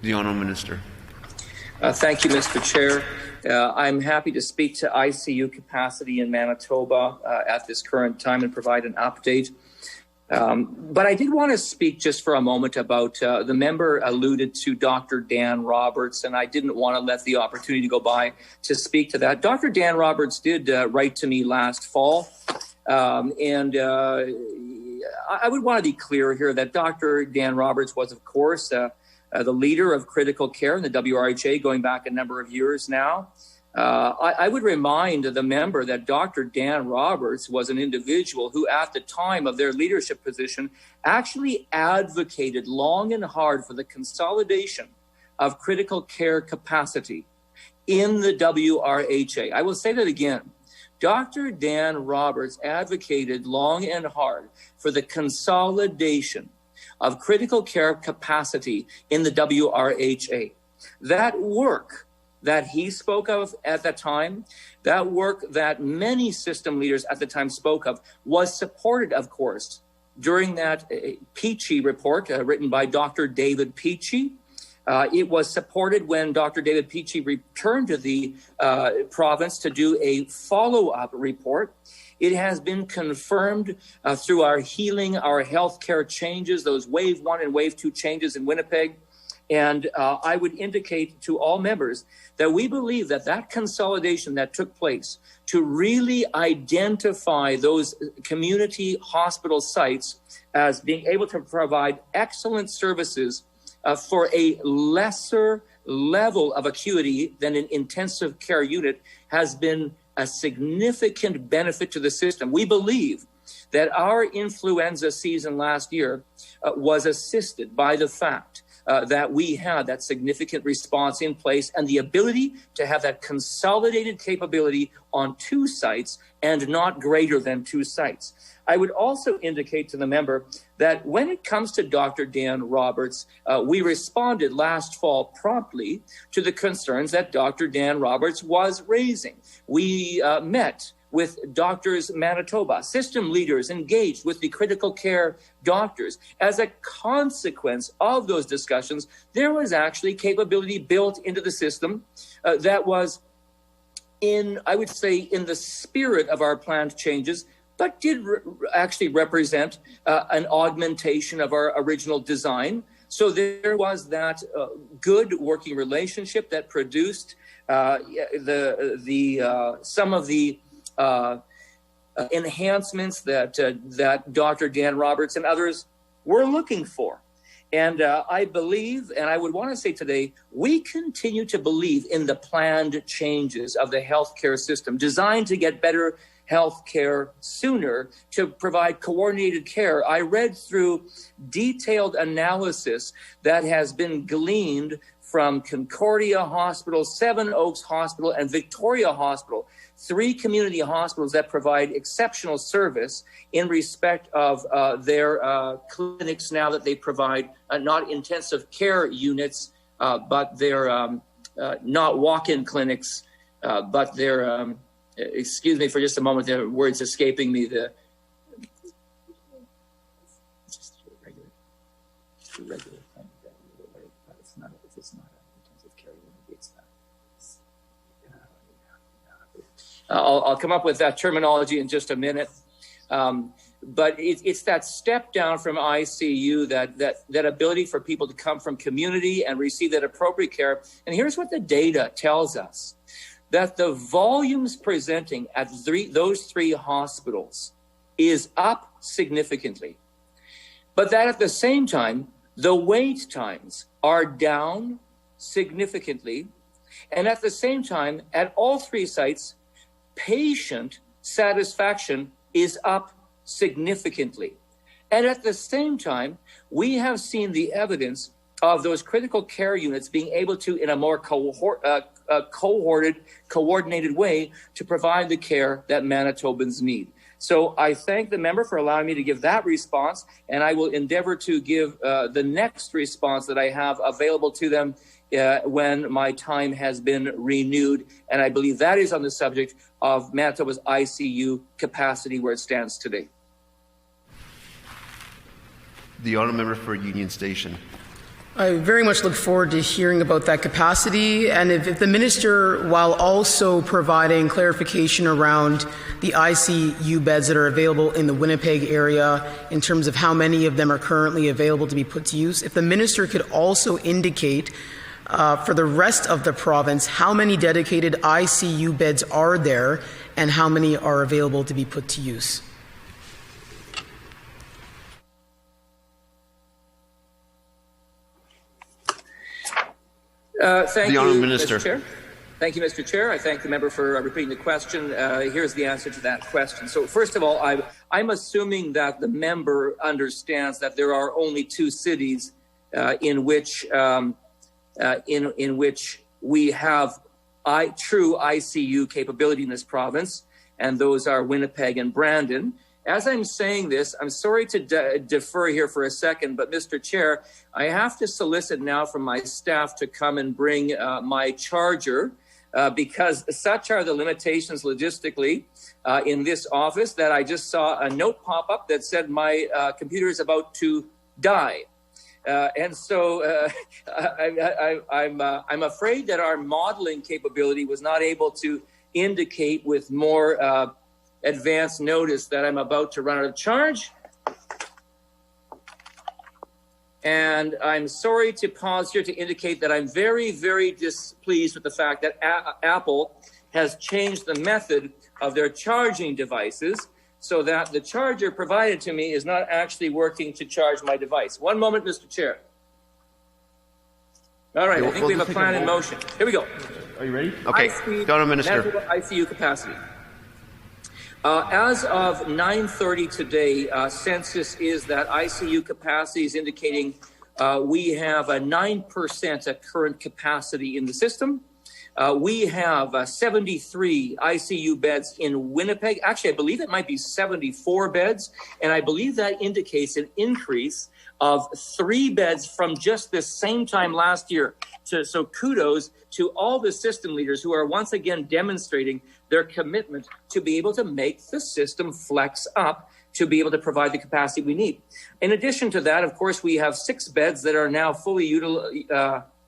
The Honourable Minister. Thank you, Mr. Chair. I'm happy to speak to ICU capacity in Manitoba at this current time and provide an update. But I did want to speak just for a moment about the member alluded to Dr. Dan Roberts, and I didn't want to let the opportunity go by to speak to that. Dr. Dan Roberts did write to me last fall, and I would want to be clear here that Dr. Dan Roberts was, of course, the leader of critical care in the WRHA going back a number of years now. I would remind the member that Dr. Dan Roberts was an individual who, at the time of their leadership position, actually advocated long and hard for the consolidation of critical care capacity in the WRHA. I will say that again. Dr. Dan Roberts advocated long and hard for the consolidation of critical care capacity in the WRHA. That work that he spoke of at that time, that work that many system leaders at the time spoke of, was supported, of course, during that Peachy report written by Dr. David Peachy. It was supported when Dr. David Peachy returned to the province to do a follow-up report. It has been confirmed through our healing, our healthcare changes, those wave 1 and wave 2 changes in Winnipeg. And I would indicate to all members that we believe that that consolidation that took place to really identify those community hospital sites as being able to provide excellent services for a lesser level of acuity than an intensive care unit has been a significant benefit to the system. We believe that our influenza season last year was assisted by the fact that we had that significant response in place and the ability to have that consolidated capability on 2 sites and not greater than 2 sites. I would also indicate to the member that when it comes to Dr. Dan Roberts, we responded last fall promptly to the concerns that Dr. Dan Roberts was raising. We met with Doctors Manitoba, system leaders engaged with the critical care doctors. As a consequence of those discussions, there was actually capability built into the system that was I would say, in the spirit of our planned changes, but did actually represent an augmentation of our original design. So there was that good working relationship that produced some of the enhancements that Dr. Dan Roberts and others were looking for. And I believe, and I would want to say today, we continue to believe in the planned changes of the healthcare system designed to get better health care sooner, to provide coordinated care. I read through detailed analysis that has been gleaned from Concordia Hospital, Seven Oaks Hospital, and Victoria Hospital, 3 community hospitals that provide exceptional service in respect of their clinics now that they provide not intensive care units, but they're not walk-in clinics, but they're, excuse me for just a moment, the words escaping me, just regular thing. It's not intensive care unit, it's I'll come up with that terminology in just a minute. But it's that step down from ICU, that ability for people to come from community and receive that appropriate care. And here's what the data tells us, that the volumes presenting at those 3 hospitals is up significantly. But that at the same time, the wait times are down significantly. And at the same time, at all 3 sites, patient satisfaction is up significantly. And at the same time, we have seen the evidence of those critical care units being able to, in a more coordinated way, to provide the care that Manitobans need. So I thank the member for allowing me to give that response, and I will endeavor to give the next response that I have available to them when my time has been renewed. And I believe that is on the subject of Manitoba's ICU capacity where it stands today. The honourable member for Union Station. I very much look forward to hearing about that capacity, and if the minister, while also providing clarification around the ICU beds that are available in the Winnipeg area in terms of how many of them are currently available to be put to use, if the minister could also indicate for the rest of the province how many dedicated ICU beds are there and how many are available to be put to use. Thank you, Minister. Mr. Chair. Thank you, Mr. Chair. I thank the member for repeating the question. Here's the answer to that question. So first of all, I'm assuming that the member understands that there are only 2 cities in which we have true ICU capability in this province, and those are Winnipeg and Brandon. As I'm saying this, I'm sorry to defer here for a second, but Mr. Chair, I have to solicit now from my staff to come and bring my charger because such are the limitations logistically in this office that I just saw a note pop up that said my computer is about to die. And so I'm afraid that our modeling capability was not able to indicate with more advance notice that I'm about to run out of charge. And I'm sorry to pause here to indicate that I'm very, very displeased with the fact that Apple has changed the method of their charging devices so that the charger provided to me is not actually working to charge my device. One moment, Mr. Chair. All right, I think we have a plan in motion. Here we go. Are you ready? Okay. Honourable Minister. ICU capacity. As of 9:30 today, census is that ICU capacity is indicating we have a 9% at current capacity in the system. We have 73 ICU beds in Winnipeg. Actually, I believe it might be 74 beds, and I believe that indicates an increase of 3 beds from just this same time last year. So kudos to all the system leaders who are once again demonstrating their commitment to be able to make the system flex up to be able to provide the capacity we need. In addition to that, of course, we have 6 beds that are now fully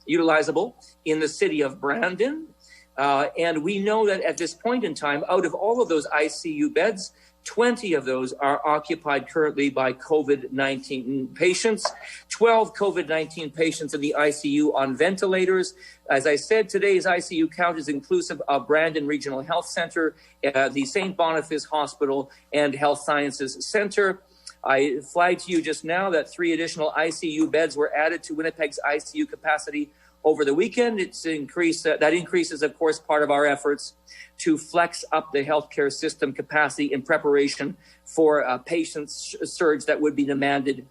utilizable in the city of Brandon. And we know that at this point in time, out of all of those ICU beds, 20 of those are occupied currently by COVID-19 patients, 12 COVID-19 patients in the ICU on ventilators. As I said, today's ICU count is inclusive of Brandon Regional Health Center, the St. Boniface Hospital, and Health Sciences Center. I flagged to you just now that 3 additional ICU beds were added to Winnipeg's ICU capacity over the weekend. That increase is, of course, part of our efforts to flex up the healthcare system capacity in preparation for patient surge that would be demanded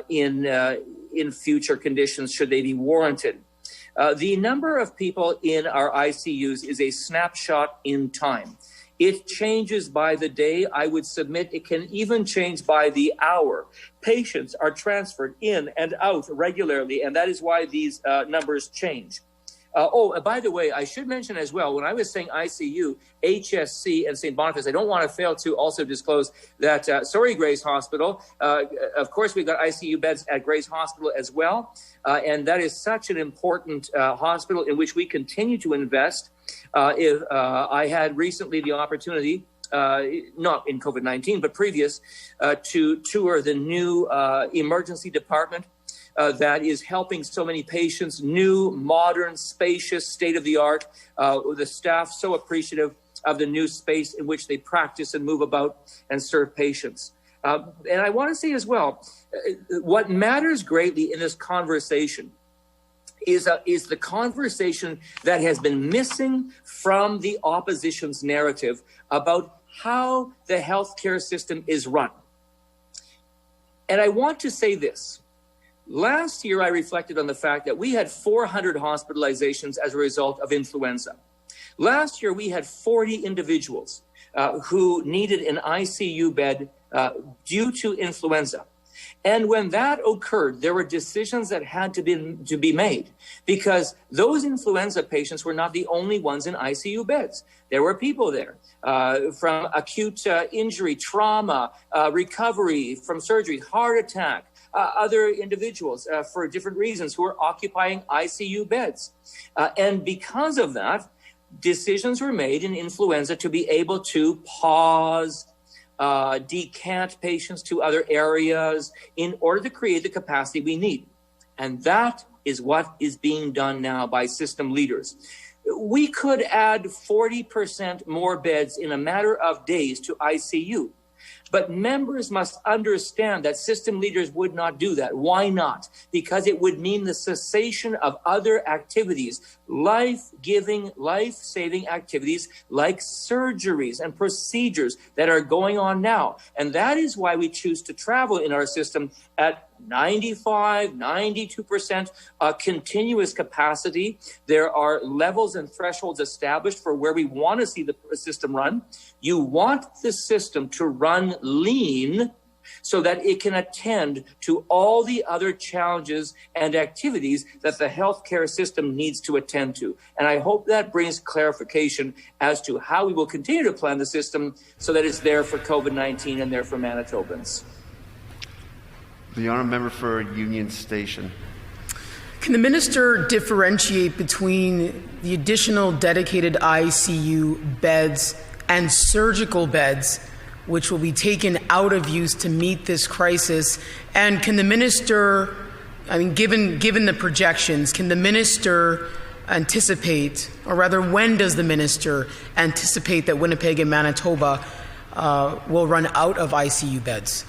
in future conditions should they be warranted. The number of people in our ICUs is a snapshot in time. It changes by the day. I would submit it can even change by the hour. Patients are transferred in and out regularly, and that is why these numbers change. By the way, I should mention as well, when I was saying ICU, HSC, and St. Boniface, I don't want to fail to also disclose that Surrey Grace Hospital, of course, we've got ICU beds at Grace Hospital as well, and that is such an important hospital in which we continue to invest. I had recently the opportunity, not in COVID-19, but previous, to tour the new emergency department that is helping so many patients, new, modern, spacious, state-of-the-art. The staff so appreciative of the new space in which they practice and move about and serve patients. And I want to say as well, what matters greatly in this conversation is the conversation that has been missing from the opposition's narrative about how the healthcare system is run. And I want to say this. Last year, I reflected on the fact that we had 400 hospitalizations as a result of influenza. Last year, we had 40 individuals who needed an ICU bed due to influenza. And when that occurred, there were decisions that had to be made because those influenza patients were not the only ones in ICU beds. There were people there from acute injury, trauma, recovery from surgery, heart attack, other individuals for different reasons who are occupying ICU beds. And because of that, decisions were made in influenza to be able to pause, decant patients to other areas in order to create the capacity we need. And that is what is being done now by system leaders. We could add 40% more beds in a matter of days to ICU. But members must understand that system leaders would not do that. Why not? Because it would mean the cessation of other activities, life-giving, life-saving activities like surgeries and procedures that are going on now. And that is why we choose to travel in our system at 95, 92% continuous capacity. There are levels and thresholds established for where we want to see the system run. You want the system to run lean so that it can attend to all the other challenges and activities that the healthcare system needs to attend to. And I hope that brings clarification as to how we will continue to plan the system so that it's there for COVID-19 and there for Manitobans. The honourable member for Union Station. Can the minister differentiate between the additional dedicated ICU beds and surgical beds which will be taken out of use to meet this crisis? And can the minister, given the projections, can the minister anticipate, or rather when does the minister anticipate that Winnipeg and Manitoba will run out of ICU beds?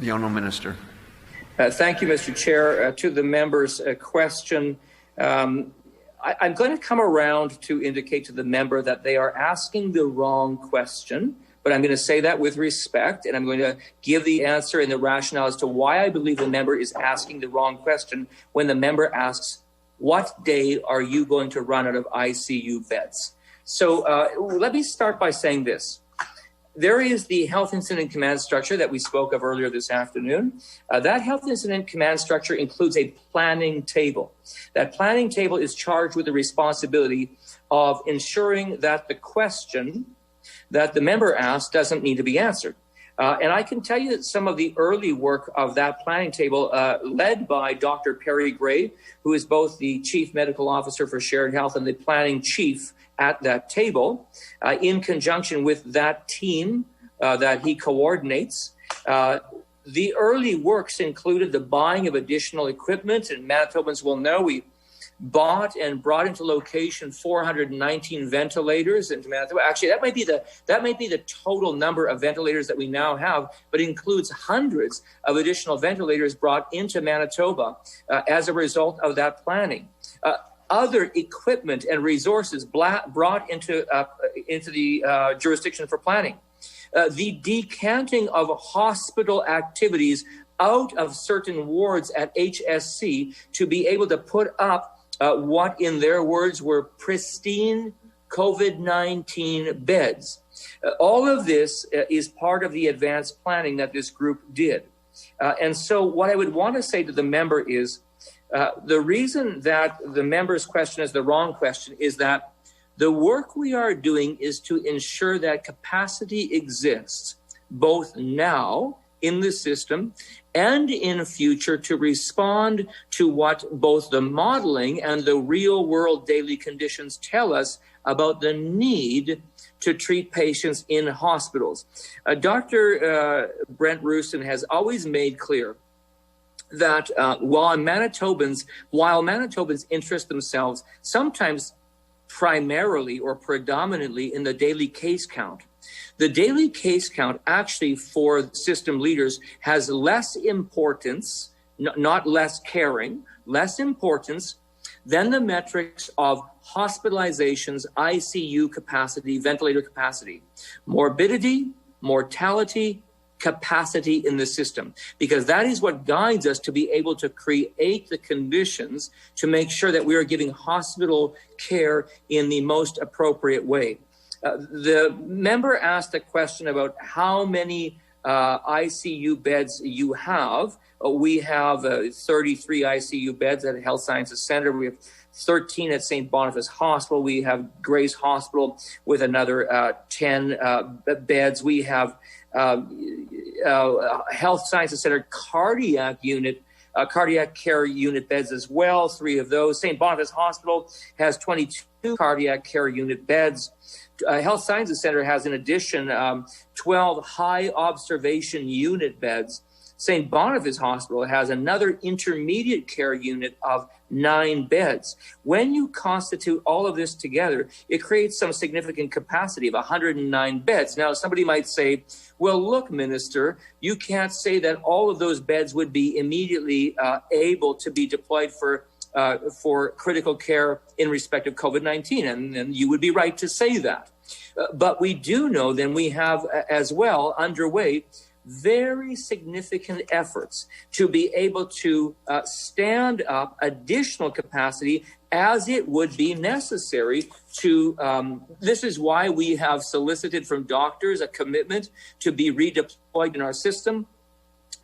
The Honourable Minister. Thank you, Mr. Chair. To the member's question, I'm going to come around to indicate to the member that they are asking the wrong question, but I'm going to say that with respect, and I'm going to give the answer and the rationale as to why I believe the member is asking the wrong question when the member asks, what day are you going to run out of ICU beds? So let me start by saying this. There is the Health Incident Command Structure that we spoke of earlier this afternoon. That Health Incident Command Structure includes a planning table. That planning table is charged with the responsibility of ensuring that the question that the member asked doesn't need to be answered. And I can tell you that some of the early work of that planning table, led by Dr. Perry Gray, who is both the Chief Medical Officer for Shared Health and the planning chief at that table, in conjunction with that team that he coordinates. The early works included the buying of additional equipment, and Manitobans will know we bought and brought into location 419 ventilators into Manitoba. Actually, that might be the total number of ventilators that we now have, but includes hundreds of additional ventilators brought into Manitoba as a result of that planning. Other equipment and resources brought into the jurisdiction for planning. The decanting of hospital activities out of certain wards at HSC to be able to put up what, in their words, were pristine COVID-19 beds. All of this is part of the advanced planning that this group did. And so what I would want to say to the member is, the reason that the member's question is the wrong question is that the work we are doing is to ensure that capacity exists both now in the system and in future to respond to what both the modeling and the real world daily conditions tell us about the need to treat patients in hospitals. Dr. Brent Roustan has always made clear that while Manitobans interest themselves sometimes primarily or predominantly in the daily case count, the daily case count actually for system leaders has less importance, not less caring, less importance than the metrics of hospitalizations, ICU capacity, ventilator capacity, morbidity, mortality, capacity in the system, because that is what guides us to be able to create the conditions to make sure that we are giving hospital care in the most appropriate way. The member asked a question about how many ICU beds you have. We have 33 ICU beds at the Health Sciences Center. We have 13 at St. Boniface Hospital. We have Grace Hospital with another 10 beds. We have Health Sciences Center cardiac care unit beds as well, 3 of those. St. Boniface Hospital has 22 cardiac care unit beds. Health Sciences Center has, in addition, 12 high observation unit beds. St. Boniface Hospital has another intermediate care unit of 9 beds. When you constitute all of this together, it creates some significant capacity of 109 beds. Now, somebody might say, well, look, Minister, you can't say that all of those beds would be immediately able to be deployed for critical care in respect of COVID-19, and you would be right to say that. But we do know then we have as well underway very significant efforts to be able to stand up additional capacity as it would be necessary to, this is why we have solicited from doctors a commitment to be redeployed in our system.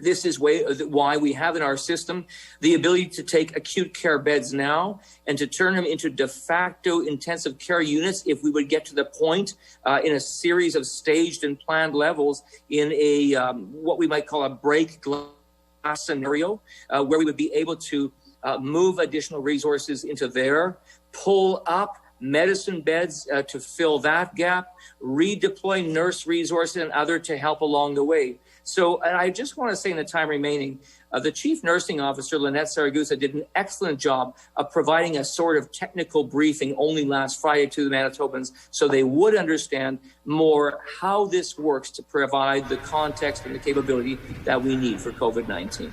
This is why we have in our system the ability to take acute care beds now and to turn them into de facto intensive care units if we would get to the point in a series of staged and planned levels in a what we might call a break glass scenario, where we would be able to move additional resources into there, pull up medicine beds to fill that gap, redeploy nurse resources and other to help along the way. So, and I just want to say in the time remaining, the Chief Nursing Officer, Lynette Saragusa, did an excellent job of providing a sort of technical briefing only last Friday to the Manitobans so they would understand more how this works to provide the context and the capability that we need for COVID-19.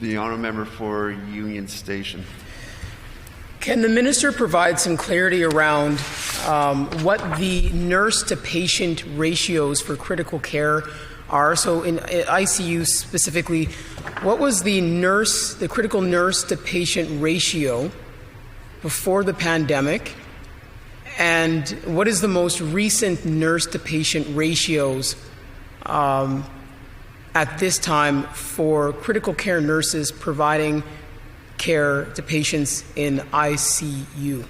The honourable member for Union Station. Can the minister provide some clarity around what the nurse-to-patient ratios for critical care are? So in ICU specifically, what was the critical nurse-to-patient ratio before the pandemic? And what is the most recent nurse-to-patient ratios at this time for critical care nurses providing care to patients in ICU?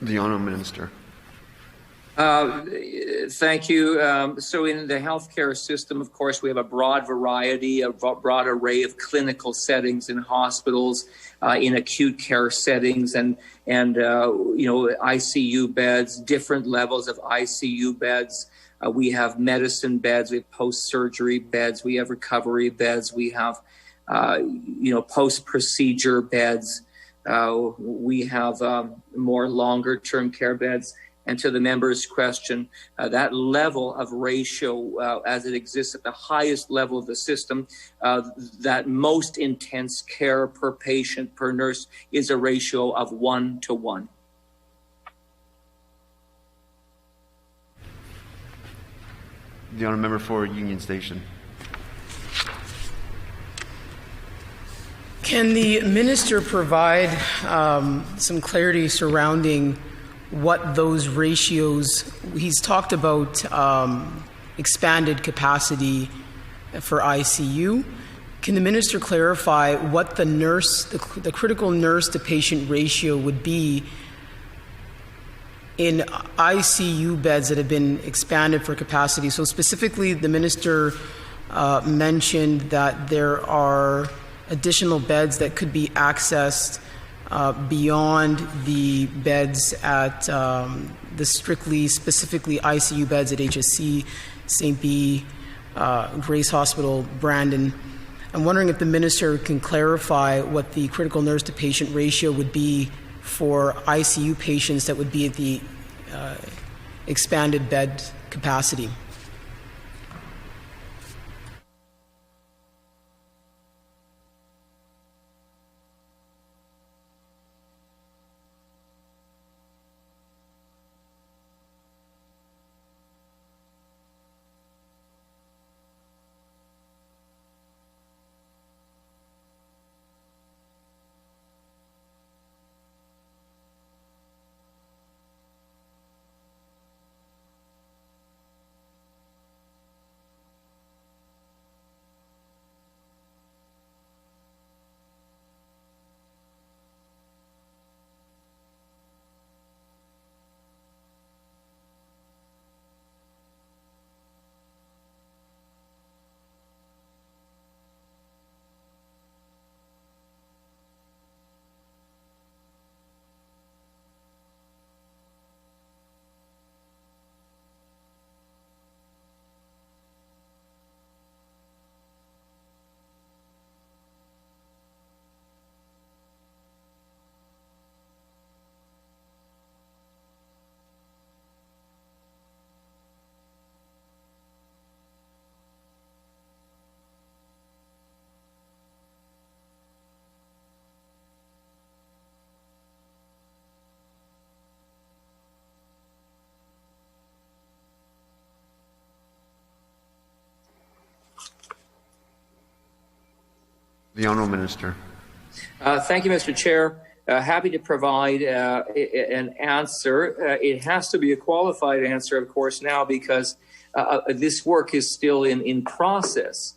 The honourable minister. Thank you. So in the healthcare system, of course, we have a broad variety, a broad array of clinical settings in hospitals, in acute care settings, and ICU beds, different levels of ICU beds. We have medicine beds, we have post-surgery beds, we have recovery beds, we have, post-procedure beds. We have more longer-term care beds. And to the member's question, that level of ratio, as it exists at the highest level of the system, that most intense care per patient, per nurse, is a ratio of 1 to 1. The honourable member for Union Station. Can the minister provide some clarity surrounding what those ratios, he's talked about expanded capacity for ICU. Can the minister clarify what the critical nurse to patient ratio would be in ICU beds that have been expanded for capacity? So specifically, the minister mentioned that there are additional beds that could be accessed beyond the beds at the specifically ICU beds at HSC, St. B, Grace Hospital, Brandon. I'm wondering if the minister can clarify what the critical nurse to patient ratio would be for ICU patients that would be at the expanded bed capacity. The Honourable Minister. Thank you, Mr. Chair. Happy to provide an answer. It has to be a qualified answer, of course, now because this work is still in process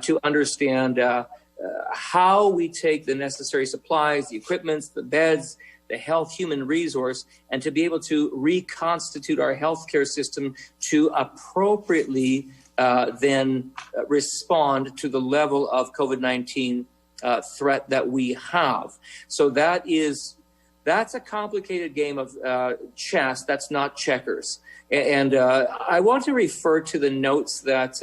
to understand how we take the necessary supplies, the equipment, the beds, the health human resource, and to be able to reconstitute our healthcare system to appropriately then respond to the level of COVID-19 threat that we have. So that's a complicated game of chess. That's not checkers. And I want to refer to the notes that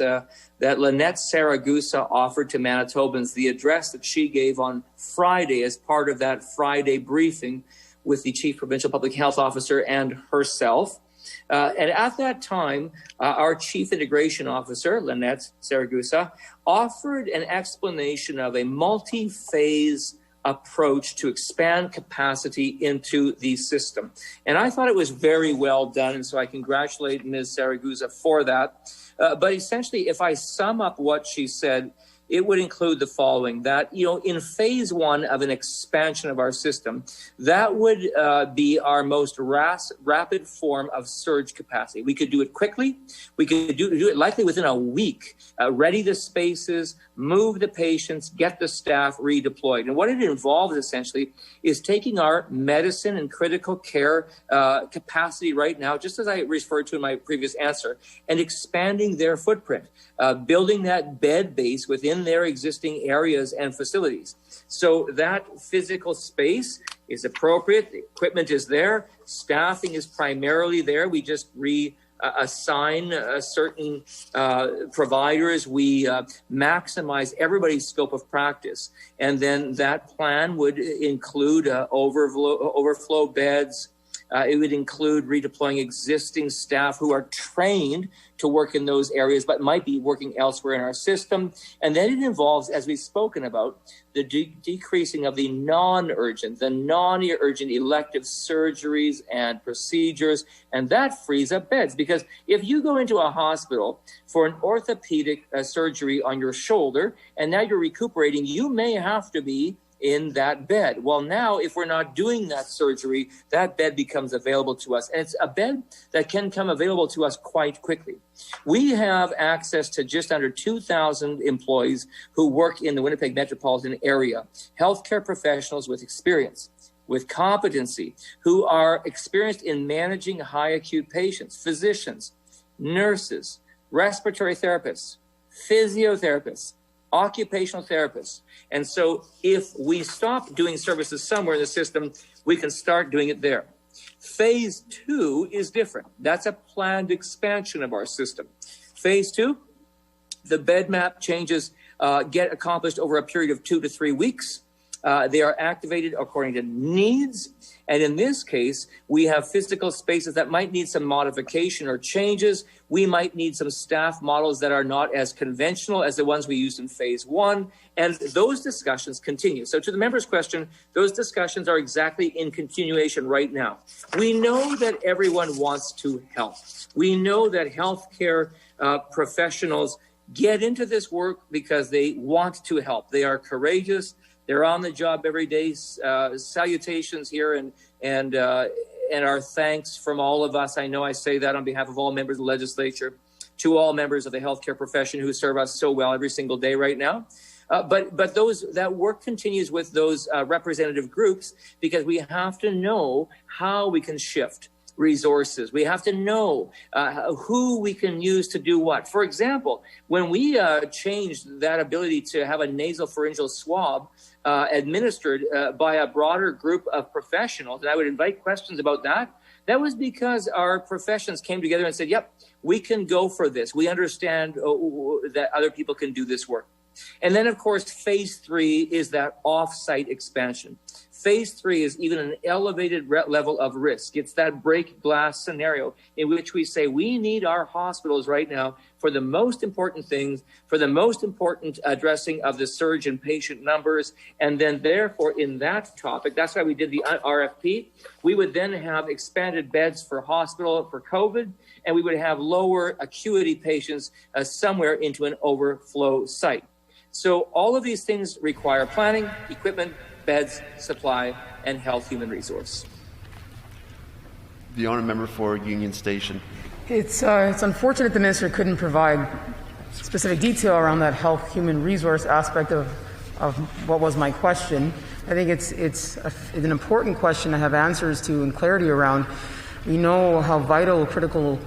Lynette Saragusa offered to Manitobans, the address that she gave on Friday as part of that Friday briefing with the Chief Provincial Public Health Officer and herself. And at that time, our Chief Integration Officer, Lynette Saragusa, offered an explanation of a multi-phase approach to expand capacity into the system. And I thought it was very well done, and so I congratulate Ms. Saragusa for that. But essentially, if I sum up what she said, it would include the following, that, in phase one of an expansion of our system, that would be our most rapid form of surge capacity. We could do it quickly. We could do it likely within a week, ready the spaces, move the patients, get the staff redeployed. And what it involves essentially is taking our medicine and critical care capacity right now, just as I referred to in my previous answer, and expanding their footprint, building that bed base within their existing areas and facilities. So that physical space is appropriate. The equipment is there. Staffing is primarily there. We just reassign certain providers. We maximize everybody's scope of practice. And then that plan would include overflow beds. It would include redeploying existing staff who are trained to work in those areas, but might be working elsewhere in our system. And then it involves, as we've spoken about, the decreasing of the non-urgent elective surgeries and procedures. And that frees up beds. Because if you go into a hospital for an orthopedic surgery on your shoulder, and now you're recuperating, you may have to be in that bed. Well, now, if we're not doing that surgery, that bed becomes available to us. And it's a bed that can come available to us quite quickly. We have access to just under 2,000 employees who work in the Winnipeg metropolitan area, healthcare professionals with experience, with competency, who are experienced in managing high acute patients, physicians, nurses, respiratory therapists, physiotherapists, occupational therapists. And so if we stop doing services somewhere in the system, we can start doing it there. Phase two is different. That's a planned expansion of our system. Phase two, the bed map changes get accomplished over a period of 2 to 3 weeks. They are activated according to needs. And in this case, we have physical spaces that might need some modification or changes. We might need some staff models that are not as conventional as the ones we used in phase one. And those discussions continue. So to the member's question, those discussions are exactly in continuation right now. We know that everyone wants to help. We know that healthcare professionals get into this work because they want to help. They are courageous. They're on the job every day. Salutations here and our thanks from all of us. I know I say that on behalf of all members of the legislature, to all members of the healthcare profession who serve us so well every single day right now. But that work continues with those representative groups, because we have to know how we can shift resources. We have to know who we can use to do what. For example, when we changed that ability to have a nasopharyngeal swab administered by a broader group of professionals, and I would invite questions about that, that was because our professions came together and said, yep, we can go for this. We understand that other people can do this work. And then, of course, phase three is that off-site expansion. Phase three is even an elevated level of risk. It's that break glass scenario in which we say we need our hospitals right now for the most important things, for the most important addressing of the surge in patient numbers. And then therefore in that topic, that's why we did the RFP. We would then have expanded beds for hospital for COVID, and we would have lower acuity patients somewhere into an overflow site. So all of these things require planning, equipment, beds, supply, and health human resource. The honourable member for Union Station. It's unfortunate the minister couldn't provide specific detail around that health human resource aspect of what was my question. I think it's an important question to have answers to and clarity around. We know how vital critical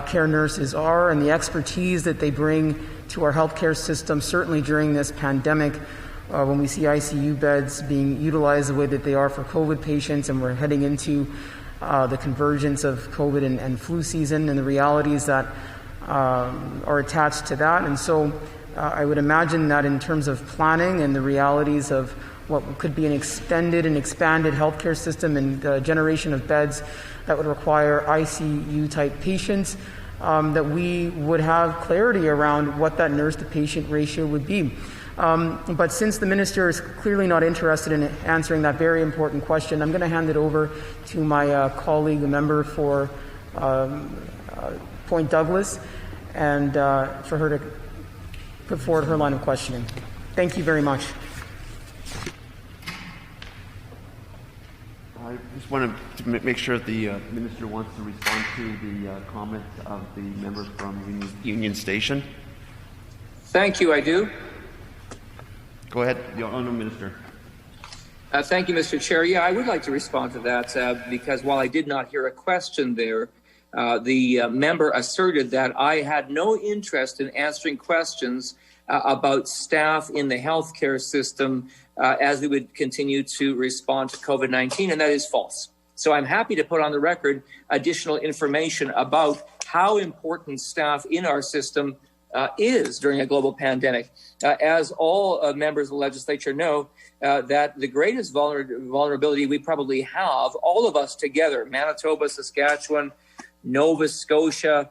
care nurses are and the expertise that they bring to our healthcare system, certainly during this pandemic, when we see ICU beds being utilized the way that they are for COVID patients, and we're heading into the convergence of COVID and flu season and the realities that are attached to that. And so I would imagine that in terms of planning and the realities of what could be an extended and expanded healthcare system and the generation of beds that would require ICU-type patients, that we would have clarity around what that nurse-to-patient ratio would be. But since the minister is clearly not interested in answering that very important question, I'm going to hand it over to my colleague, the member for Point Douglas, and for her to put forward her line of questioning. Thank you very much. I just want to make sure that the minister wants to respond to the comment of the member from Union Station. Thank you, I do. Go ahead, the honourable minister. Thank you, Mr. Chair. Yeah, I would like to respond to that because while I did not hear a question there, the member asserted that I had no interest in answering questions about staff in the healthcare system as we would continue to respond to COVID-19, and that is false. So I'm happy to put on the record additional information about how important staff in our system is during a global pandemic. As all members of the legislature know, that the greatest vulnerability we probably have, all of us together, Manitoba, Saskatchewan, Nova Scotia,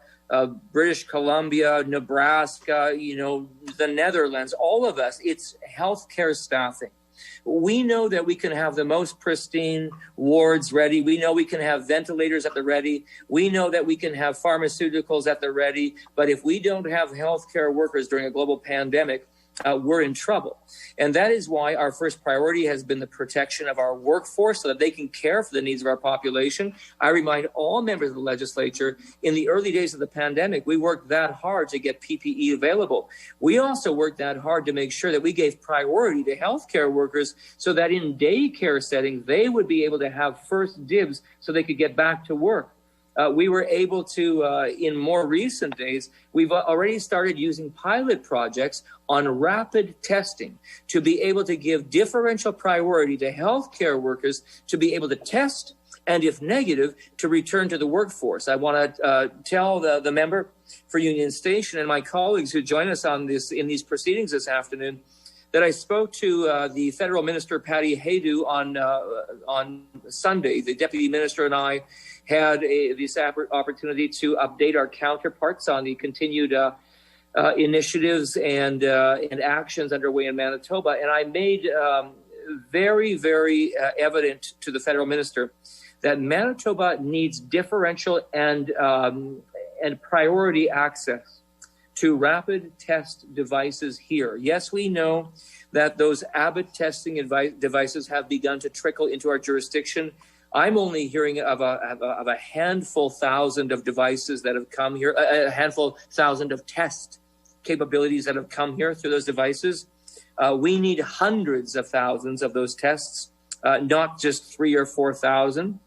British Columbia, Nebraska, the Netherlands, all of us, it's healthcare staffing. We know that we can have the most pristine wards ready. We know we can have ventilators at the ready. We know that we can have pharmaceuticals at the ready. But if we don't have healthcare workers during a global pandemic, we're in trouble. And that is why our first priority has been the protection of our workforce so that they can care for the needs of our population. I remind all members of the legislature, in the early days of the pandemic, we worked that hard to get PPE available. We also worked that hard to make sure that we gave priority to healthcare workers so that in daycare settings, they would be able to have first dibs so they could get back to work. We were able to, in more recent days, we've already started using pilot projects on rapid testing to be able to give differential priority to healthcare workers to be able to test, and if negative, to return to the workforce. I want to tell the member for Union Station and my colleagues who join us on this in these proceedings this afternoon that I spoke to the federal minister, Patty Haydu, on Sunday. The deputy minister and I had this opportunity to update our counterparts on the continued initiatives and actions underway in Manitoba. And I made very, very evident to the federal minister that Manitoba needs differential and priority access to rapid test devices here. Yes, we know that those Abbott testing devices have begun to trickle into our jurisdiction. I'm only hearing of a handful thousand of devices that have come here, a handful thousand of test capabilities that have come here through those devices. We need hundreds of thousands of those tests, not just 3,000 or 4,000.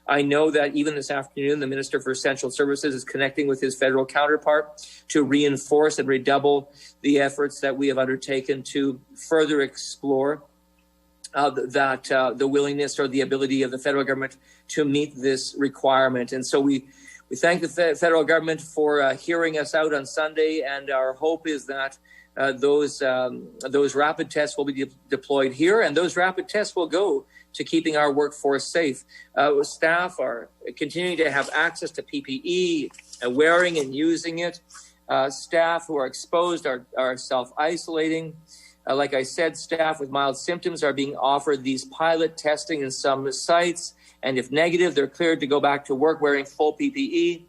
I know that even this afternoon, the Minister for Essential Services is connecting with his federal counterpart to reinforce and redouble the efforts that we have undertaken to further explore the willingness or the ability of the federal government to meet this requirement. And so we thank the federal government for hearing us out on Sunday, and our hope is that those rapid tests will be deployed here, and those rapid tests will go to keeping our workforce safe. Staff are continuing to have access to PPE, wearing and using it. Staff who are exposed are self-isolating. Like I said, staff with mild symptoms are being offered these pilot testing in some sites, and if negative, they're cleared to go back to work wearing full PPE.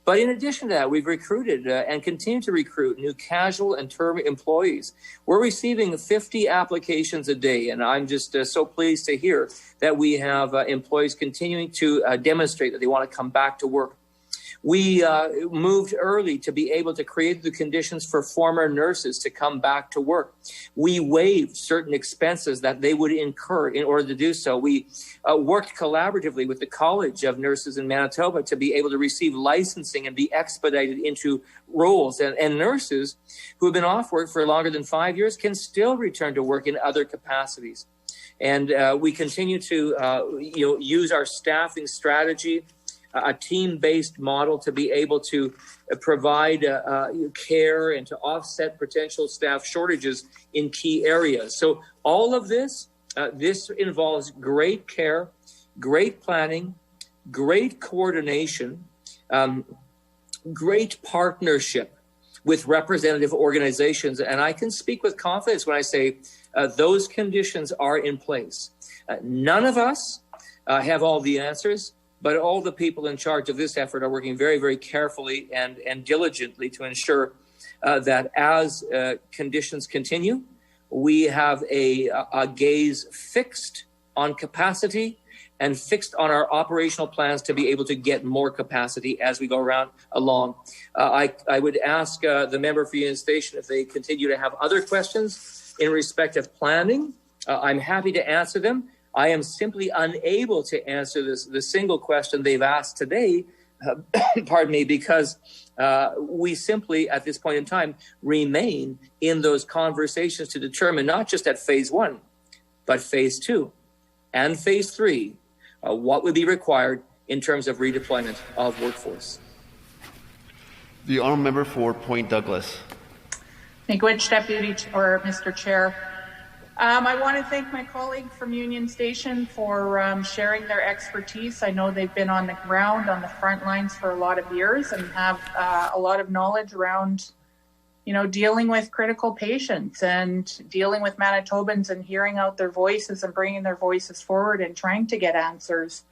But in addition to that, we've recruited and continue to recruit new casual and term employees. We're receiving 50 applications a day, and I'm just so pleased to hear that we have employees continuing to demonstrate that they want to come back to work. We moved early to be able to create the conditions for former nurses to come back to work. We waived certain expenses that they would incur in order to do so. We worked collaboratively with the College of Nurses in Manitoba to be able to receive licensing and be expedited into roles. And nurses who have been off work for longer than 5 years can still return to work in other capacities. And we continue to use our staffing strategy, a team-based model, to be able to provide care and to offset potential staff shortages in key areas. So all of this, this involves great care, great planning, great coordination, great partnership with representative organizations. And I can speak with confidence when I say those conditions are in place. None of us have all the answers, but all the people in charge of this effort are working very, very carefully and diligently to ensure that as conditions continue, we have a gaze fixed on capacity and fixed on our operational plans to be able to get more capacity as we go along. I would ask the member for Union Station if they continue to have other questions in respect of planning. I'm happy to answer them. I am simply unable to answer the single question they've asked today, pardon me, because we simply, at this point in time, remain in those conversations to determine not just at phase 1, but phase 2 and phase 3, what would be required in terms of redeployment of workforce. The honourable member for Point Douglas. Thank you, Mr. Chair. I want to thank my colleague from Union Station for sharing their expertise. I know they've been on the ground, on the front lines for a lot of years and have a lot of knowledge around, dealing with critical patients and dealing with Manitobans and hearing out their voices and bringing their voices forward and trying to get answers,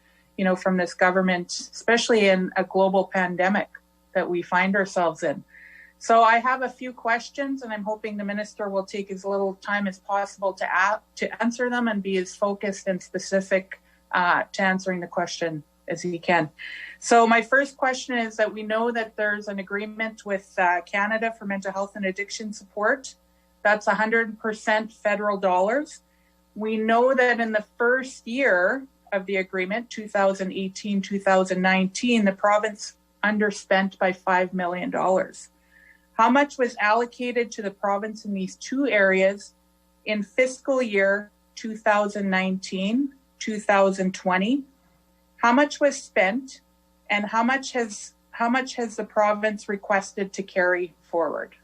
from this government, especially in a global pandemic that we find ourselves in. So I have a few questions, and I'm hoping the minister will take as little time as possible to answer them and be as focused and specific to answering the question as he can. So my first question is that we know that there's an agreement with Canada for mental health and addiction support. That's 100% federal dollars. We know that in the first year of the agreement, 2018-2019, the province underspent by $5 million. How much was allocated to the province in these two areas in fiscal year 2019-2020? How much was spent, and how much has the province requested to carry forward?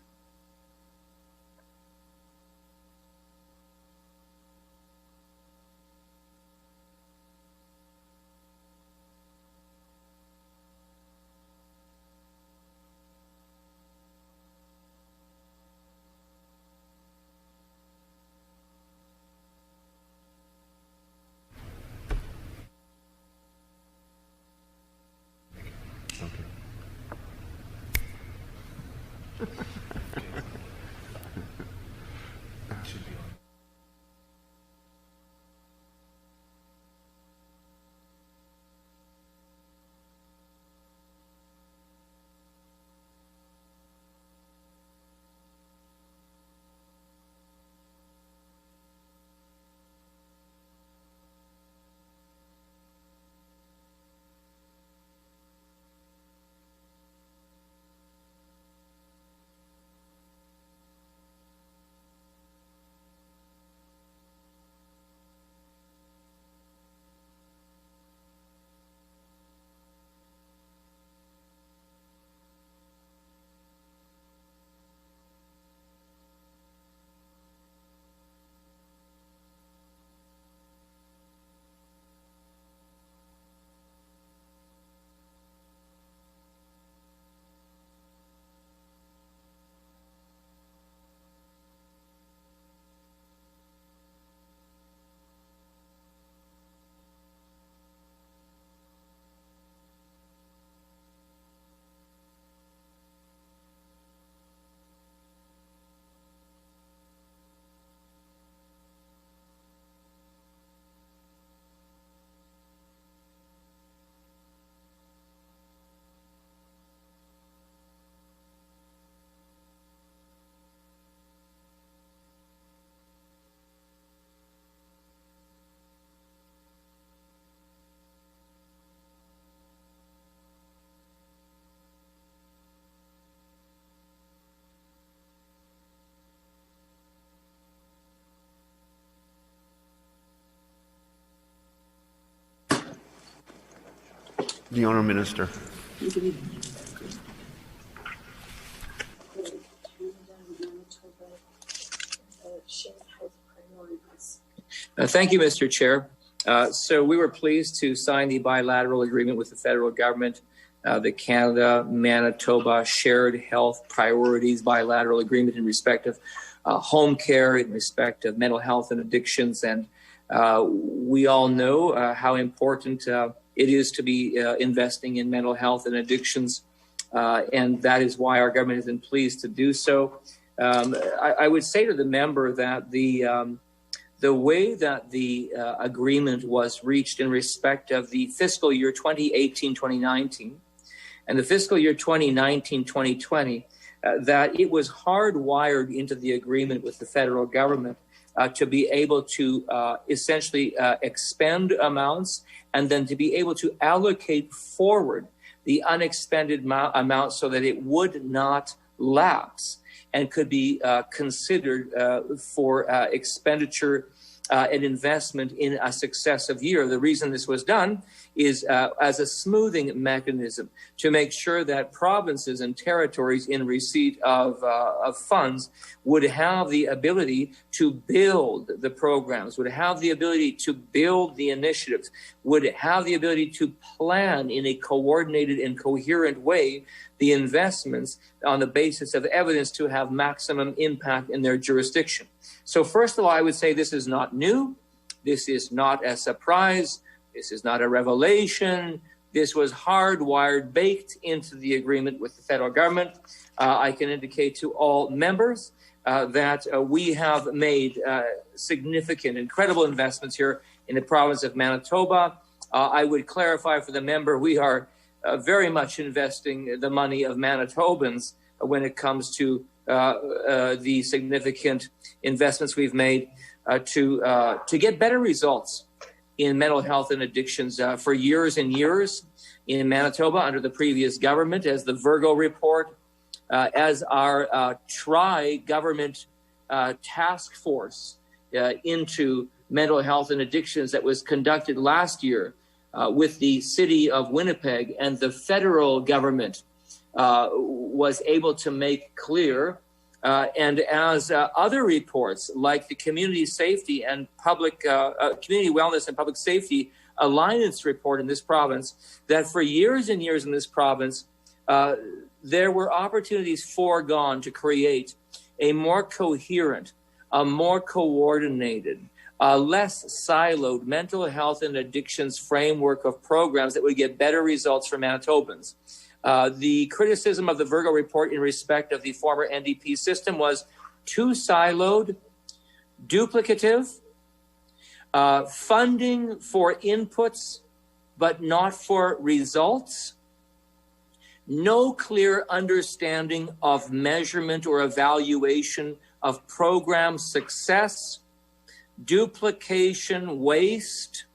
The Honourable Minister. Thank you, Mr. Chair. So we were pleased to sign the bilateral agreement with the federal government, the Canada-Manitoba Shared Health Priorities bilateral agreement in respect of home care, in respect of mental health and addictions. And we all know how important it is to be investing in mental health and addictions. And that is why our government has been pleased to do so. I would say to the member that the way that the agreement was reached in respect of the fiscal year 2018-2019 and the fiscal year 2019-2020, that it was hardwired into the agreement with the federal government to be able to essentially expend amounts and then to be able to allocate forward the unexpended amount so that it would not lapse and could be considered for expenditure and investment in a successive year. The reason this was done is as a smoothing mechanism to make sure that provinces and territories in receipt of funds would have the ability to build the programs, would have the ability to build the initiatives, would have the ability to plan in a coordinated and coherent way the investments on the basis of evidence to have maximum impact in their jurisdiction. So first of all, I would say this is not new. This is not a surprise. This is not a revelation. This was hardwired, baked into the agreement with the federal government. I can indicate to all members that we have made significant, incredible investments here in the province of Manitoba. I would clarify for the member, we are very much investing the money of Manitobans when it comes to the significant investments we've made to get better results in mental health and addictions for years and years in Manitoba under the previous government, as the Virgo report, as our tri-government task force into mental health and addictions that was conducted last year with the city of Winnipeg, and the federal government was able to make clear, and as other reports like the Community Safety and Community Wellness and Public Safety Alliance report in this province, that for years and years in this province, there were opportunities foregone to create a more coherent, a more coordinated, less siloed mental health and addictions framework of programs that would get better results for Manitobans. The criticism of the Virgo report in respect of the former NDP system was too siloed, duplicative, funding for inputs but not for results, no clear understanding of measurement or evaluation of program success, duplication, waste,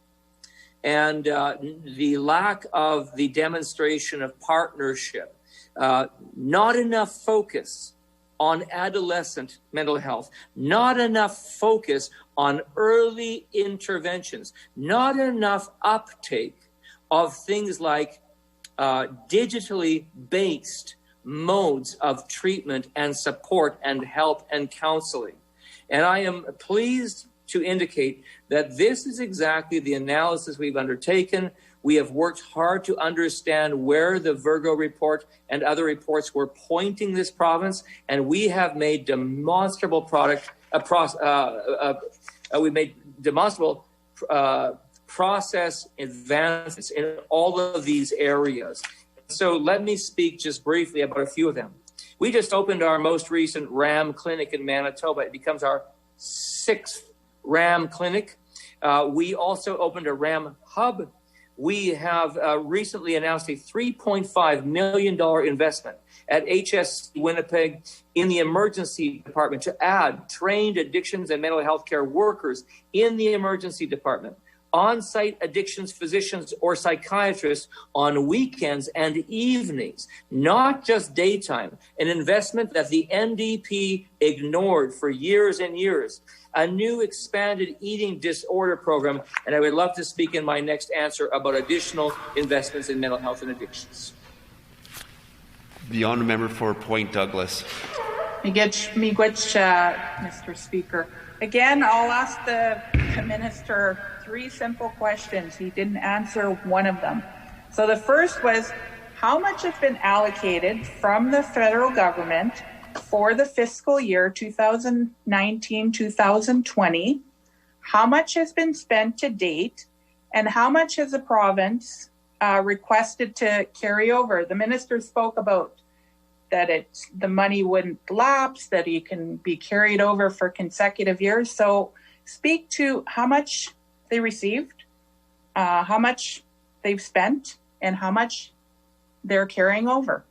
and the lack of the demonstration of partnership, not enough focus on adolescent mental health, not enough focus on early interventions, not enough uptake of things like digitally based modes of treatment and support and help and counseling. And I am pleased to indicate that this is exactly the analysis we've undertaken. We have worked hard to understand where the Virgo report and other reports were pointing this province, and we have made demonstrable process advances in all of these areas. So let me speak just briefly about a few of them. We just opened our most recent RAM clinic in Manitoba. It becomes our 6th RAM clinic. We also opened a RAM hub. We have recently announced a $3.5 million investment at HS Winnipeg in the emergency department to add trained addictions and mental health care workers in the emergency department. on-site addictions physicians or psychiatrists on weekends and evenings, not just daytime, an investment that the NDP ignored for years and years, a new expanded eating disorder program, and I would love to speak in my next answer about additional investments in mental health and addictions. The honourable member for Point Douglas. Mr. Speaker. Again, I'll ask the Minister 3 simple questions. He didn't answer one of them. So the first was, how much has been allocated from the federal government for the fiscal year 2019-2020? How much has been spent to date? And how much has the province requested to carry over? The Minister spoke about that the money wouldn't lapse, that it can be carried over for consecutive years. So speak to how much they received, how much they've spent, and how much they're carrying over.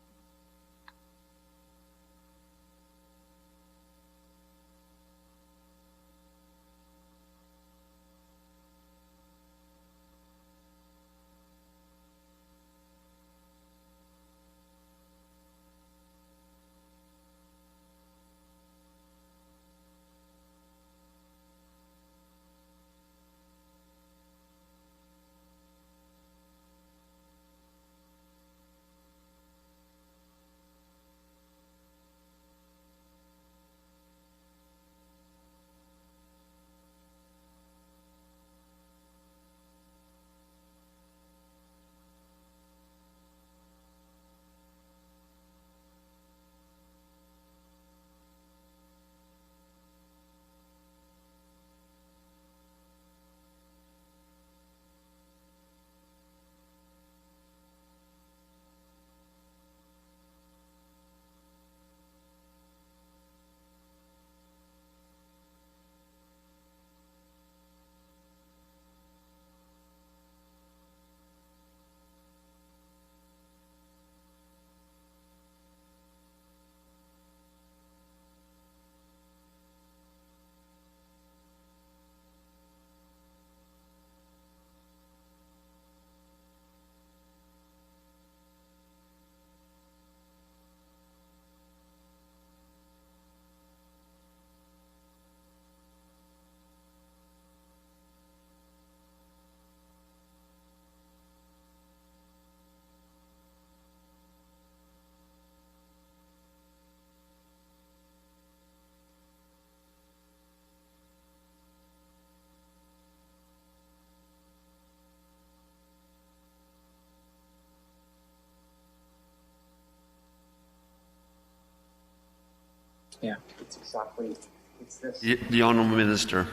Yeah, it's exactly, it's this. The Honourable Minister.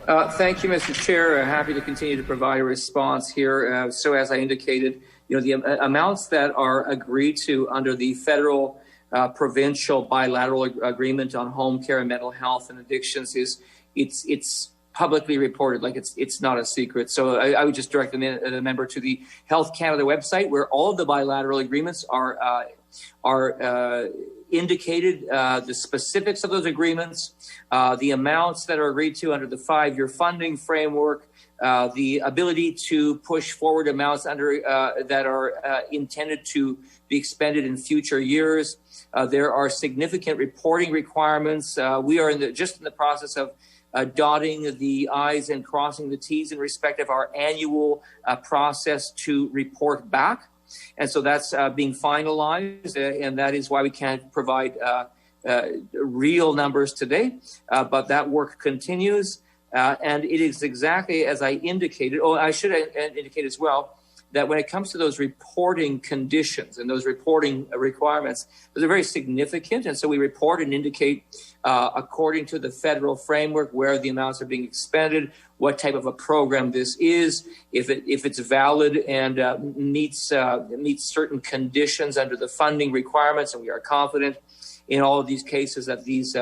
Thank you, Mr. Chair. Happy to continue to provide a response here. So as I indicated, the amounts that are agreed to under the federal provincial bilateral agreement on home care and mental health and addictions it's publicly reported, like it's not a secret. So I would just direct the member to the Health Canada website, where all of the bilateral agreements are indicated, the specifics of those agreements, the amounts that are agreed to under the 5-year funding framework, the ability to push forward amounts under that are intended to be expended in future years. There are significant reporting requirements. We are just in the process of dotting the I's and crossing the T's in respect of our annual process to report back. And so that's being finalized, and that is why we can't provide real numbers today. But that work continues, and it is exactly as I indicated. Oh, I should indicate as well that when it comes to those reporting conditions and those reporting requirements, those are very significant. And so we report and indicate according to the federal framework where the amounts are being expended, what type of a program this is, if it's valid and meets certain conditions under the funding requirements, and we are confident in all of these cases that these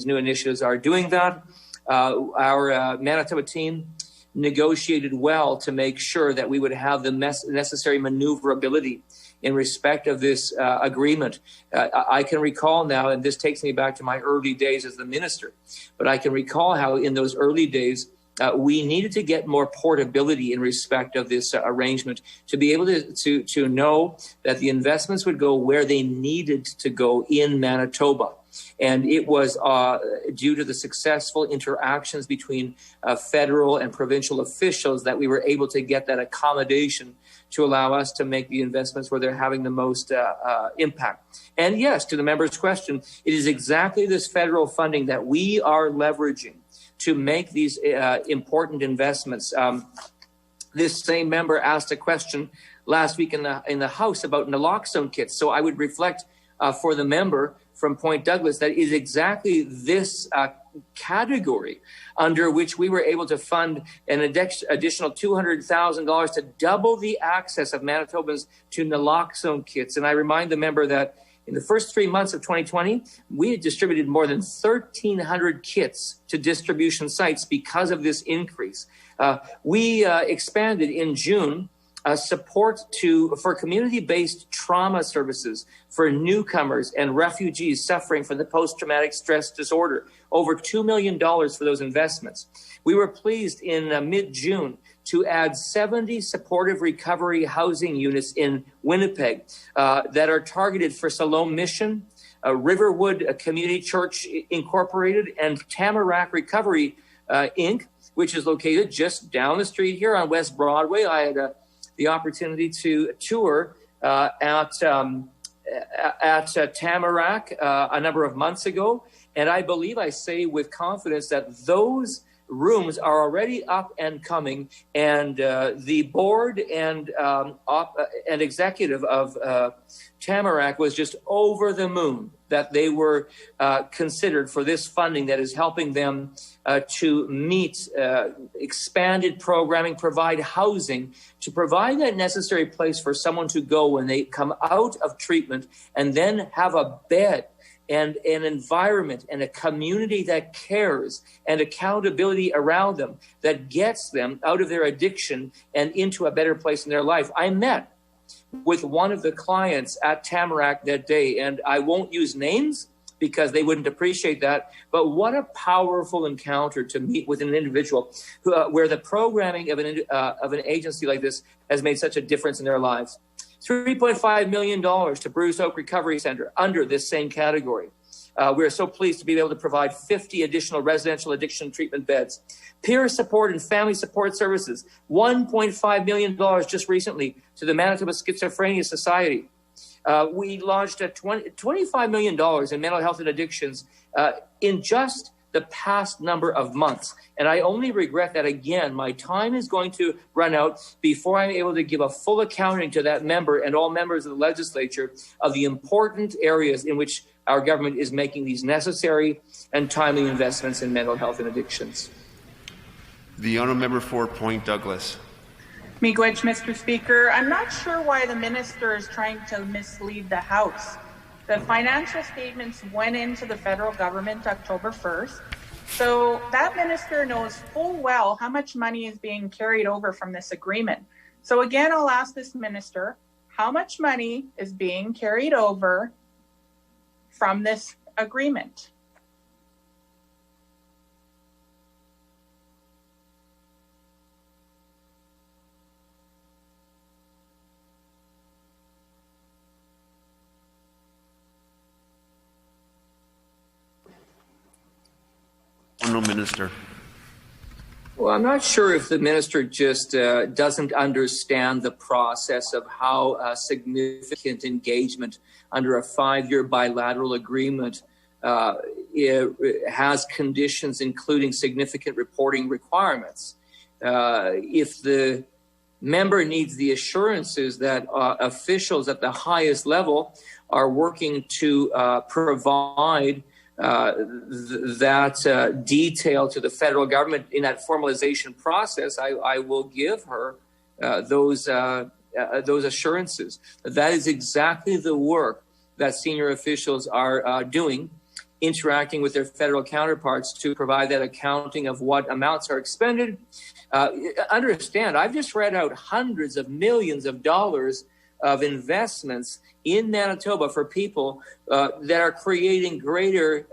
new initiatives are doing that. Our Manitoba team negotiated well to make sure that we would have the necessary maneuverability in respect of this agreement. I can recall now, and this takes me back to my early days as the minister, but I can recall how in those early days, we needed to get more portability in respect of this arrangement to be able to know that the investments would go where they needed to go in Manitoba. And it was due to the successful interactions between federal and provincial officials that we were able to get that accommodation to allow us to make the investments where they're having the most impact. And yes, to the member's question, it is exactly this federal funding that we are leveraging to make these important investments. This same member asked a question last week in the House about naloxone kits. So I would reflect for the member from Point Douglas that is exactly this category under which we were able to fund an additional $200,000 to double the access of Manitobans to naloxone kits. And I remind the member that in the first 3 months of 2020, we had distributed more than 1,300 kits to distribution sites because of this increase. We expanded in June support for community-based trauma services for newcomers and refugees suffering from the post-traumatic stress disorder, over $2 million for those investments. We were pleased in mid-June to add 70 supportive recovery housing units in Winnipeg that are targeted for Siloam Mission, Riverwood Community Church Incorporated, and Tamarack Recovery Inc., which is located just down the street here on West Broadway. I had the opportunity to tour at Tamarack a number of months ago. And I believe I say with confidence that those rooms are already up and coming, and the board and executive of Tamarack was just over the moon that they were considered for this funding that is helping them to meet expanded programming, provide housing, to provide that necessary place for someone to go when they come out of treatment and then have a bed and an environment and a community that cares and accountability around them that gets them out of their addiction and into a better place in their life. I met with one of the clients at Tamarack that day, and I won't use names because they wouldn't appreciate that, but what a powerful encounter to meet with an individual who, where the programming of an agency like this has made such a difference in their lives. $3.5 million to Bruce Oak Recovery Center under this same category. We're so pleased to be able to provide 50 additional residential addiction treatment beds. Peer support and family support services, $1.5 million just recently to the Manitoba Schizophrenia Society. We launched $25 million in mental health and addictions in just the past number of months. And I only regret that, again, my time is going to run out before I'm able to give a full accounting to that member and all members of the legislature of the important areas in which our government is making these necessary and timely investments in mental health and addictions. The honourable member for Point Douglas. Miigwech, Mr. Speaker. I'm not sure why the minister is trying to mislead the House. The financial statements went into the federal government October 1st. So that minister knows full well how much money is being carried over from this agreement. So again, I'll ask this minister, how much money is being carried over from this agreement? No, Minister. Well, I'm not sure if the minister just doesn't understand the process of how significant engagement under a 5-year bilateral agreement has conditions including significant reporting requirements. If the member needs the assurances that officials at the highest level are working to provide that detail to the federal government in that formalization process, I will give her those assurances. That is exactly the work that senior officials are doing, interacting with their federal counterparts to provide that accounting of what amounts are expended. Understand, I've just read out hundreds of millions of dollars of investments in Manitoba for people that are creating greater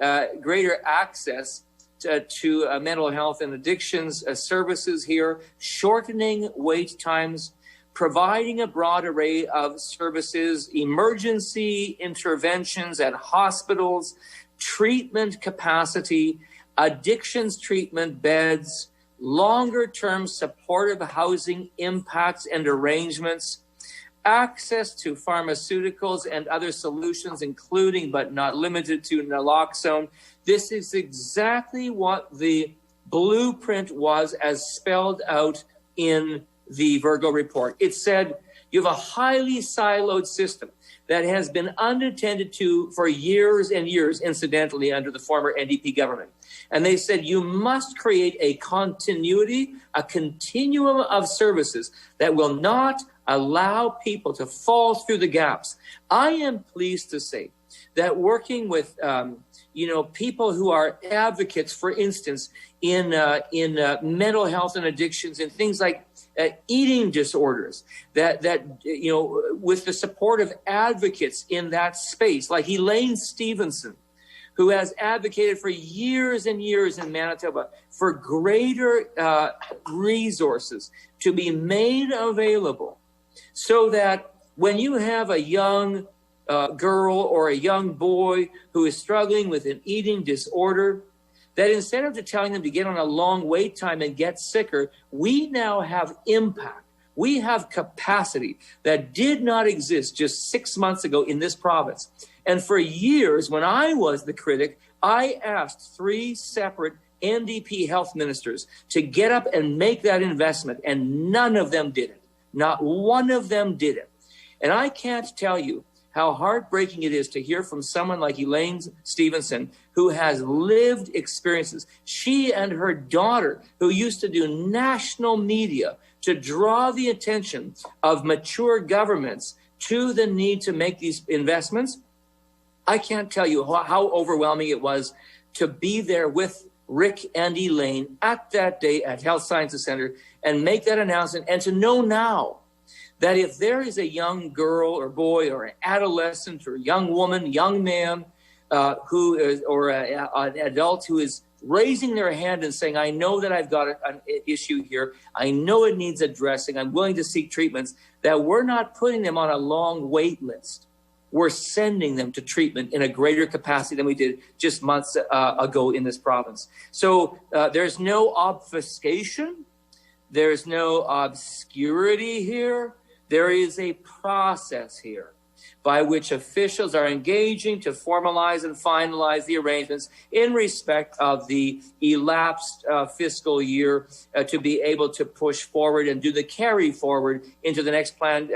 access to mental health and addictions services here, shortening wait times, providing a broad array of services, emergency interventions at hospitals, treatment capacity, addictions treatment beds, longer-term supportive housing impacts and arrangements, access to pharmaceuticals and other solutions, including but not limited to naloxone. This is exactly what the blueprint was as spelled out in the Virgo report. It said you have a highly siloed system that has been unattended to for years and years, incidentally, under the former NDP government. And they said you must create a continuity, a continuum of services that will not allow people to fall through the gaps. I am pleased to say that working with people who are advocates, for instance, in mental health and addictions and things like eating disorders, that with the support of advocates in that space, like Elaine Stevenson, who has advocated for years and years in Manitoba for greater resources to be made available so that when you have a young girl or a young boy who is struggling with an eating disorder, that instead of telling them to get on a long wait time and get sicker, we now have impact. We have capacity that did not exist just 6 months ago in this province. And for years, when I was the critic, I asked 3 separate NDP health ministers to get up and make that investment, and none of them did it. Not one of them did it. And I can't tell you how heartbreaking it is to hear from someone like Elaine Stevenson, who has lived experiences. She and her daughter, who used to do national media to draw the attention of mature governments to the need to make these investments. I can't tell you how overwhelming it was to be there with Rick and Elaine at that day at Health Sciences Center and make that announcement, and to know now that if there is a young girl or boy or an adolescent or young woman, young man who is, or an adult who is raising their hand and saying, I know that I've got an issue here, I know it needs addressing, I'm willing to seek treatments, that we're not putting them on a long wait list. We're sending them to treatment in a greater capacity than we did just months ago in this province. So there's no obfuscation. There's no obscurity here. There is a process here by which officials are engaging to formalize and finalize the arrangements in respect of the elapsed fiscal year to be able to push forward and do the carry forward into the next plan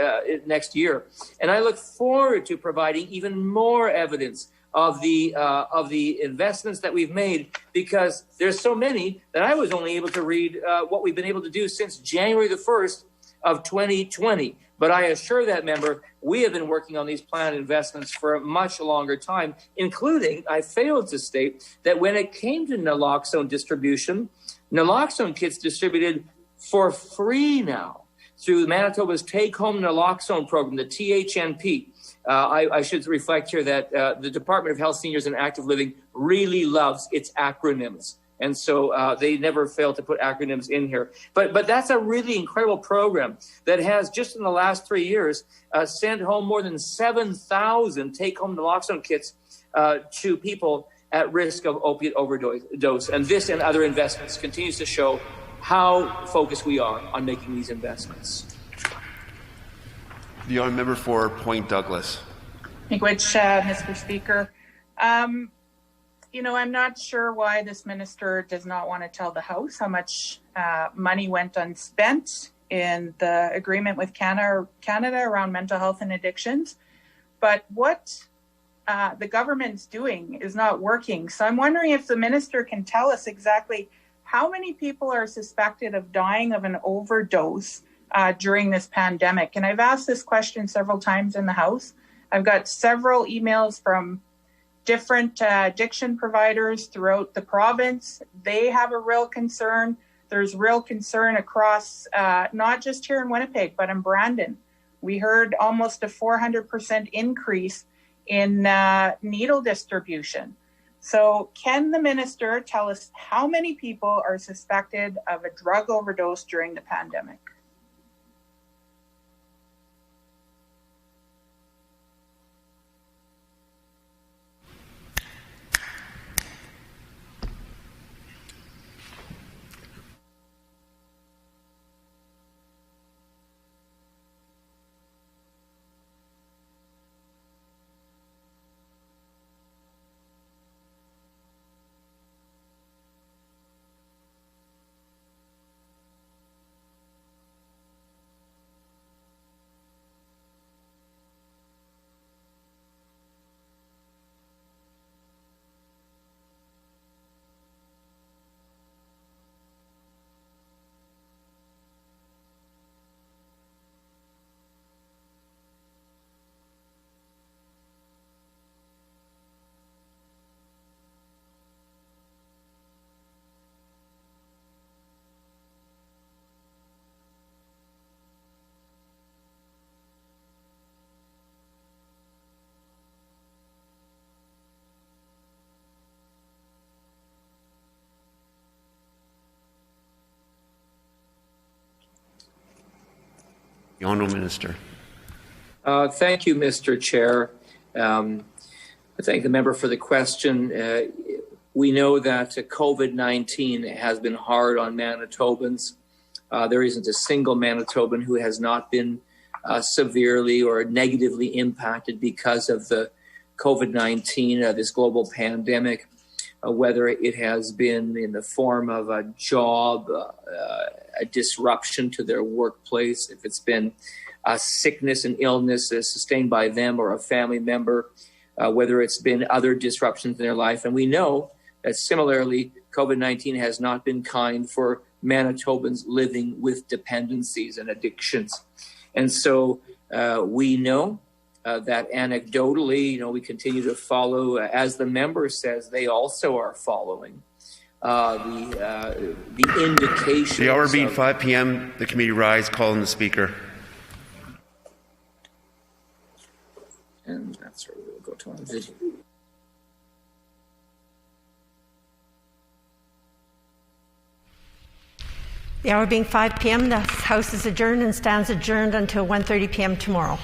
next year. And I look forward to providing even more evidence of the investments that we've made, because there's so many that I was only able to read what we've been able to do since January the 1st of 2020. But I assure that member, we have been working on these planned investments for a much longer time, including, I failed to state, that when it came to naloxone distribution, naloxone kits distributed for free now through Manitoba's take-home naloxone program, the THNP. I should reflect here that the Department of Health, Seniors and Active Living really loves its acronyms. And so they never fail to put acronyms in here. But that's a really incredible program that has, just in the last 3 years, sent home more than 7,000 take-home naloxone kits to people at risk of opiate overdose. And this and other investments continues to show how focused we are on making these investments. The honourable member for Point Douglas. Thank you, Mr. Speaker. I'm not sure why this minister does not want to tell the House how much money went unspent in the agreement with Canada around mental health and addictions. But what the government's doing is not working. So I'm wondering if the minister can tell us exactly how many people are suspected of dying of an overdose during this pandemic. And I've asked this question several times in the House. I've got several emails from different addiction providers throughout the province. They have a real concern. There's real concern across, not just here in Winnipeg, but in Brandon. We heard almost a 400% increase in needle distribution. So can the minister tell us how many people are suspected of a drug overdose during the pandemic? The Honourable Minister. Thank you, Mr. Chair. I thank the member for the question. We know that COVID-19 has been hard on Manitobans. There isn't a single Manitoban who has not been severely or negatively impacted because of the COVID-19, this global pandemic, whether it has been in the form of a job, a disruption to their workplace, if it's been a sickness and illness sustained by them or a family member, whether it's been other disruptions in their life. And we know that similarly, COVID-19 has not been kind for Manitobans living with dependencies and addictions. And so we know that anecdotally, we continue to follow, as the member says, they also are following the indications. The hour being 5 p.m., the committee rise, call on the Speaker. And that's where we'll go to on video. The hour being 5 p.m., the House is adjourned and stands adjourned until 1:30 p.m. tomorrow.